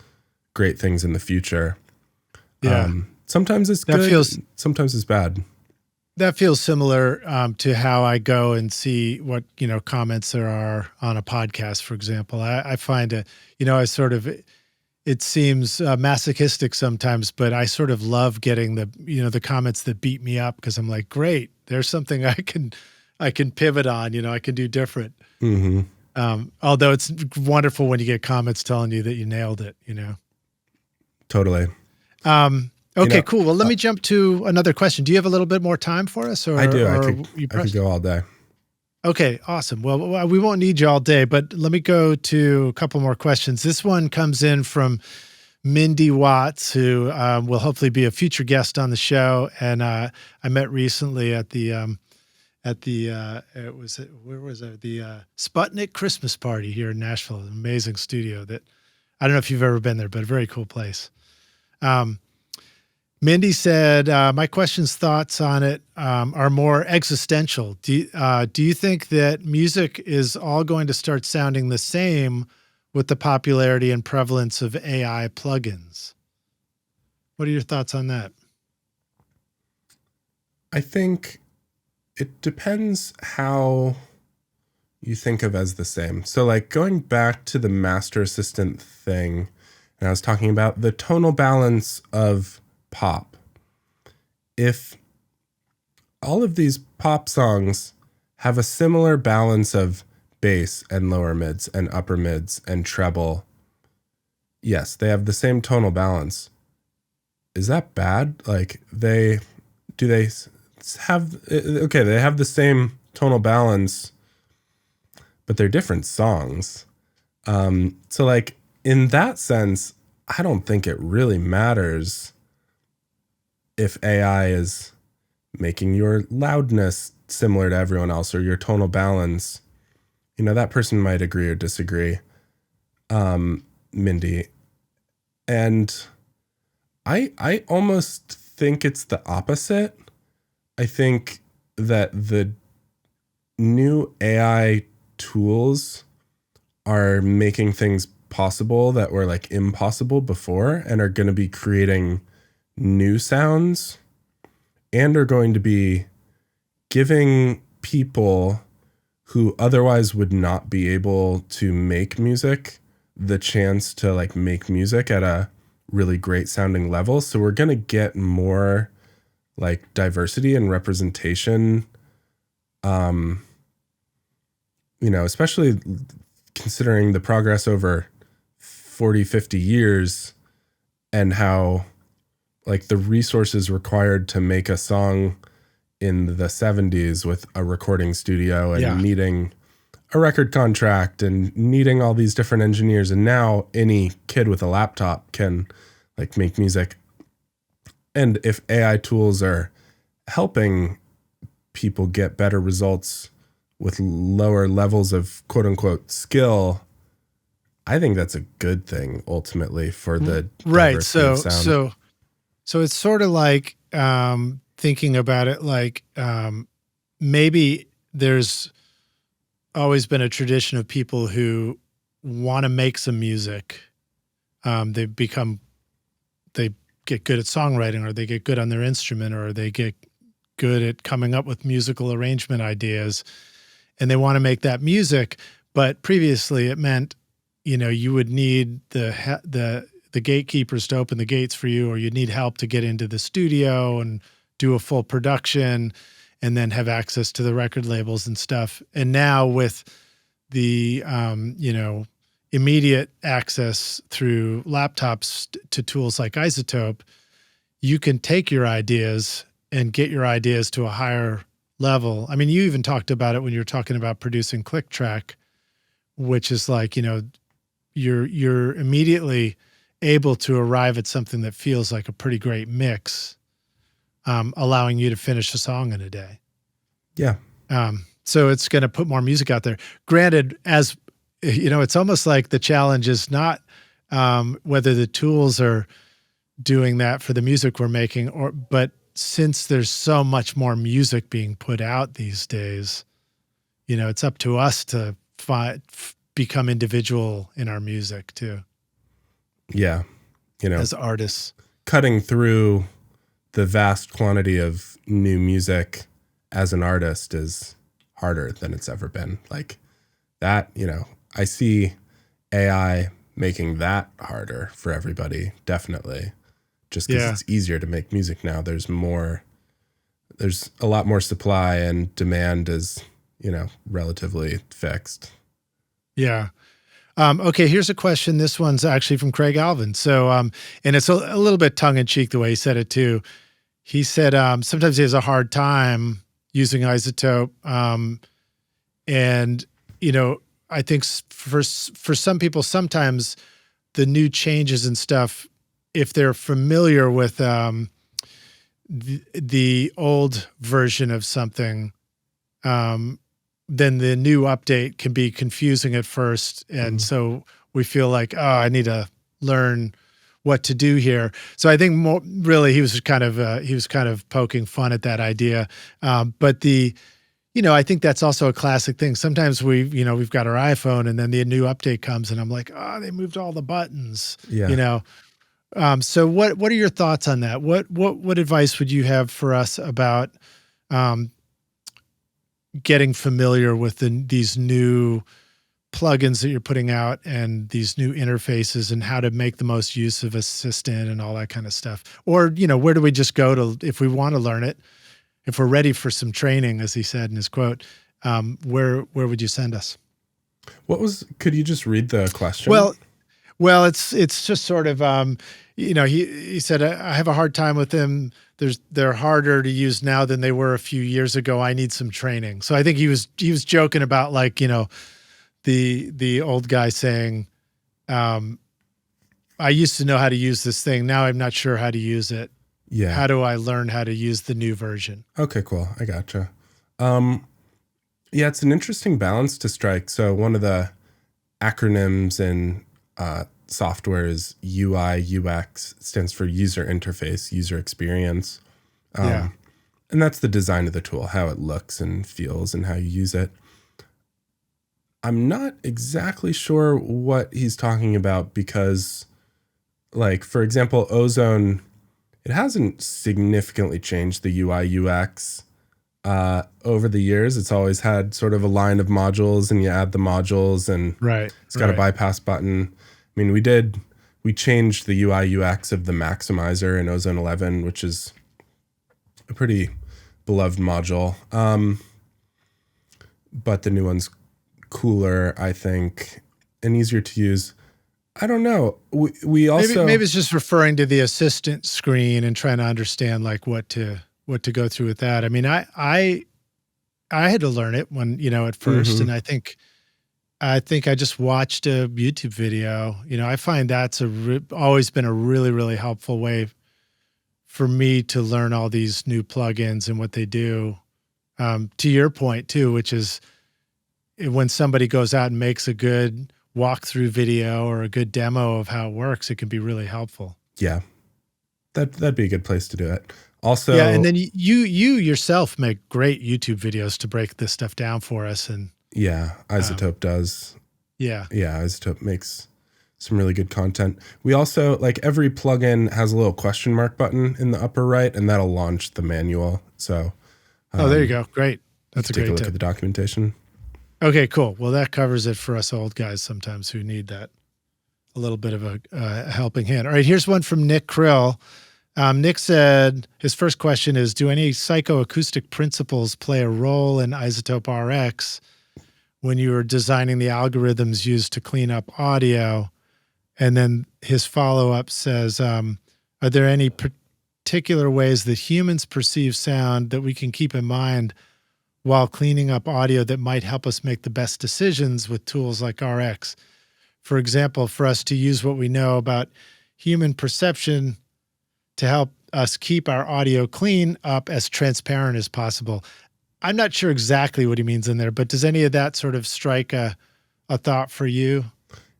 great things in the future. Yeah. Sometimes it's good, sometimes it's bad. That feels similar to how I go and see what, comments there are on a podcast, for example. I find it seems masochistic sometimes, but I sort of love getting the comments that beat me up, because I'm like, great, there's something I can pivot on, I can do different. Although it's wonderful when you get comments telling you that you nailed it, Totally. Okay, cool. Well, let me jump to another question. Do you have a little bit more time for us? Or, I do. Or I could go all day. Okay, awesome. Well, we won't need you all day, but let me go to a couple more questions. This one comes in from Mindy Watts, who will hopefully be a future guest on the show. And I met recently at the Sputnik Christmas party here in Nashville. An amazing studio that I don't know if you've ever been there, but a very cool place. Mindy said, my questions, thoughts on it are more existential. Do you think that music is all going to start sounding the same with the popularity and prevalence of AI plugins? What are your thoughts on that? I think it depends how you think of as the same. So like going back to the Master Assistant thing, and I was talking about the tonal balance of pop. If all of these pop songs have a similar balance of bass and lower mids and upper mids and treble, yes, they have the same tonal balance. Is that bad? Like they have the same tonal balance, but they're different songs. So like in that sense, I don't think it really matters if AI is making your loudness similar to everyone else or your tonal balance. That person might agree or disagree, Mindy. And I almost think it's the opposite. I think that the new AI tools are making things possible that were like impossible before, and are going to be creating new sounds, and are going to be giving people who otherwise would not be able to make music the chance to like make music at a really great sounding level. So we're going to get more like diversity and representation, especially considering the progress over 40, 50 years and how like the resources required to make a song in the 70s with a recording studio and needing a record contract and needing all these different engineers. And now any kid with a laptop can like make music. And if AI tools are helping people get better results with lower levels of quote unquote skill, I think that's a good thing ultimately for the right. Sound. So it's sort of like thinking about it like maybe there's always been a tradition of people who want to make some music. They get good at songwriting, or they get good on their instrument, or they get good at coming up with musical arrangement ideas, and they want to make that music. But previously it meant, you would need the gatekeepers to open the gates for you, or you'd need help to get into the studio and do a full production and then have access to the record labels and stuff. And now with the, immediate access through laptops to tools like iZotope, you can take your ideas and get your ideas to a higher level. I mean, you even talked about it when you were talking about producing Click Track, which is like, you're immediately able to arrive at something that feels like a pretty great mix, allowing you to finish a song in a day. Yeah. So it's going to put more music out there. Granted, as it's almost like the challenge is not whether the tools are doing that for the music we're making, but since there's so much more music being put out these days, it's up to us to become individual in our music too. Yeah. As artists, cutting through the vast quantity of new music as an artist is harder than it's ever been. Like that, I see AI making that harder for everybody, definitely. Just because it's easier to make music now. There's a lot more supply, and demand is, relatively fixed. Yeah. Okay, here's a question. This one's actually from Craig Alvin. So, and it's a little bit tongue in cheek the way he said it too. He said sometimes he has a hard time using iZotope, and I think for some people, sometimes the new changes and stuff, if they're familiar with the old version of something, then the new update can be confusing at first. And so we feel like, oh, I need to learn what to do here. So I think really he was kind of poking fun at that idea. But I think that's also a classic thing. Sometimes we've got our iPhone and then the new update comes and I'm like, oh, they moved all the buttons, So what are your thoughts on that? What advice would you have for us about, getting familiar with these new plugins that you're putting out and these new interfaces and how to make the most use of Assistant and all that kind of stuff? Or, where do we just go to, if we want to learn it, if we're ready for some training, as he said in his quote, where would you send us? Could you just read the question? Well, it's just sort of, he said, I have a hard time with them. They're harder to use now than they were a few years ago. I need some training. So I think he was joking about like, the old guy saying, I used to know how to use this thing. Now I'm not sure how to use it. Yeah. How do I learn how to use the new version? Okay, cool. I gotcha. It's an interesting balance to strike. So one of the acronyms in software is UI, UX. It stands for user interface, user experience. And that's the design of the tool, how it looks and feels and how you use it. I'm not exactly sure what he's talking about because, like, for example, Ozone, it hasn't significantly changed the UI, UX over the years. It's always had sort of a line of modules and you add the modules and it's got a bypass button. I mean, we changed the UI UX of the maximizer in Ozone 11, which is a pretty beloved module. But the new one's cooler, I think, and easier to use. I don't know. We also maybe it's just referring to the assistant screen and trying to understand like what to go through with that. I mean, I had to learn it when, at first, and I think I just watched a YouTube video. I find that's always been a really, really helpful way for me to learn all these new plugins and what they do. To your point too, which is when somebody goes out and makes a good walkthrough video or a good demo of how it works, it can be really helpful. Yeah, that'd be a good place to do it. Also, and then you yourself make great YouTube videos to break this stuff down for us. And iZotope does. Yeah, iZotope makes some really good content. We also, like, every plugin has a little question mark button in the upper right, and that'll launch the manual. So Oh, there you go. Great. That's a Take great a look tip. at the documentation. Okay, cool. Well, that covers it for us old guys sometimes who need that a little bit of a helping hand. All right, here's one from Nick Krill. Nick said his first question is, do any psychoacoustic principles play a role in iZotope RX when you were designing the algorithms used to clean up audio? And then his follow-up says, are there any particular ways that humans perceive sound that we can keep in mind while cleaning up audio that might help us make the best decisions with tools like RX? For example, for us to use what we know about human perception to help us keep our audio clean up as transparent as possible. I'm not sure exactly what he means in there, but does any of that sort of strike a thought for you?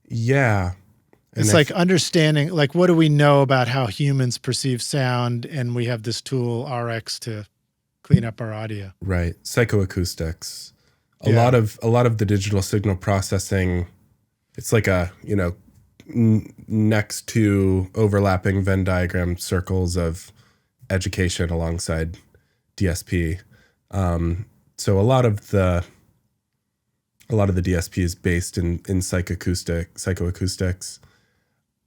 Yeah. It's like understanding, like, what do we know about how humans perceive sound? And we have this tool RX to clean up our audio. Right. Psychoacoustics. A lot of the digital signal processing, it's like a, next to overlapping Venn diagram circles of education alongside DSP. So a lot of the DSP is based in psychoacoustics.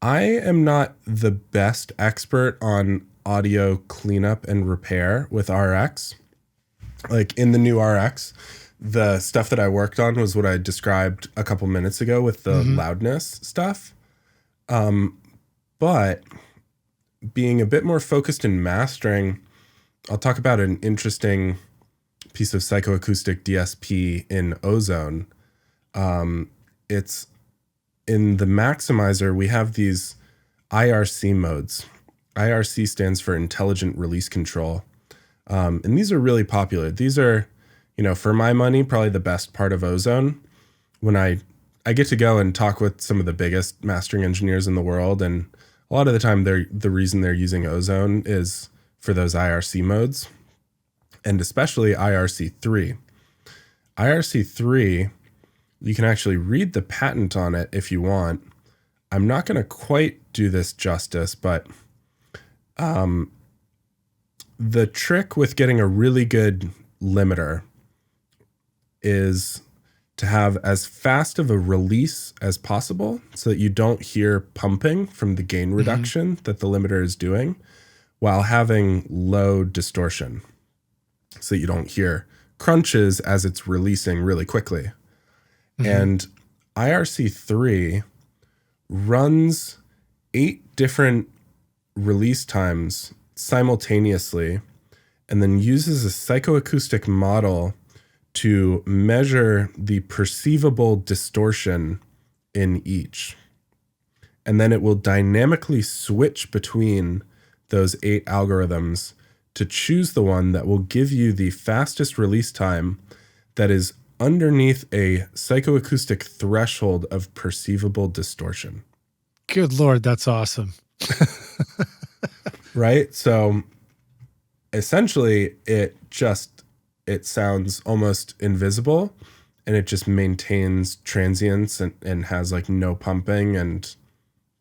I am not the best expert on audio cleanup and repair with RX. Like in the new RX, the stuff that I worked on was what I described a couple minutes ago with the loudness stuff. But being a bit more focused in mastering, I'll talk about an interesting piece of psychoacoustic DSP in Ozone. It's in the maximizer, we have these IRC modes. IRC stands for Intelligent Release Control. And these are really popular. These are, for my money, probably the best part of Ozone. When I get to go and talk with some of the biggest mastering engineers in the world, and a lot of the time the reason they're using Ozone is for those IRC modes, and especially IRC3. IRC3, you can actually read the patent on it if you want. I'm not going to quite do this justice, but the trick with getting a really good limiter is to have as fast of a release as possible so that you don't hear pumping from the gain reduction that the limiter is doing, while having low distortion so that you don't hear crunches as it's releasing really quickly. And IRC3 runs 8 different release times simultaneously and then uses a psychoacoustic model to measure the perceivable distortion in each. And then it will dynamically switch between those 8 algorithms to choose the one that will give you the fastest release time that is underneath a psychoacoustic threshold of perceivable distortion. Good Lord, that's awesome. Right? So essentially it sounds almost invisible, and it just maintains transients and has like no pumping and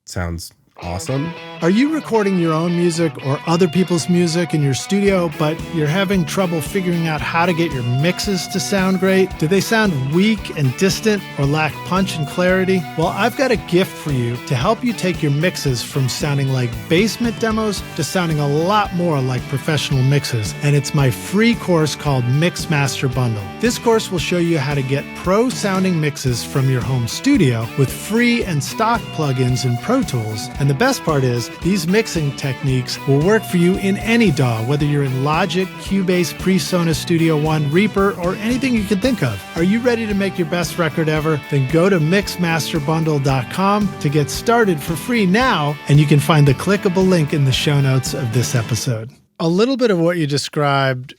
sounds awesome. Are you recording your own music or other people's music in your studio, but you're having trouble figuring out how to get your mixes to sound great? Do they sound weak and distant or lack punch and clarity? Well, I've got a gift for you to help you take your mixes from sounding like basement demos to sounding a lot more like professional mixes. And it's my free course called Mix Master Bundle. This course will show you how to get pro sounding mixes from your home studio with free and stock plugins in Pro Tools. And the best part is, these mixing techniques will work for you in any DAW, whether you're in Logic, Cubase, PreSonus Studio One, Reaper, or anything you can think of. Are you ready to make your best record ever? Then go to mixmasterbundle.com to get started for free now, and you can find the clickable link in the show notes of this episode. A little bit of what you described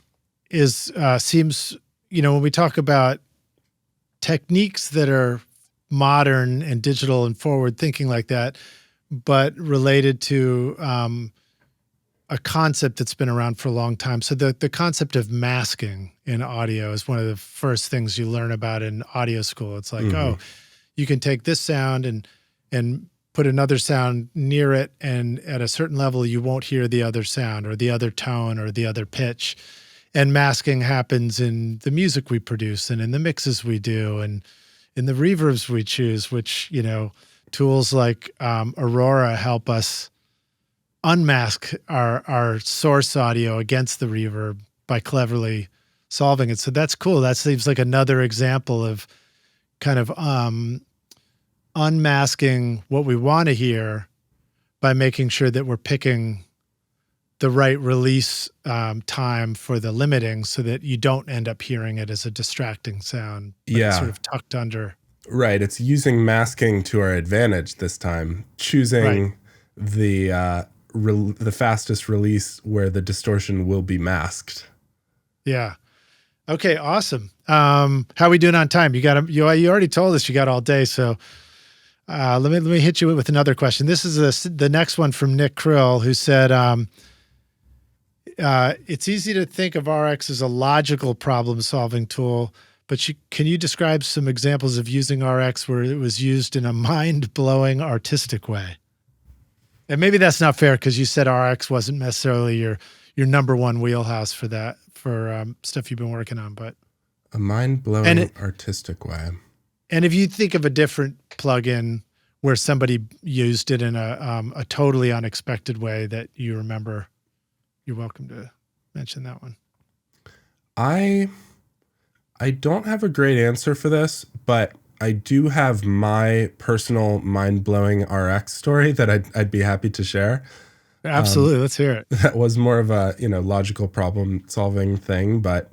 seems, when we talk about techniques that are modern and digital and forward thinking like that, but related to a concept that's been around for a long time. So the concept of masking in audio is one of the first things you learn about in audio school. It's like, oh, you can take this sound and put another sound near it, and at a certain level, you won't hear the other sound or the other tone or the other pitch. And masking happens in the music we produce and in the mixes we do and in the reverbs we choose, which, tools like Aurora help us unmask our source audio against the reverb by cleverly solving it. So that's cool. That seems like another example of kind of unmasking what we want to hear by making sure that we're picking the right release time for the limiting so that you don't end up hearing it as a distracting sound, but it's sort of tucked under. Right. It's using masking to our advantage this time, choosing the fastest release where the distortion will be masked. Yeah. Okay. Awesome. How are we doing on time? You already told us you got all day. So let me hit you with another question. This is the next one from Nick Krill, who said, it's easy to think of RX as a logical problem-solving tool, but can you describe some examples of using RX where it was used in a mind-blowing artistic way? And maybe that's not fair because you said RX wasn't necessarily your number one wheelhouse for that, for stuff you've been working on, but a mind-blowing artistic way. And if you think of a different plugin where somebody used it in a totally unexpected way that you remember, you're welcome to mention that one. I don't have a great answer for this, but I do have my personal mind-blowing RX story that I'd be happy to share. Absolutely. Let's hear it. That was more of a, logical problem-solving thing, but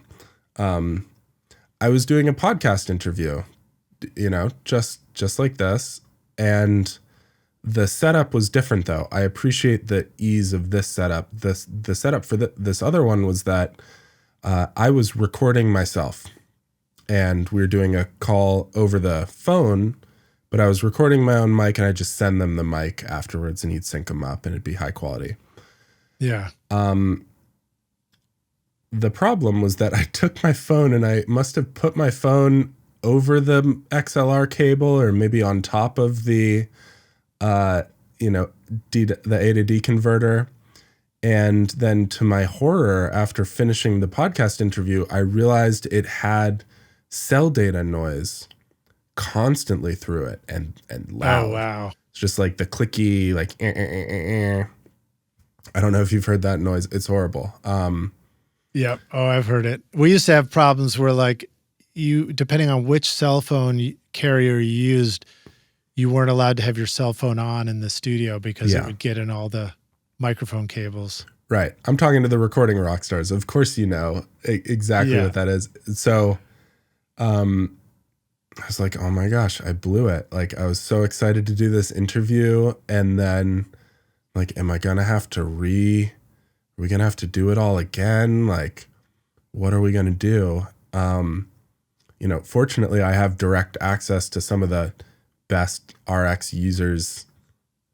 I was doing a podcast interview, just like this, and the setup was different, though. I appreciate the ease of this setup. The setup for this other one was that I was recording myself, and we were doing a call over the phone, but I was recording my own mic, and I just send them the mic afterwards, and he'd sync them up, and it'd be high quality. Yeah. The problem was that I took my phone, and I must have put my phone over the XLR cable, or maybe on top of the A to D converter. And then to my horror, after finishing the podcast interview, I realized it had cell data noise constantly through it and loud. Oh, wow. It's just like the clicky, like, I don't know if you've heard that noise. It's horrible. Yep. Oh, I've heard it. We used to have problems where, like, depending on which cell phone carrier you used, you weren't allowed to have your cell phone on in the studio because it would get in all the microphone cables. Right. I'm talking to the recording rock stars. Of course, exactly what that is. So I was like, oh my gosh, I blew it. Like, I was so excited to do this interview. And then, like, am I going to have to are we going to have to do it all again? Like, what are we going to do? Fortunately, I have direct access to some of the best RX users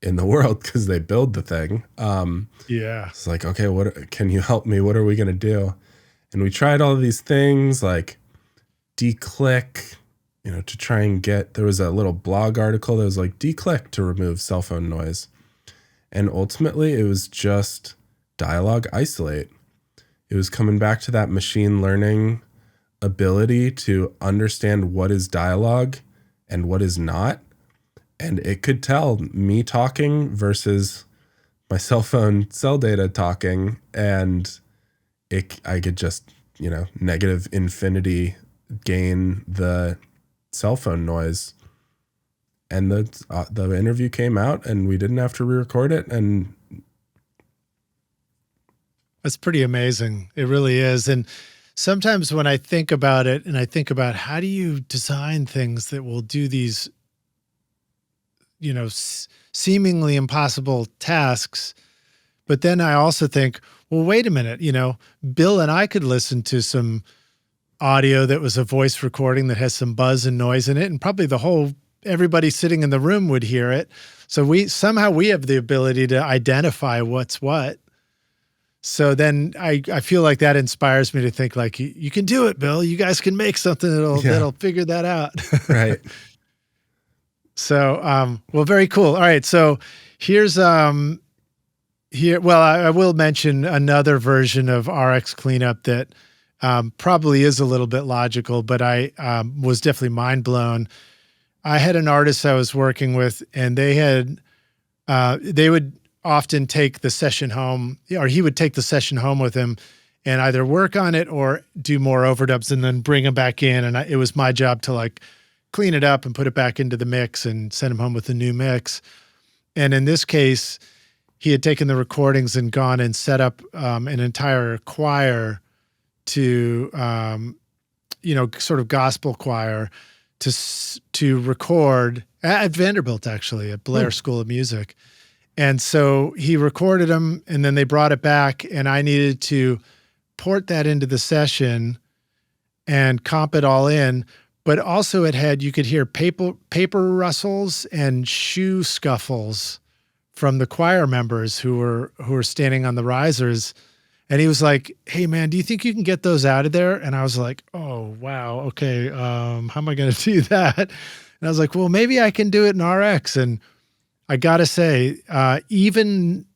in the world because they build the thing. It's like, okay, what can you help me? What are we going to do? And we tried all of these things like declick, to try and there was a little blog article that was like declick to remove cell phone noise. And ultimately it was just dialogue isolate. It was coming back to that machine learning ability to understand what is dialogue and what is not. And it could tell me talking versus my cell phone cell data talking. And I could just, negative infinity gain the cell phone noise. And the interview came out and we didn't have to re-record it. And that's pretty amazing. It really is. And sometimes when I think about it and I think about how do you design things that will do these, seemingly impossible tasks, but then I also think, well, wait a minute, Bill and I could listen to some audio that was a voice recording that has some buzz and noise in it, and probably everybody sitting in the room would hear it. So we have the ability to identify what's what. So then I feel like that inspires me to think like, you can do it, Bill. You guys can make something that'll figure that out. Right. So, well, very cool. All right. So here's, I will mention another version of RX Cleanup that probably is a little bit logical, but I was definitely mind blown. I had an artist I was working with, and they would often take the session home, or he would take the session home with him and either work on it or do more overdubs and then bring them back in. And it was my job to like clean it up and put it back into the mix and send him home with a new mix. And in this case, he had taken the recordings and gone and set up an entire choir to, sort of gospel choir to record at Vanderbilt, actually, at Blair School of Music. And so he recorded them, and then they brought it back, and I needed to port that into the session and comp it all in. But also you could hear paper rustles and shoe scuffles from the choir members who were standing on the risers. And he was like, "Hey man, do you think you can get those out of there?" And I was like, "Oh, wow. Okay. How am I going to do that?" And I was like, "Well, maybe I can do it in RX." And I got to say, even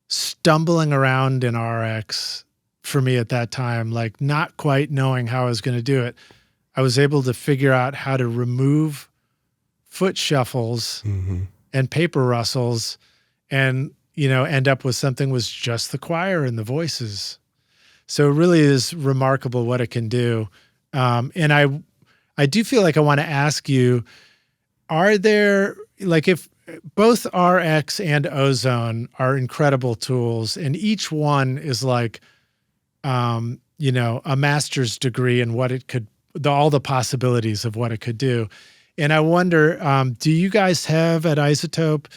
stumbling around in RX for me at that time, like not quite knowing how I was going to do it, I was able to figure out how to remove foot shuffles and paper rustles and, end up with something was just the choir and the voices. So it really is remarkable what it can do. And I do feel like I want to ask you, are there, like, if both RX and Ozone are incredible tools, and each one is like, a master's degree in what it could, all the possibilities of what it could do. And I wonder, do you guys have at iZotope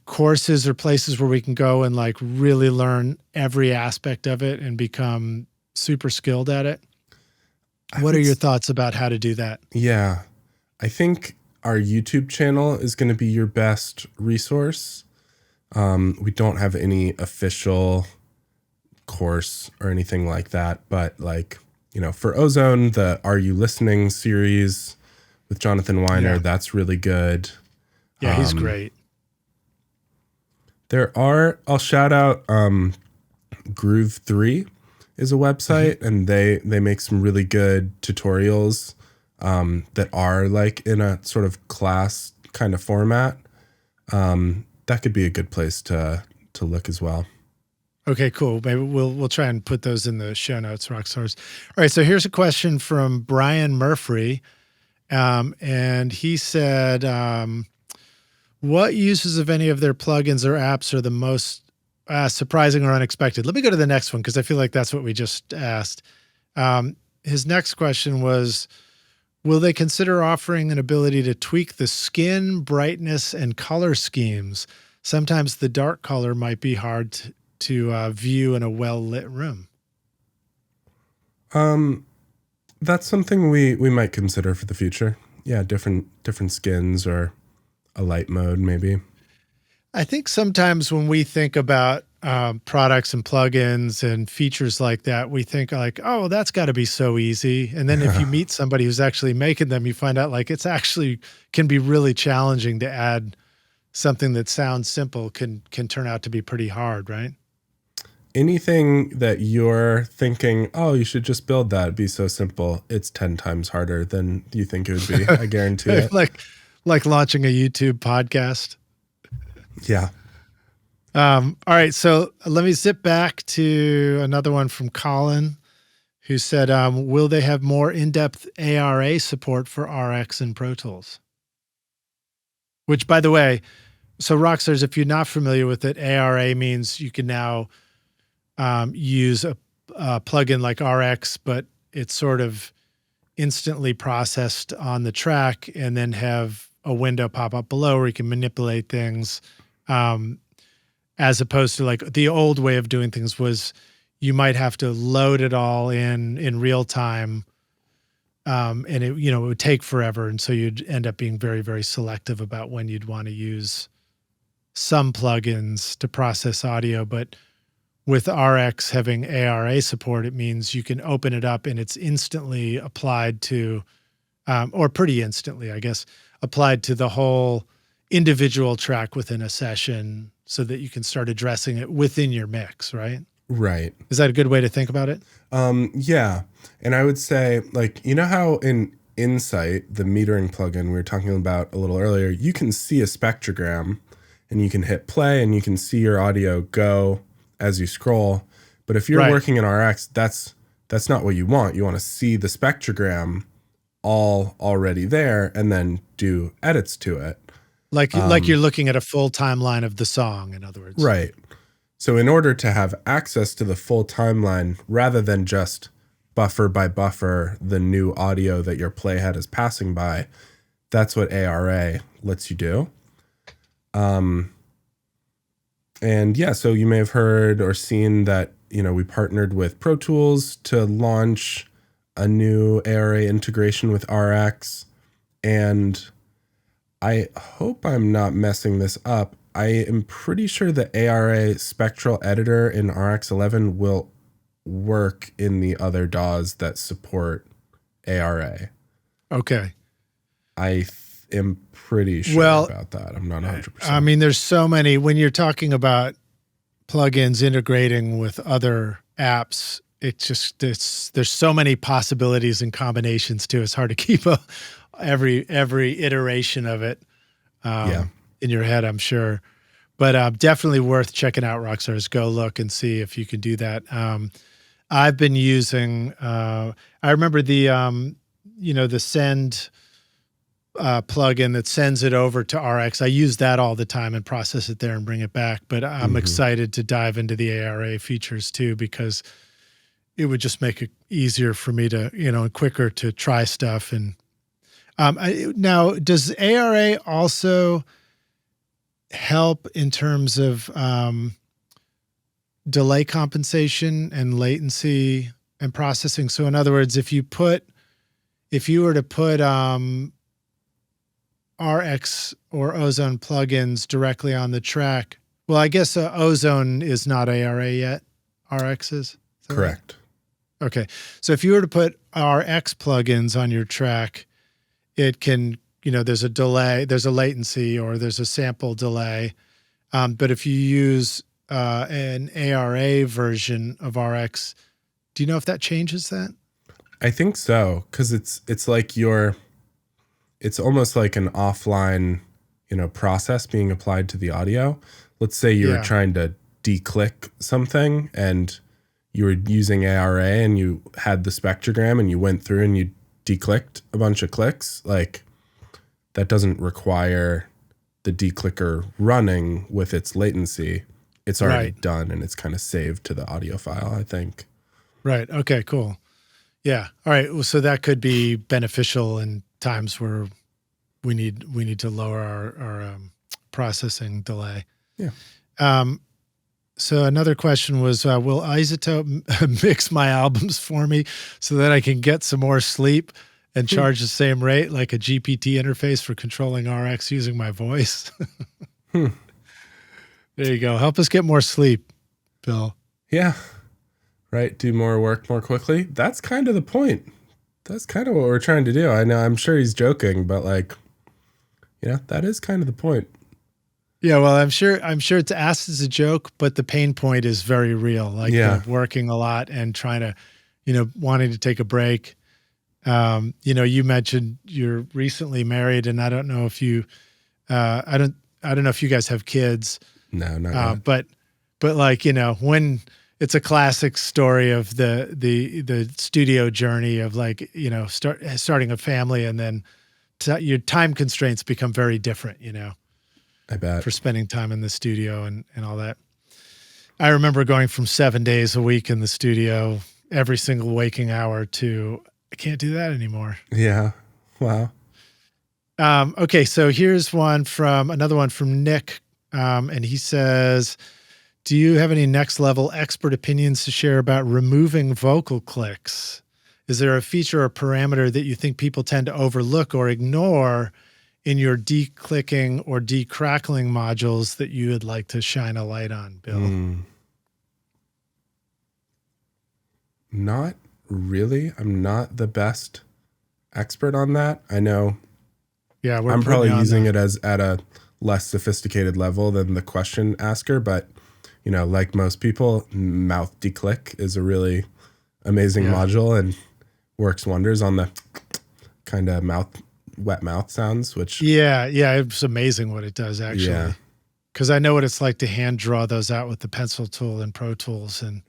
courses or places where we can go and like really learn every aspect of it and become super skilled at it? What are your thoughts about how to do that? Yeah, I think our YouTube channel is going to be your best resource. We don't have any official course or anything like that, but like, for Ozone, the Are You Listening series with Jonathan Weiner, that's really good. Yeah, he's great. I'll shout out Groove 3 is a website, and they make some really good tutorials that are like in a sort of class kind of format. That could be a good place to look as well. Okay, cool. Maybe we'll try and put those in the show notes, Rockstars. All right, so here's a question from Brian Murphy. And he said, what uses of any of their plugins or apps are the most surprising or unexpected? Let me go to the next one because I feel like that's what we just asked. His next question was, will they consider offering an ability to tweak the skin, brightness, and color schemes? Sometimes the dark color might be hard to view in a well-lit room. That's something we might consider for the future. Yeah, different skins or a light mode maybe. I think sometimes when we think about products and plugins and features like that, we think like, oh, that's got to be so easy. And then if you meet somebody who's actually making them, you find out like it's actually can be really challenging to add something that sounds simple can turn out to be pretty hard, right? Anything that you're thinking, oh, you should just build that, it'd be so simple, it's 10 times harder than you think it would be. I guarantee it. Like launching a YouTube podcast. Yeah. All right. So let me zip back to another one from Colin, who said, will they have more in-depth ARA support for RX and Pro Tools? Which, by the way, so Rockstars, if you're not familiar with it, ARA means you can now use a plugin like RX, but it's sort of instantly processed on the track and then have a window pop up below where you can manipulate things. As opposed to like the old way of doing things was you might have to load it all in real time. And it would take forever. And so you'd end up being very, very selective about when you'd want to use some plugins to process audio. But with RX having ARA support, it means you can open it up and it's instantly applied to, or pretty instantly, I guess, applied to the whole individual track within a session so that you can start addressing it within your mix, right? Right. Is that a good way to think about it? Yeah. And I would say, like, you know how in Insight, the metering plugin we were talking about a little earlier, you can see a spectrogram and you can hit play and you can see your audio go as you scroll. But if you're working in RX, that's not what you want. You want to see the spectrogram all already there and then do edits to it. Like you're looking at a full timeline of the song, in other words. Right. So in order to have access to the full timeline, rather than just buffer by buffer the new audio that your playhead is passing by, that's what ARA lets you do. And yeah, so you may have heard or seen that, we partnered with Pro Tools to launch a new ARA integration with RX. And I hope I'm not messing this up. I am pretty sure the ARA spectral editor in RX11 will work in the other DAWs that support ARA. Okay. I am pretty sure about that. I'm not 100%. I mean, there's so many, when you're talking about plugins integrating with other apps, there's so many possibilities and combinations too. It's hard to keep every iteration of it in your head, I'm sure. But definitely worth checking out, Rockstars. Go look and see if you can do that. I've been using, I remember the Send plugin that sends it over to RX. I use that all the time and process it there and bring it back. But I'm excited to dive into the ARA features too, because it would just make it easier for me to, quicker to try stuff. And now, does ARA also help in terms of delay compensation and latency and processing? So in other words, if you were to put RX or Ozone plugins directly on the track, well, I guess Ozone is not ARA yet. RX is? Correct. Right? Okay. So if you were to put RX plugins on your track, it can, there's a delay, there's a latency, or there's a sample delay. But if you use an ARA version of RX, do you know if that changes that? I think so, because it's like it's almost like an offline, process being applied to the audio. Let's say you were trying to declick something and you were using ARA and you had the spectrogram and you went through and you declicked a bunch of clicks. Like, that doesn't require the declicker running with its latency. It's already done and it's kind of saved to the audio file, I think. Right. Okay, cool. Yeah. All right. Well, so that could be beneficial in times where we need to lower our processing delay. Yeah. So another question was, will iZotope mix my albums for me so that I can get some more sleep and charge the same rate, like a GPT interface for controlling RX using my voice? There you go. Help us get more sleep, Bill. Yeah. Right. Do more work more quickly. That's kind of the point. That's kind of what we're trying to do. I know, I'm sure he's joking, but that is kind of the point. Yeah, well, I'm sure it's asked as a joke, but the pain point is very real. Like working a lot and trying to, wanting to take a break. You mentioned you're recently married, and I don't know if you, I don't know if you guys have kids. No, not yet. But when it's a classic story of the studio journey of starting a family, and then your time constraints become very different, I bet, for spending time in the studio and all that. I remember going from 7 days a week in the studio, every single waking hour, to I can't do that anymore. Yeah. Wow. Okay. So here's another one from Nick. And he says, do you have any next level expert opinions to share about removing vocal clicks? Is there a feature or parameter that you think people tend to overlook or ignore in your declicking or decrackling modules that you would like to shine a light on, Bill? Not really. I'm not the best expert on that. I know. Yeah, I'm probably using it as at a less sophisticated level than the question asker, but like most people, mouth declick is a really amazing module and works wonders on the kind of wet mouth sounds, which it's amazing what it does actually. Yeah. Because I know what it's like to hand draw those out with the pencil tool and Pro Tools, and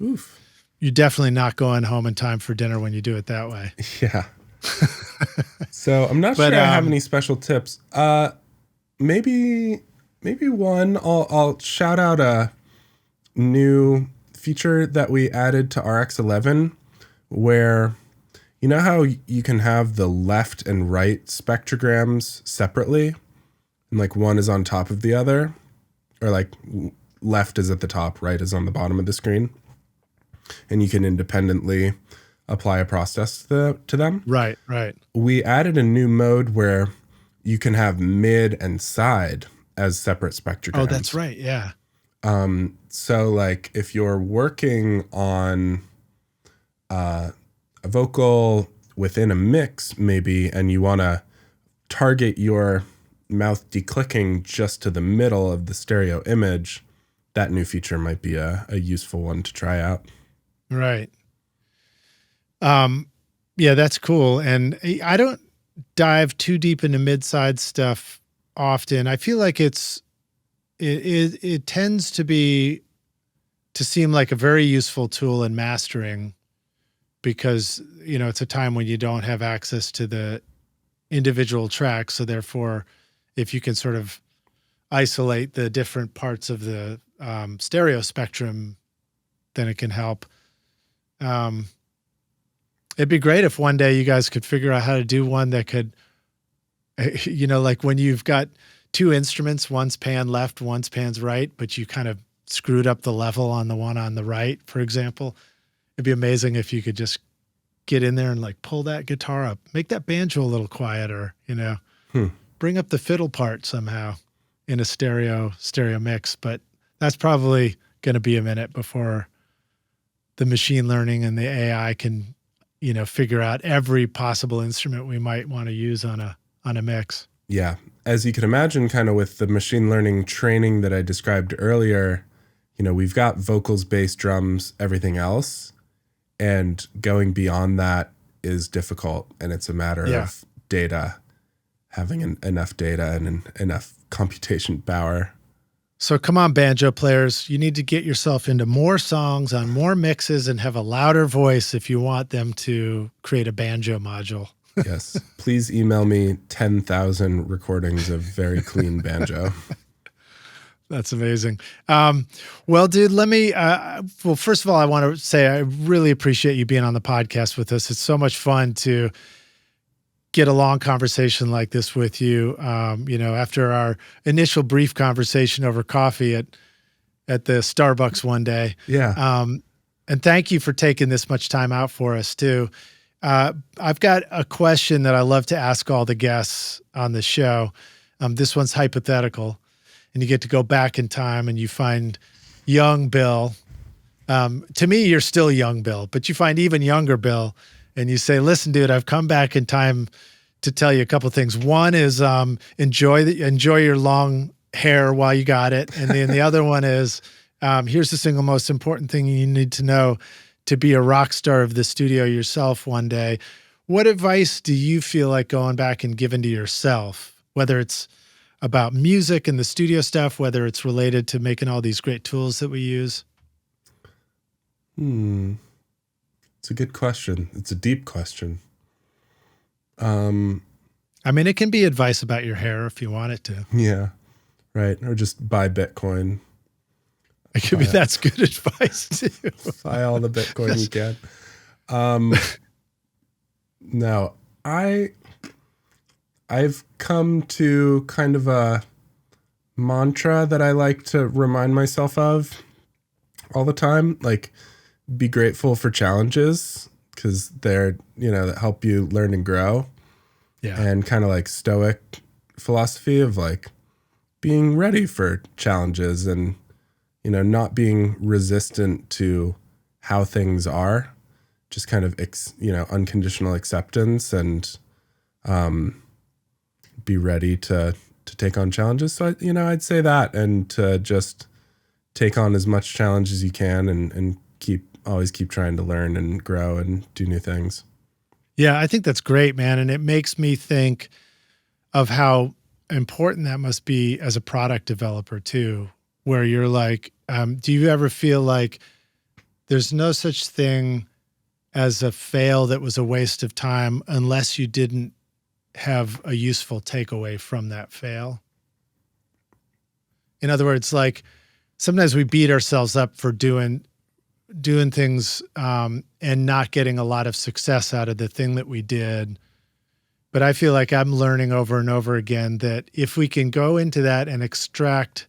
you're definitely not going home in time for dinner when you do it that way. Yeah. So I'm not sure I have any special tips. Maybe one. I'll shout out a new feature that we added to RX11, where you know how you can have the left and right spectrograms separately, and like one is on top of the other, or like left is at the top, right is on the bottom of the screen, and you can independently apply a process to them. Right. We added a new mode where you can have mid and side as separate spectrograms. Oh, that's right. Yeah. So like if you're working on a vocal within a mix maybe, and you want to target your mouth declicking just to the middle of the stereo image, that new feature might be a useful one to try out. Right. Yeah, that's cool. And I don't dive too deep into mid-side stuff often. I feel like it tends to seem like a very useful tool in mastering, because, it's a time when you don't have access to the individual tracks. So therefore, if you can sort of isolate the different parts of the stereo spectrum, then it can help. It'd be great if one day you guys could figure out how to do one that could, like when you've got two instruments, one's pan left, one's pan's right, but you kind of screwed up the level on the one on the right, for example. It'd be amazing if you could just get in there and like pull that guitar up, make that banjo a little quieter, bring up the fiddle part somehow in a stereo mix. But that's probably going to be a minute before the machine learning and the AI can, figure out every possible instrument we might want to use on a mix. Yeah. As you can imagine, kind of with the machine learning training that I described earlier, we've got vocals, bass, drums, everything else. And going beyond that is difficult. And it's a matter of data, having enough data and enough computation power. So come on, banjo players, you need to get yourself into more songs on more mixes and have a louder voice if you want them to create a banjo module. Yes. Please email me 10,000 recordings of very clean banjo. That's amazing. Well, dude, let me, first of all, I want to say I really appreciate you being on the podcast with us. It's so much fun to get a long conversation like this with you. After our initial brief conversation over coffee at the Starbucks one day. Yeah. And thank you for taking this much time out for us too. I've got a question that I love to ask all the guests on the show. This one's hypothetical, and you get to go back in time and you find young Bill. To me, you're still young Bill, but you find even younger Bill, and you say, listen, dude, I've come back in time to tell you a couple of things. One is enjoy your long hair while you got it. And then the other one is here's the single most important thing you need to know to be a rock star of the studio yourself one day. What advice do you feel like going back and giving to yourself, whether it's about music and the studio stuff, whether it's related to making all these great tools that we use? It's a good question. It's a deep question. I mean, it can be advice about your hair if you want it to. Yeah, right. Or just buy Bitcoin. It could be that's good advice too. Buy all the Bitcoin you can. No, I've come to kind of a mantra that I like to remind myself of all the time. Like, be grateful for challenges because they're, that help you learn and grow. Yeah. And kind of like stoic philosophy of like being ready for challenges and, not being resistant to how things are, just kind of, unconditional acceptance and be ready to take on challenges. So, I'd say that, and to just take on as much challenge as you can and always keep trying to learn and grow and do new things. Yeah, I think that's great, man. And it makes me think of how important that must be as a product developer too, where you're like, do you ever feel like there's no such thing as a fail that was a waste of time unless you didn't have a useful takeaway from that fail? In other words, like sometimes we beat ourselves up for doing things and not getting a lot of success out of the thing that we did. But I feel like I'm learning over and over again that if we can go into that and extract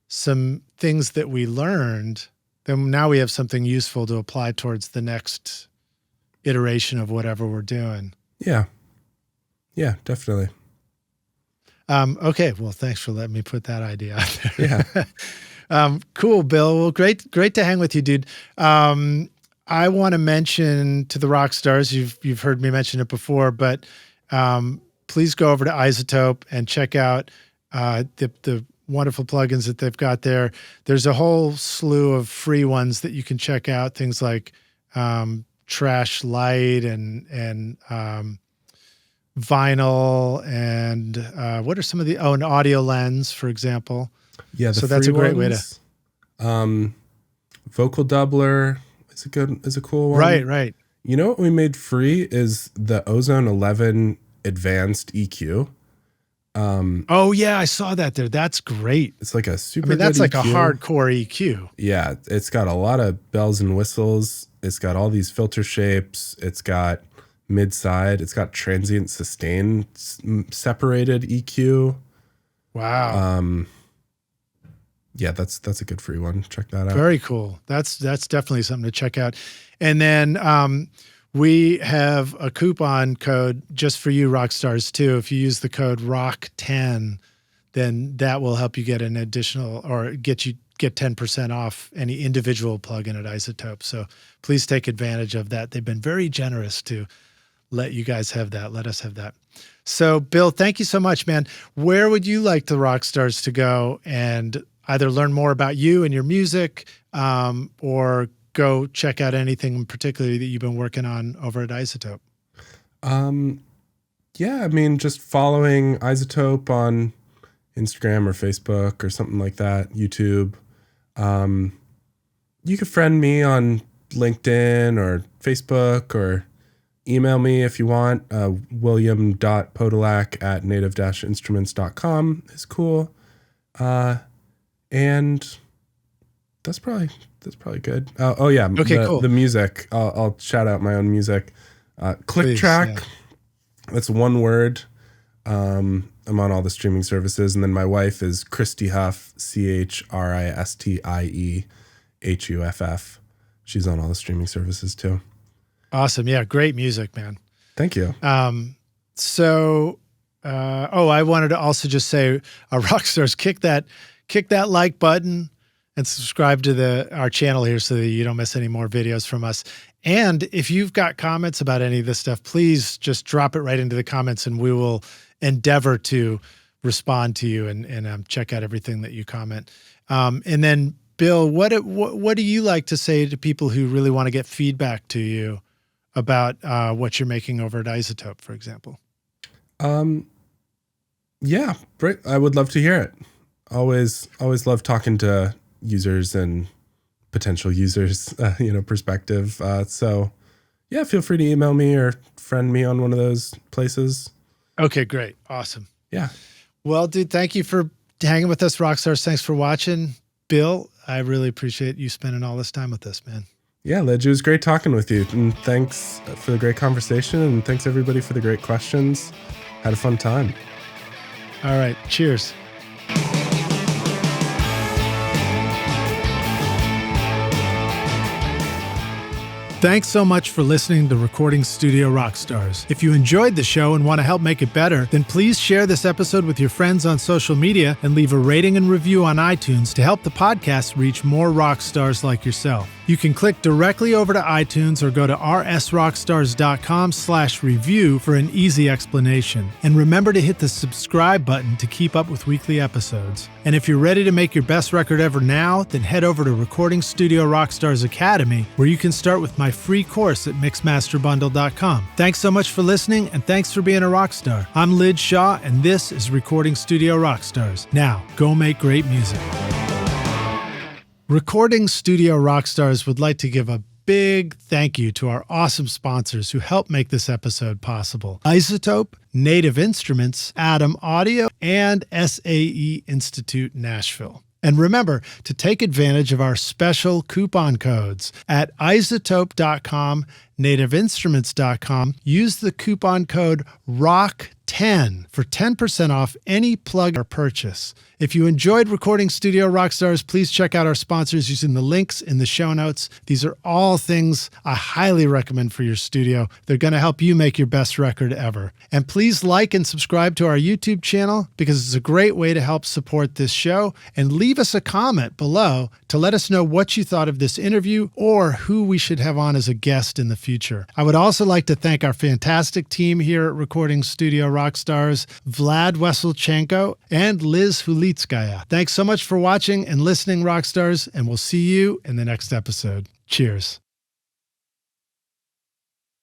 some things that we learned, then now we have something useful to apply towards the next iteration of whatever we're doing. Yeah. Yeah, definitely. Okay. Well, thanks for letting me put that idea out there. Yeah. Cool, Bill. Well, great to hang with you, dude. I want to mention to the rock stars, you've heard me mention it before, but please go over to iZotope and check out the wonderful plugins that they've got there. There's a whole slew of free ones that you can check out, things like Trash Light and Vinyl and what are some of the, an Audio Lens, for example. Yeah, so that's a great way to. Vocal Doubler is a cool one. Right. You know what we made free is the Ozone 11 Advanced EQ. Oh yeah, I saw that there. That's great. It's like a super. I mean, that's good like EQ. a hardcore EQ. Yeah, it's got a lot of bells and whistles. It's got all these filter shapes. It's got mid-side. It's got transient sustain separated EQ. Wow. Yeah, that's a good free one. Check that out. Very cool. That's definitely something to check out. And then we have a coupon code just for you rock stars too. If you use the code ROCK10, then that will help you get an additional or get 10% off any individual plugin at iZotope. So please take advantage of that. They've been very generous to let you guys have that. Let us have that. So Bill, thank you so much, man. Where would you like the rock stars to go and either learn more about you and your music, or go check out anything particularly that you've been working on over at iZotope? Yeah, I mean, just following iZotope on Instagram or Facebook or something like that, YouTube. You can friend me on LinkedIn or Facebook or email me if you want. william.podolak@native-instruments.com is cool. And that's probably good. Oh yeah. Okay, cool. The music. I'll shout out my own music. Click Please, Track. yeah. That's one word. I'm on all the streaming services, and then my wife is Christy Huff, CHRISTIEHUFF. She's on all the streaming services too. Awesome. Yeah. Great music, man. Thank you. I wanted to also just say, rock stars, kick that like button and subscribe to our channel here so that you don't miss any more videos from us. And if you've got comments about any of this stuff, please just drop it right into the comments and we will endeavor to respond to you and check out everything that you comment. And then Bill, what do you like to say to people who really want to get feedback to you about what you're making over at iZotope, for example? Yeah, I would love to hear it. Always love talking to users and potential users, perspective. So yeah, feel free to email me or friend me on one of those places. Okay, great. Awesome. Yeah. Well, dude, thank you for hanging with us, Rockstars. Thanks for watching. Bill, I really appreciate you spending all this time with us, man. Yeah, Ledge, it was great talking with you. And thanks for the great conversation. And thanks everybody for the great questions. Had a fun time. All right. Cheers. Thanks so much for listening to Recording Studio Rockstars. If you enjoyed the show and want to help make it better, then please share this episode with your friends on social media and leave a rating and review on iTunes to help the podcast reach more rock stars like yourself. You can click directly over to iTunes or go to rsrockstars.com/review for an easy explanation. And remember to hit the subscribe button to keep up with weekly episodes. And if you're ready to make your best record ever now, then head over to Recording Studio Rockstars Academy, where you can start with my free course at mixmasterbundle.com. Thanks so much for listening, and thanks for being a rock star. I'm Lid Shaw, and this is Recording Studio Rockstars. Now, go make great music. Recording Studio Rockstars would like to give a big thank you to our awesome sponsors who help make this episode possible: iZotope, Native Instruments, Atom Audio, and SAE Institute Nashville. And remember to take advantage of our special coupon codes at iZotope.com, nativeinstruments.com. Use the coupon code ROCK10 for 10% off any plug or purchase. If you enjoyed Recording Studio Rockstars, please check out our sponsors using the links in the show notes. These are all things I highly recommend for your studio. They're going to help you make your best record ever. And please like and subscribe to our YouTube channel, because it's a great way to help support this show. And leave us a comment below to let us know what you thought of this interview or who we should have on as a guest in the future. I would also like to thank our fantastic team here at Recording Studio Rockstars, Vlad Weselchenko and Liz Hulitskaya. Thanks so much for watching and listening, Rockstars, and we'll see you in the next episode. Cheers.